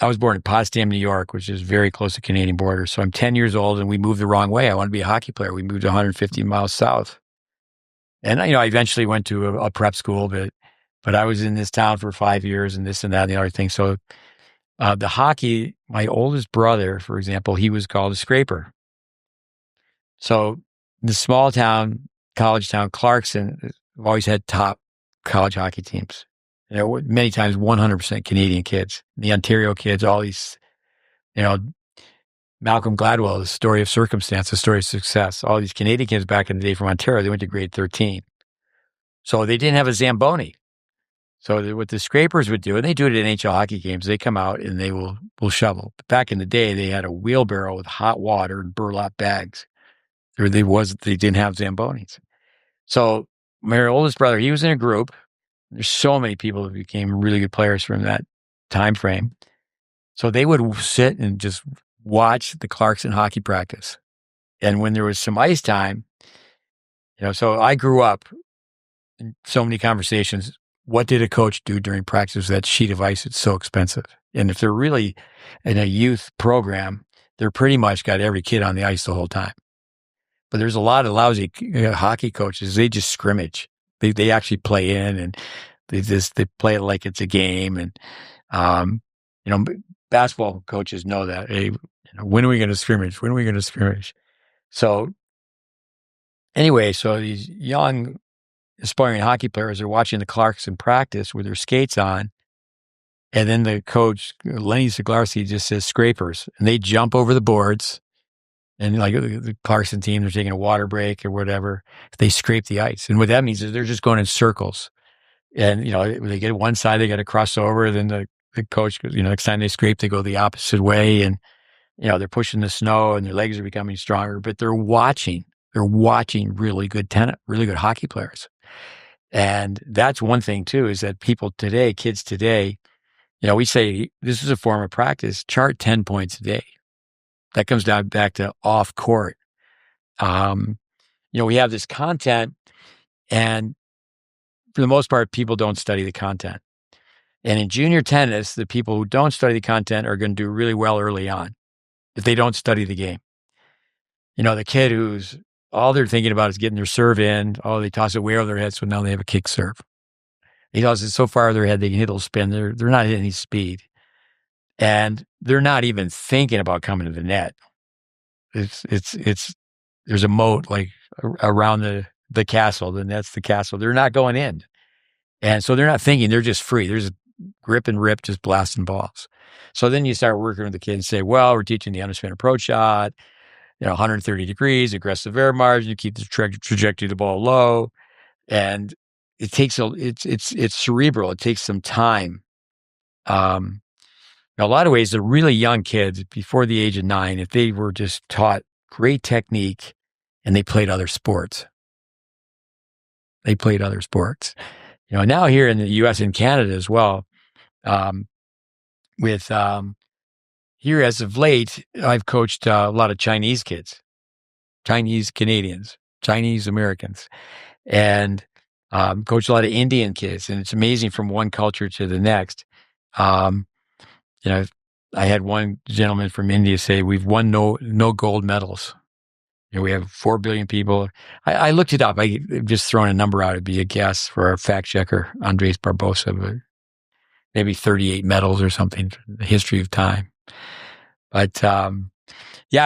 was born in Potsdam, New York, which is very close to the Canadian border. So I'm 10 years old and we moved the wrong way. I wanted to be a hockey player. We moved 150 miles south. And, I eventually went to a prep school, but I was in this town for 5 years and this and that and the other thing. So the hockey, my oldest brother, for example, he was called a scraper. So the small town, college town, Clarkson, always had top college hockey teams. Many times 100% Canadian kids, the Ontario kids, all these, Malcolm Gladwell, the story of circumstance, the story of success. All these Canadian kids back in the day from Ontario, they went to grade 13. So they didn't have a Zamboni. So what the scrapers would do, and they do it in NHL hockey games, they come out and they will shovel. But back in the day, they had a wheelbarrow with hot water and burlap bags. They didn't have Zambonis. So my oldest brother, he was in a group. There's so many people that became really good players from that time frame. So they would sit and just watch the Clarkson hockey practice. And when there was some ice time, so I grew up in so many conversations. What did a coach do during practice? That sheet of ice, it's so expensive. And if they're really in a youth program, they're pretty much got every kid on the ice the whole time. But there's a lot of lousy hockey coaches. They just scrimmage. They actually play in and they play it like it's a game. And, basketball coaches know that. Hey, when are we going to scrimmage? When are we going to scrimmage? So anyway, so these young aspiring hockey players are watching the Clarkson practice with their skates on. And then the coach, Lenny Zaglarski, just says scrapers. And they jump over the boards. And like the Clarkson team, they're taking a water break or whatever. They scrape the ice. And what that means is they're just going in circles. And, when they get one side, they got to cross over. Then the coach, next time they scrape, they go the opposite way. And, they're pushing the snow and their legs are becoming stronger. But they're watching really good really good hockey players. And that's one thing, too, is that kids today, we say this is a form of practice, chart 10 points a day. That comes down back to off court. We have this content, and for the most part, people don't study the content. And in junior tennis, the people who don't study the content are going to do really well early on if they don't study the game. The kid who's all they're thinking about is getting their serve in. Oh, they toss it way over their head, so now they have a kick serve. He tosses it so far over their head they can hit a spin. They're not hitting any speed. And they're not even thinking about coming to the net. There's a moat like around the castle. The net's the castle. They're not going in. And so they're not thinking, they're just free. They're just grip and rip, just blasting balls. So then you start working with the kid and say, well, we're teaching the underspin approach shot, 130 degrees, aggressive air margin, you keep the trajectory of the ball low. And it takes, it's cerebral. It takes some time. In a lot of ways, the really young kids before the age of 9, if they were just taught great technique and they played other sports, Now here in the U.S. and Canada as well, with here as of late, I've coached a lot of Chinese kids, Chinese Canadians, Chinese Americans, and coached a lot of Indian kids. And it's amazing from one culture to the next. I had one gentleman from India say, we've won no gold medals. We have 4 billion people. I looked it up. I just thrown a number out. It'd be a guess for our fact checker, Andres Barbosa, but maybe 38 medals or something, the history of time. But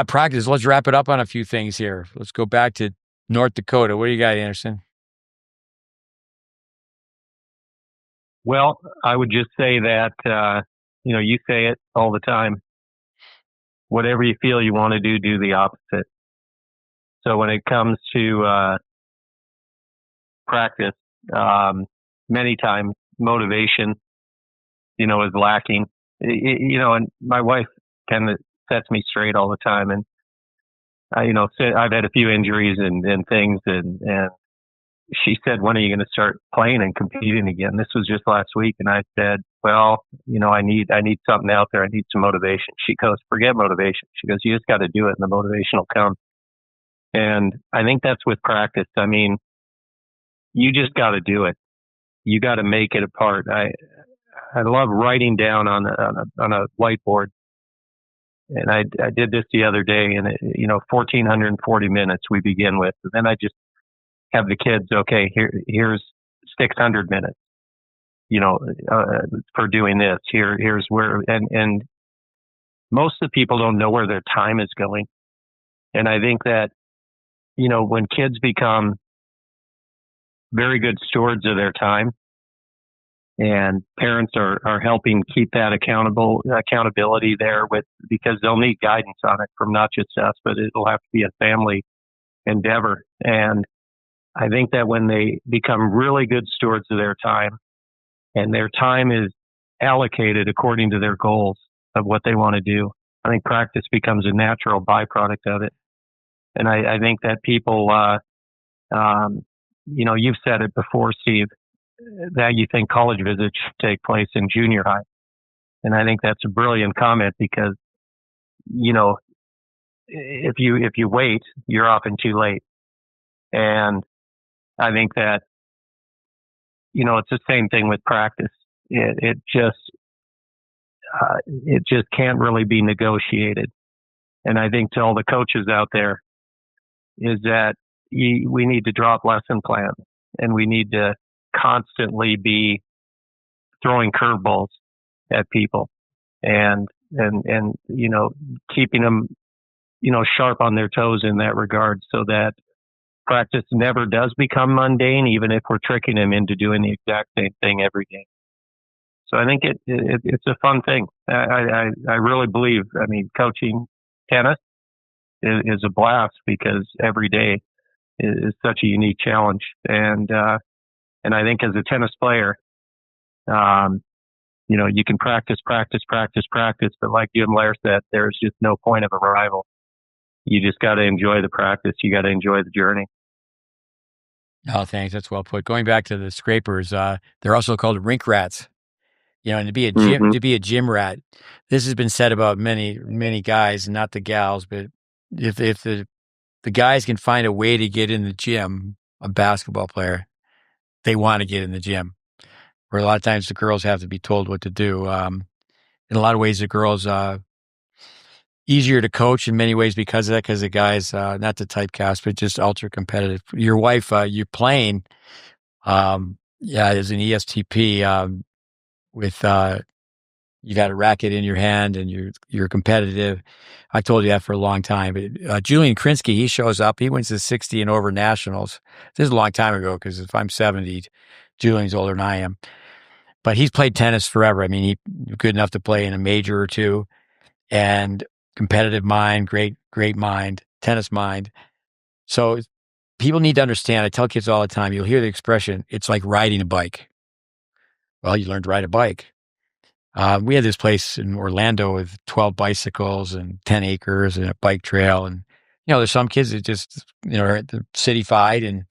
practice. Let's wrap it up on a few things here. Let's go back to North Dakota. What do you got, Anderson?
Well, I would just say that, you say it all the time. Whatever you feel you want to do the opposite. So when it comes to practice, many times motivation, is lacking. And my wife kind of sets me straight all the time. And, I've had a few injuries and things, and she said, when are you going to start playing and competing again? This was just last week. And I said, well, I need something out there. I need some motivation. She goes, forget motivation. She goes, you just got to do it and the motivation will come. And I think that's with practice. I mean, you just got to do it. You got to make it a part. I love writing down on a whiteboard. And I did this the other day, and 1,440 minutes we begin with. And then I just have the kids, okay, here's 600 minutes, for doing this. Here's where, and most of the people don't know where their time is going. And I think that, when kids become very good stewards of their time, and parents are helping keep that accountability there because they'll need guidance on it from not just us, but it'll have to be a family endeavor. And I think that when they become really good stewards of their time, and their time is allocated according to their goals of what they want to do, I think practice becomes a natural byproduct of it. And I think that people, you've said it before, Steve, that you think college visits should take place in junior high. And I think that's a brilliant comment because, if you wait, you're often too late. And I think that, it's the same thing with practice. It just can't really be negotiated. And I think to all the coaches out there is that we need to drop lesson plans, and we need to constantly be throwing curveballs at people and keeping them, sharp on their toes in that regard, so that practice never does become mundane, even if we're tricking them into doing the exact same thing every game. So I think it's a fun thing. I really believe, coaching tennis is a blast because every day is such a unique challenge. And I think as a tennis player, you can practice, but like Jim Lair said, there's just no point of arrival. You just got to enjoy the practice. You got to enjoy the journey.
Oh, thanks. That's well put. Going back to the scrapers, they're also called rink rats. And to be a gym rat, this has been said about many guys, not the gals, but if the guys can find a way to get in the gym, a basketball player, they want to get in the gym. Where a lot of times the girls have to be told what to do. In a lot of ways, the girls easier to coach in many ways because of that. Because the guys, not to typecast, but just ultra competitive. Your wife, you're playing, as an ESTP. With you got a racket in your hand and you're competitive. I told you that for a long time. But Julian Krinsky, he shows up. He wins the 60 and over nationals. This is a long time ago because if I'm 70, Julian's older than I am. But he's played tennis forever. He's good enough to play in a major or two. And competitive mind, great mind, tennis mind. So people need to understand. I tell kids all the time. You'll hear the expression, it's like riding a bike. Well, you learn to ride a bike. We had this place in Orlando with 12 bicycles and 10 acres and a bike trail. And, there's some kids that just, are city-fied and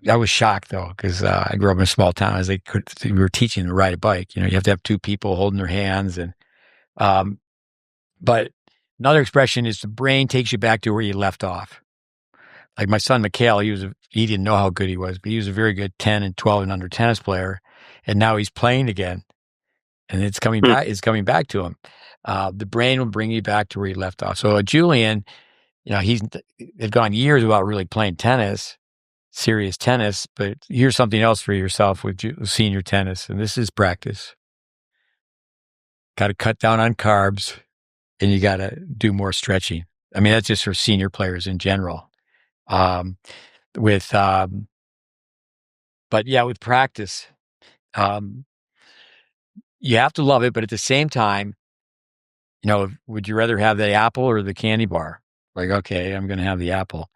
I was shocked though, because I grew up in a small town. As we were teaching them to ride a bike. You have to have two people holding their hands, and but another expression is the brain takes you back to where you left off. Like my son Mikhail, he didn't know how good he was, but he was a very good 10 and 12 and under tennis player, and now he's playing again, and it's coming back. It's coming back to him. The brain will bring you back to where you left off. So Julian, he's had gone years without really playing tennis, serious tennis, but here's something else for yourself with senior tennis, and this is practice. Got to cut down on carbs, and you got to do more stretching. I mean, that's just for senior players in general. But yeah, with practice, you have to love it, but at the same time, would you rather have the apple or the candy bar? Like, okay, I'm going to have the apple.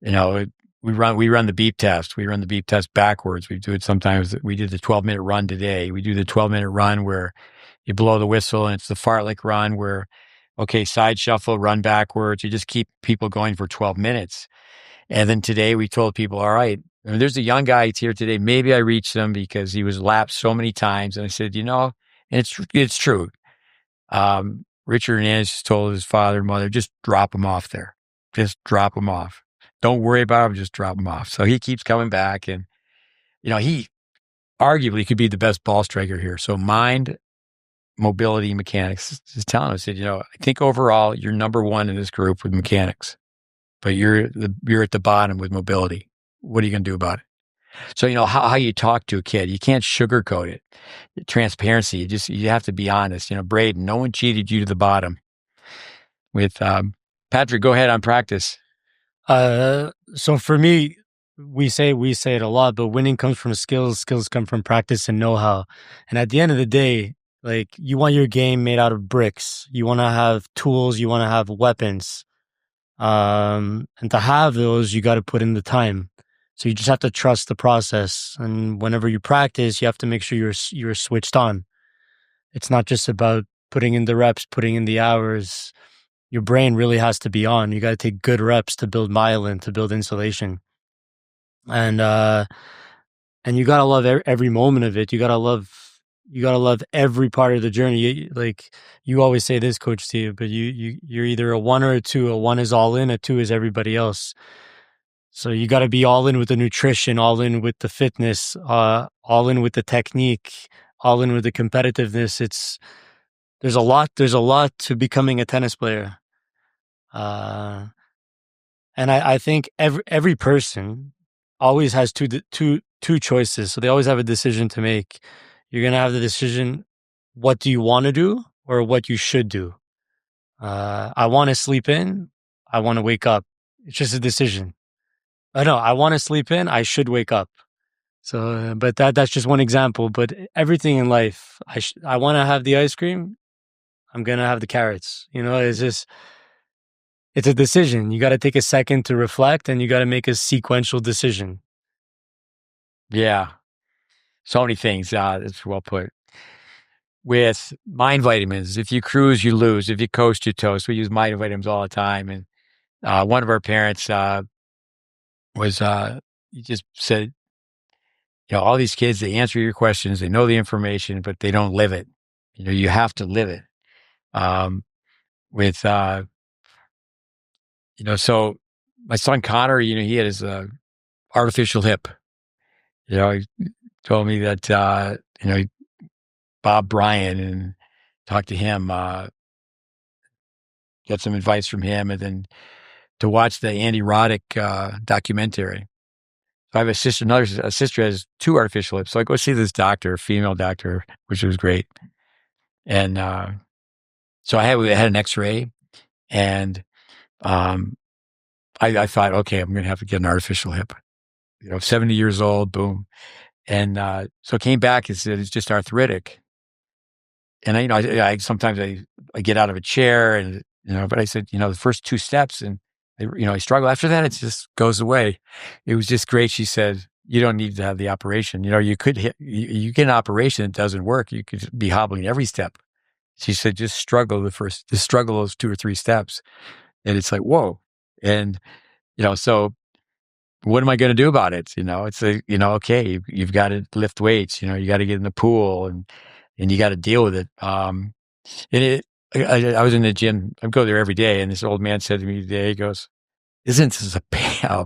We run the beep test. We run the beep test backwards. We do it sometimes. We did the 12-minute run today. We do the 12-minute run where you blow the whistle, and it's the fartlek run where, okay, side shuffle, run backwards. You just keep people going for 12 minutes. And then today we told people, all right, there's a young guy here today. Maybe I reached him because he was lapped so many times. And I said, and it's true. Richard Hernandez told his father and mother, just drop him off there. Just drop him off. Don't worry about him. Just drop him off. So he keeps coming back. And, he arguably could be the best ball striker here. So mind, mobility, mechanics. Just telling us, I think overall you're number one in this group with mechanics, but you're at the bottom with mobility. What are you going to do about it? So, how you talk to a kid, you can't sugarcoat it. Transparency, you have to be honest. Braden, no one cheated you to the bottom. With Patrick, go ahead on practice.
So for me, we say it a lot, but winning comes from skills. Skills come from practice and know-how. And at the end of the day, like, you want your game made out of bricks. You want to have tools. You want to have weapons. And to have those, you got to put in the time. So you just have to trust the process. And whenever you practice, you have to make sure you're switched on. It's not just about putting in the reps, putting in the hours. Your brain really has to be on. You got to take good reps to build myelin, to build insulation. And you got to love every moment of it. You got to love every part of the journey. Like you always say this, Coach Steve, but you're either a 1 or a 2. A 1 is all in, a 2 is everybody else. So you got to be all in with the nutrition, all in with the fitness, all in with the technique, all in with the competitiveness. There's a lot to becoming a tennis player. And I think every person always has two choices. So they always have a decision to make. You're going to have the decision, what do you want to do or what you should do? I want to sleep in. I want to wake up. It's just a decision. No, I want to sleep in. I should wake up. So, but that's just one example. But everything in life, I want to have the ice cream. I'm going to have the carrots. It's a decision. You got to take a second to reflect, and you got to make a sequential decision.
Yeah. So many things. That's well put. With mind vitamins, if you cruise, you lose. If you coast, you toast. We use mind vitamins all the time. And one of our parents he just said, all these kids, they answer your questions, they know the information, but they don't live it. You have to live it. So my son Connor, he had his artificial hip. He told me that, Bob Bryan, and talked to him, get some advice from him, and then to watch the Andy Roddick documentary. So I have a sister has 2 artificial hips. So I go see this doctor, female doctor, which was great. And so I had an X-ray, and I thought, okay, I'm going to have to get an artificial hip. 70 years old, boom. And so it came back and said it's just arthritic. And I sometimes I get out of a chair, and but I said, the first 2 steps, and I struggle. After that, it just goes away. It was just great. She said, you don't need to have the operation. You get an operation that doesn't work. You could be hobbling every step. She said, just struggle those 2 or 3 steps. And it's like, whoa. And, so what am I going to do about it? It's okay, you've got to lift weights, you got to get in the pool and you got to deal with it. And I was in the gym. I go there every day. And this old man said to me today, he goes, isn't this a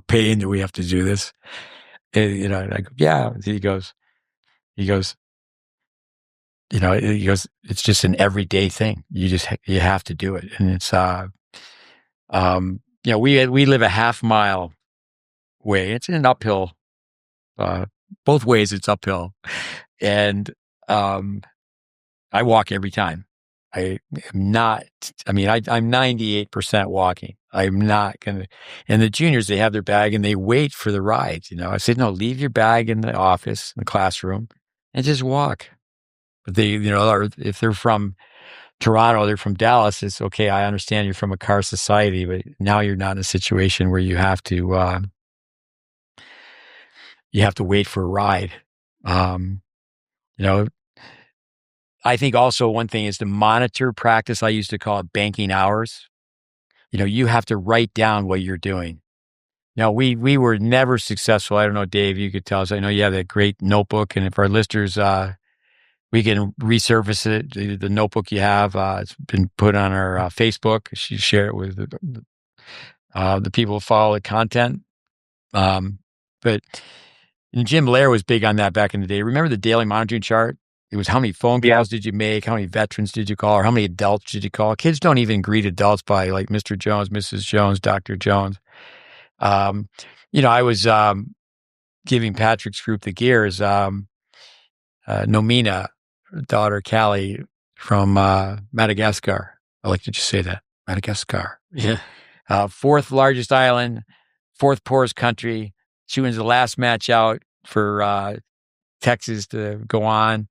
pain that we have to do this? And, and I go, yeah. He goes, it's just an everyday thing. You have to do it. And it's, we live a half mile way. It's an uphill, both ways it's uphill. And, I walk every time. I'm 98% walking. I'm not going to, and the juniors, they have their bag and they wait for the ride. I said, no, leave your bag in the office, in the classroom and just walk. But they, or if they're from Toronto, they're from Dallas. It's okay. I understand you're from a car society, but now you're not in a situation where you have to wait for a ride. I think also one thing is to monitor practice. I used to call it banking hours. You have to write down what you're doing. Now, we were never successful. I don't know, Dave, you could tell us. I know you have that great notebook, and if our listeners, we can resurface it. The notebook you have, it's been put on our Facebook. You share it with the people who follow the content. But Jim Lair was big on that back in the day. Remember the daily monitoring chart? It was how many phone calls did you make? How many veterans did you call? Or how many adults did you call? Kids don't even greet adults by like Mr. Jones, Mrs. Jones, Dr. Jones. I was giving Patrick's group the gears. Nomina, daughter Callie from Madagascar. I like to just say that. Madagascar.
Yeah.
Fourth largest island, fourth poorest country. She wins the last match out for Texas to go on.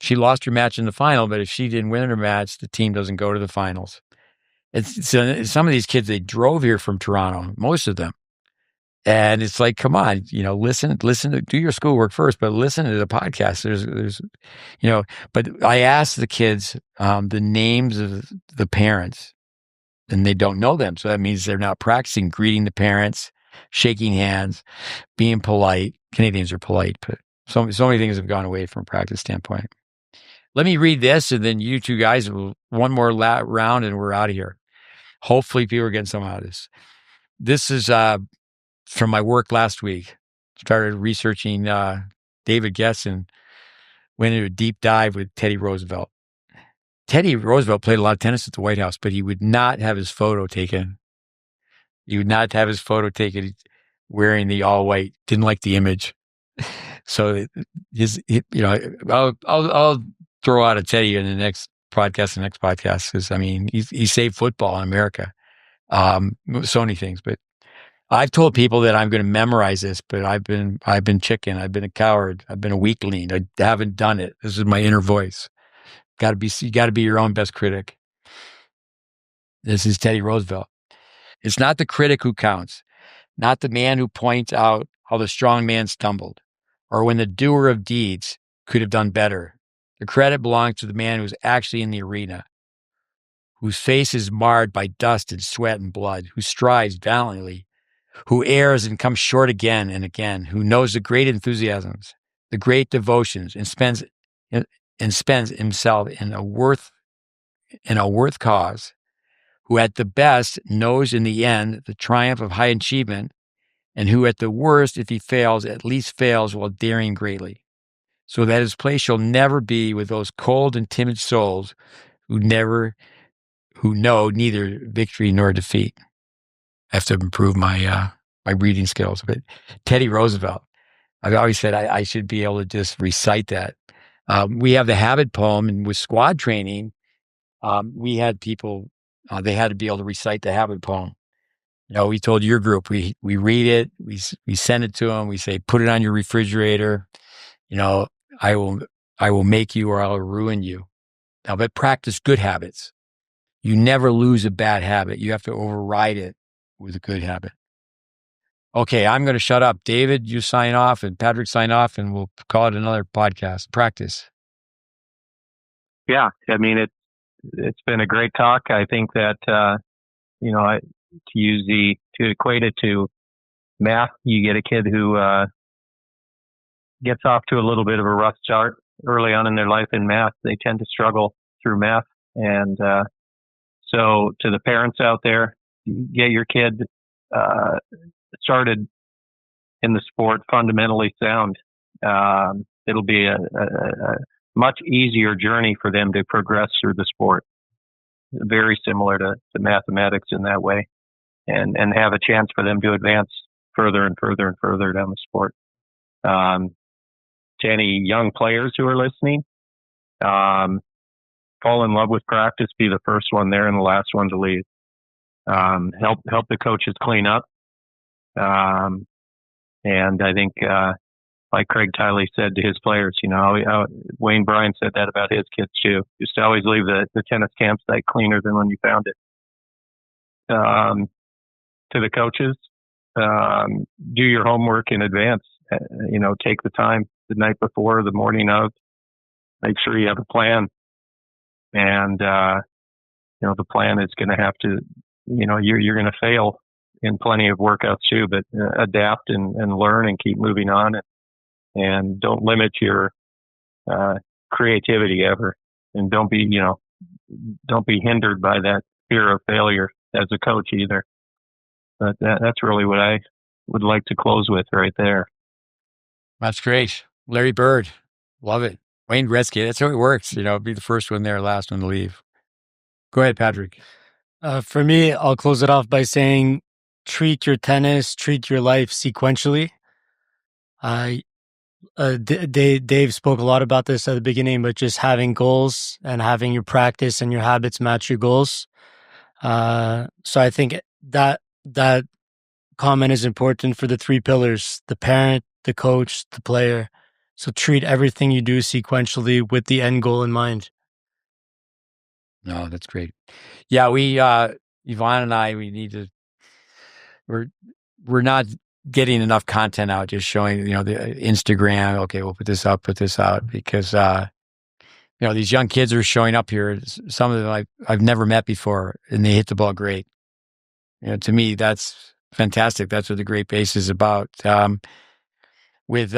She lost her match in the final, but if she didn't win her match, the team doesn't go to the finals. So some of these kids, they drove here from Toronto, most of them. And it's like, come on, listen to, do your schoolwork first, but listen to the podcast. There's, but I asked the kids the names of the parents and they don't know them. So that means they're not practicing greeting the parents, shaking hands, being polite. Canadians are polite, but so many things have gone away from a practice standpoint. Let me read this, and then you two guys will one more round, and we're out of here. Hopefully, people are getting some out of this. This is from my work last week. Started researching David Gessen, went into a deep dive with Teddy Roosevelt. Teddy Roosevelt played a lot of tennis at the White House, but he would not have his photo taken. He would not have his photo taken wearing the all white. Didn't like the image. So I'll throw out a Teddy in the next podcast, because he saved football in America. So many things, but I've told people that I'm going to memorize this, but I've been chicken. I've been a coward. I've been a weakling. I haven't done it. This is my inner voice. You got to be your own best critic. This is Teddy Roosevelt. It's not the critic who counts, not the man who points out how the strong man stumbled, or when the doer of deeds could have done better. The credit belongs to the man who's actually in the arena, whose face is marred by dust and sweat and blood, who strives valiantly, who errs and comes short again and again, who knows the great enthusiasms, the great devotions, and spends himself in a worth cause, who at the best knows in the end the triumph of high achievement, and who at the worst, if he fails, at least fails while daring greatly, so that his place shall never be with those cold and timid souls who know neither victory nor defeat. I have to improve my reading skills. But Teddy Roosevelt, I've always said I should be able to just recite that. We have the habit poem, and with squad training, we had people, they had to be able to recite the habit poem. We told your group, we read it, we send it to them, we say, put it on your refrigerator. I will make you or I'll ruin you. Now, but practice good habits. You never lose a bad habit. You have to override it with a good habit. Okay, I'm going to shut up. David, you sign off, and Patrick sign off, and we'll call it another podcast. Practice.
Yeah, it's been a great talk. I think that to equate it to math, you get a kid who gets off to a little bit of a rough start early on in their life in math. They tend to struggle through math. And so to the parents out there, get your kid started in the sport fundamentally sound. It'll be a much easier journey for them to progress through the sport. Very similar to mathematics in that way, and have a chance for them to advance further and further and further down the sport. To any young players who are listening, fall in love with practice, be the first one there and the last one to leave. Help the coaches clean up. And I think, like Craig Tiley said to his players, Wayne Bryan said that about his kids too. Just always leave the tennis campsite cleaner than when you found it. To the coaches, do your homework in advance. Take the time the night before, the morning of. Make sure you have a plan. And, the plan is going to have to, you're going to fail in plenty of workouts too, but adapt and learn and keep moving on. And don't limit your creativity ever. And don't be hindered by that fear of failure as a coach either. But that's really what I would like to close with right there.
That's great. Larry Bird. Love it. Wayne Gretzky. That's how it works. Be the first one there, last one to leave. Go ahead, Patrick.
For me, I'll close it off by saying, treat your tennis, treat your life sequentially. Dave spoke a lot about this at the beginning, but just having goals and having your practice and your habits match your goals. So I think that comment is important for the three pillars: the parent, the coach, the player. So treat everything you do sequentially with the end goal in mind.
No, that's great. Yeah, we, Yvonne and I, we're not getting enough content out, just showing, the Instagram. Okay, we'll put this out, because, these young kids are showing up here. Some of them I've never met before, and they hit the ball great. To me, that's fantastic. That's what the GreatBase is about. With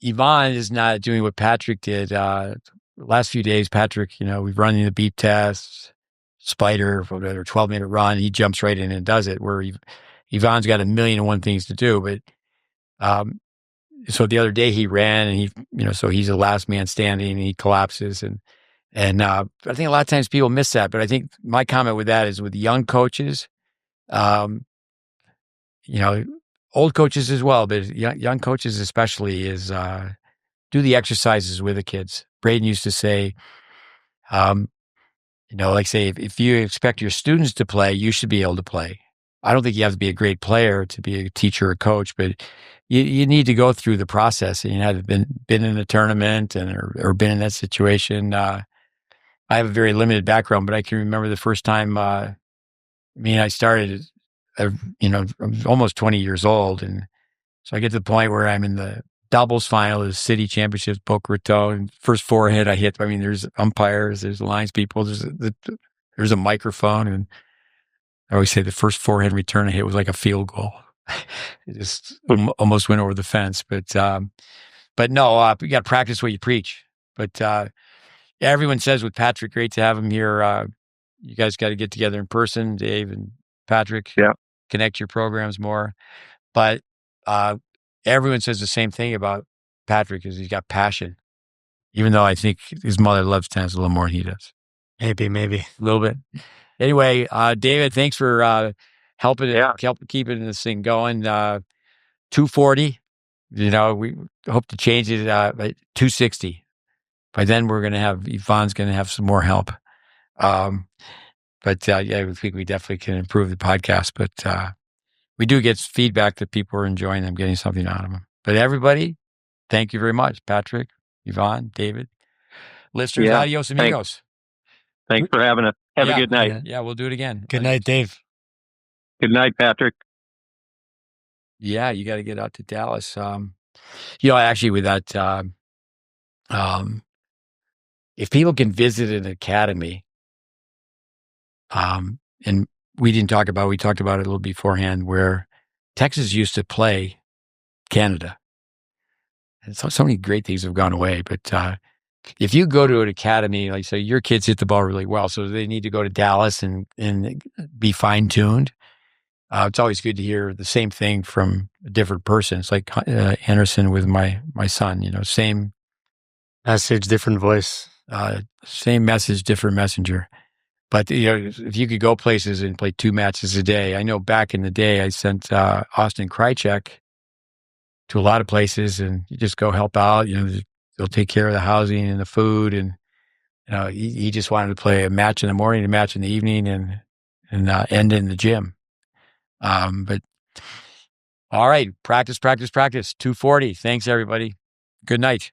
Yvonne is not doing what Patrick did. Last few days, Patrick, we've run the beep tests, spider, whatever, 12-minute run. He jumps right in and does it, where Yvonne's got 1,000,001 things to do. But so the other day he ran, and so he's the last man standing, and he collapses. And I think a lot of times people miss that. But I think my comment with that is with young coaches, old coaches as well, but young coaches especially, is do the exercises with the kids. Braden used to say, if you expect your students to play, you should be able to play. I don't think you have to be a great player to be a teacher or coach, but you need to go through the process. And you have been in a tournament or been in that situation. I have a very limited background, but I can remember the first time. I started. I was almost 20 years old, and so I get to the point where I'm in the doubles final of the city championships, Boca Raton. First forehand I hit. There's umpires, there's lines people, there's a microphone, and I always say the first forehand return I hit was like a field goal. It just almost went over the fence. But no, you got to practice what you preach. But everyone says with Patrick, great to have him here. You guys got to get together in person, Dave and Patrick.
Yeah.
Connect your programs more. But everyone says the same thing about Patrick, is he's got passion, even though I think his mother loves tennis a little more than he does.
Maybe.
A little bit. Anyway, David, thanks for helping keeping this thing going. 240, we hope to change it at 260. By then, Yvonne's going to have some more help. But I think we definitely can improve the podcast. But we do get feedback that people are enjoying them, getting something out of them. But everybody, thank you very much, Patrick, Yvonne, David. Listeners, adios amigos.
Thanks for having us. Have a good night.
Yeah, we'll do it again.
Good night, Dave.
Good night, Patrick.
Yeah, you got to get out to Dallas. Actually with that, if people can visit an academy, and we talked about it a little beforehand, where Texas used to play Canada. And so many great things have gone away. But if you go to an academy, like say your kids hit the ball really well, so they need to go to Dallas and be fine-tuned. It's always good to hear the same thing from a different person. It's like Anderson with my son, same
message, different voice.
Same message, different messenger. But, if you could go places and play 2 matches a day, I know back in the day, I sent Austin Krajicek to a lot of places, and you just go help out. They'll take care of the housing and the food. And, he just wanted to play a match in the morning, a match in the evening, and end in the gym. But all right, practice, 240. Thanks, everybody. Good night.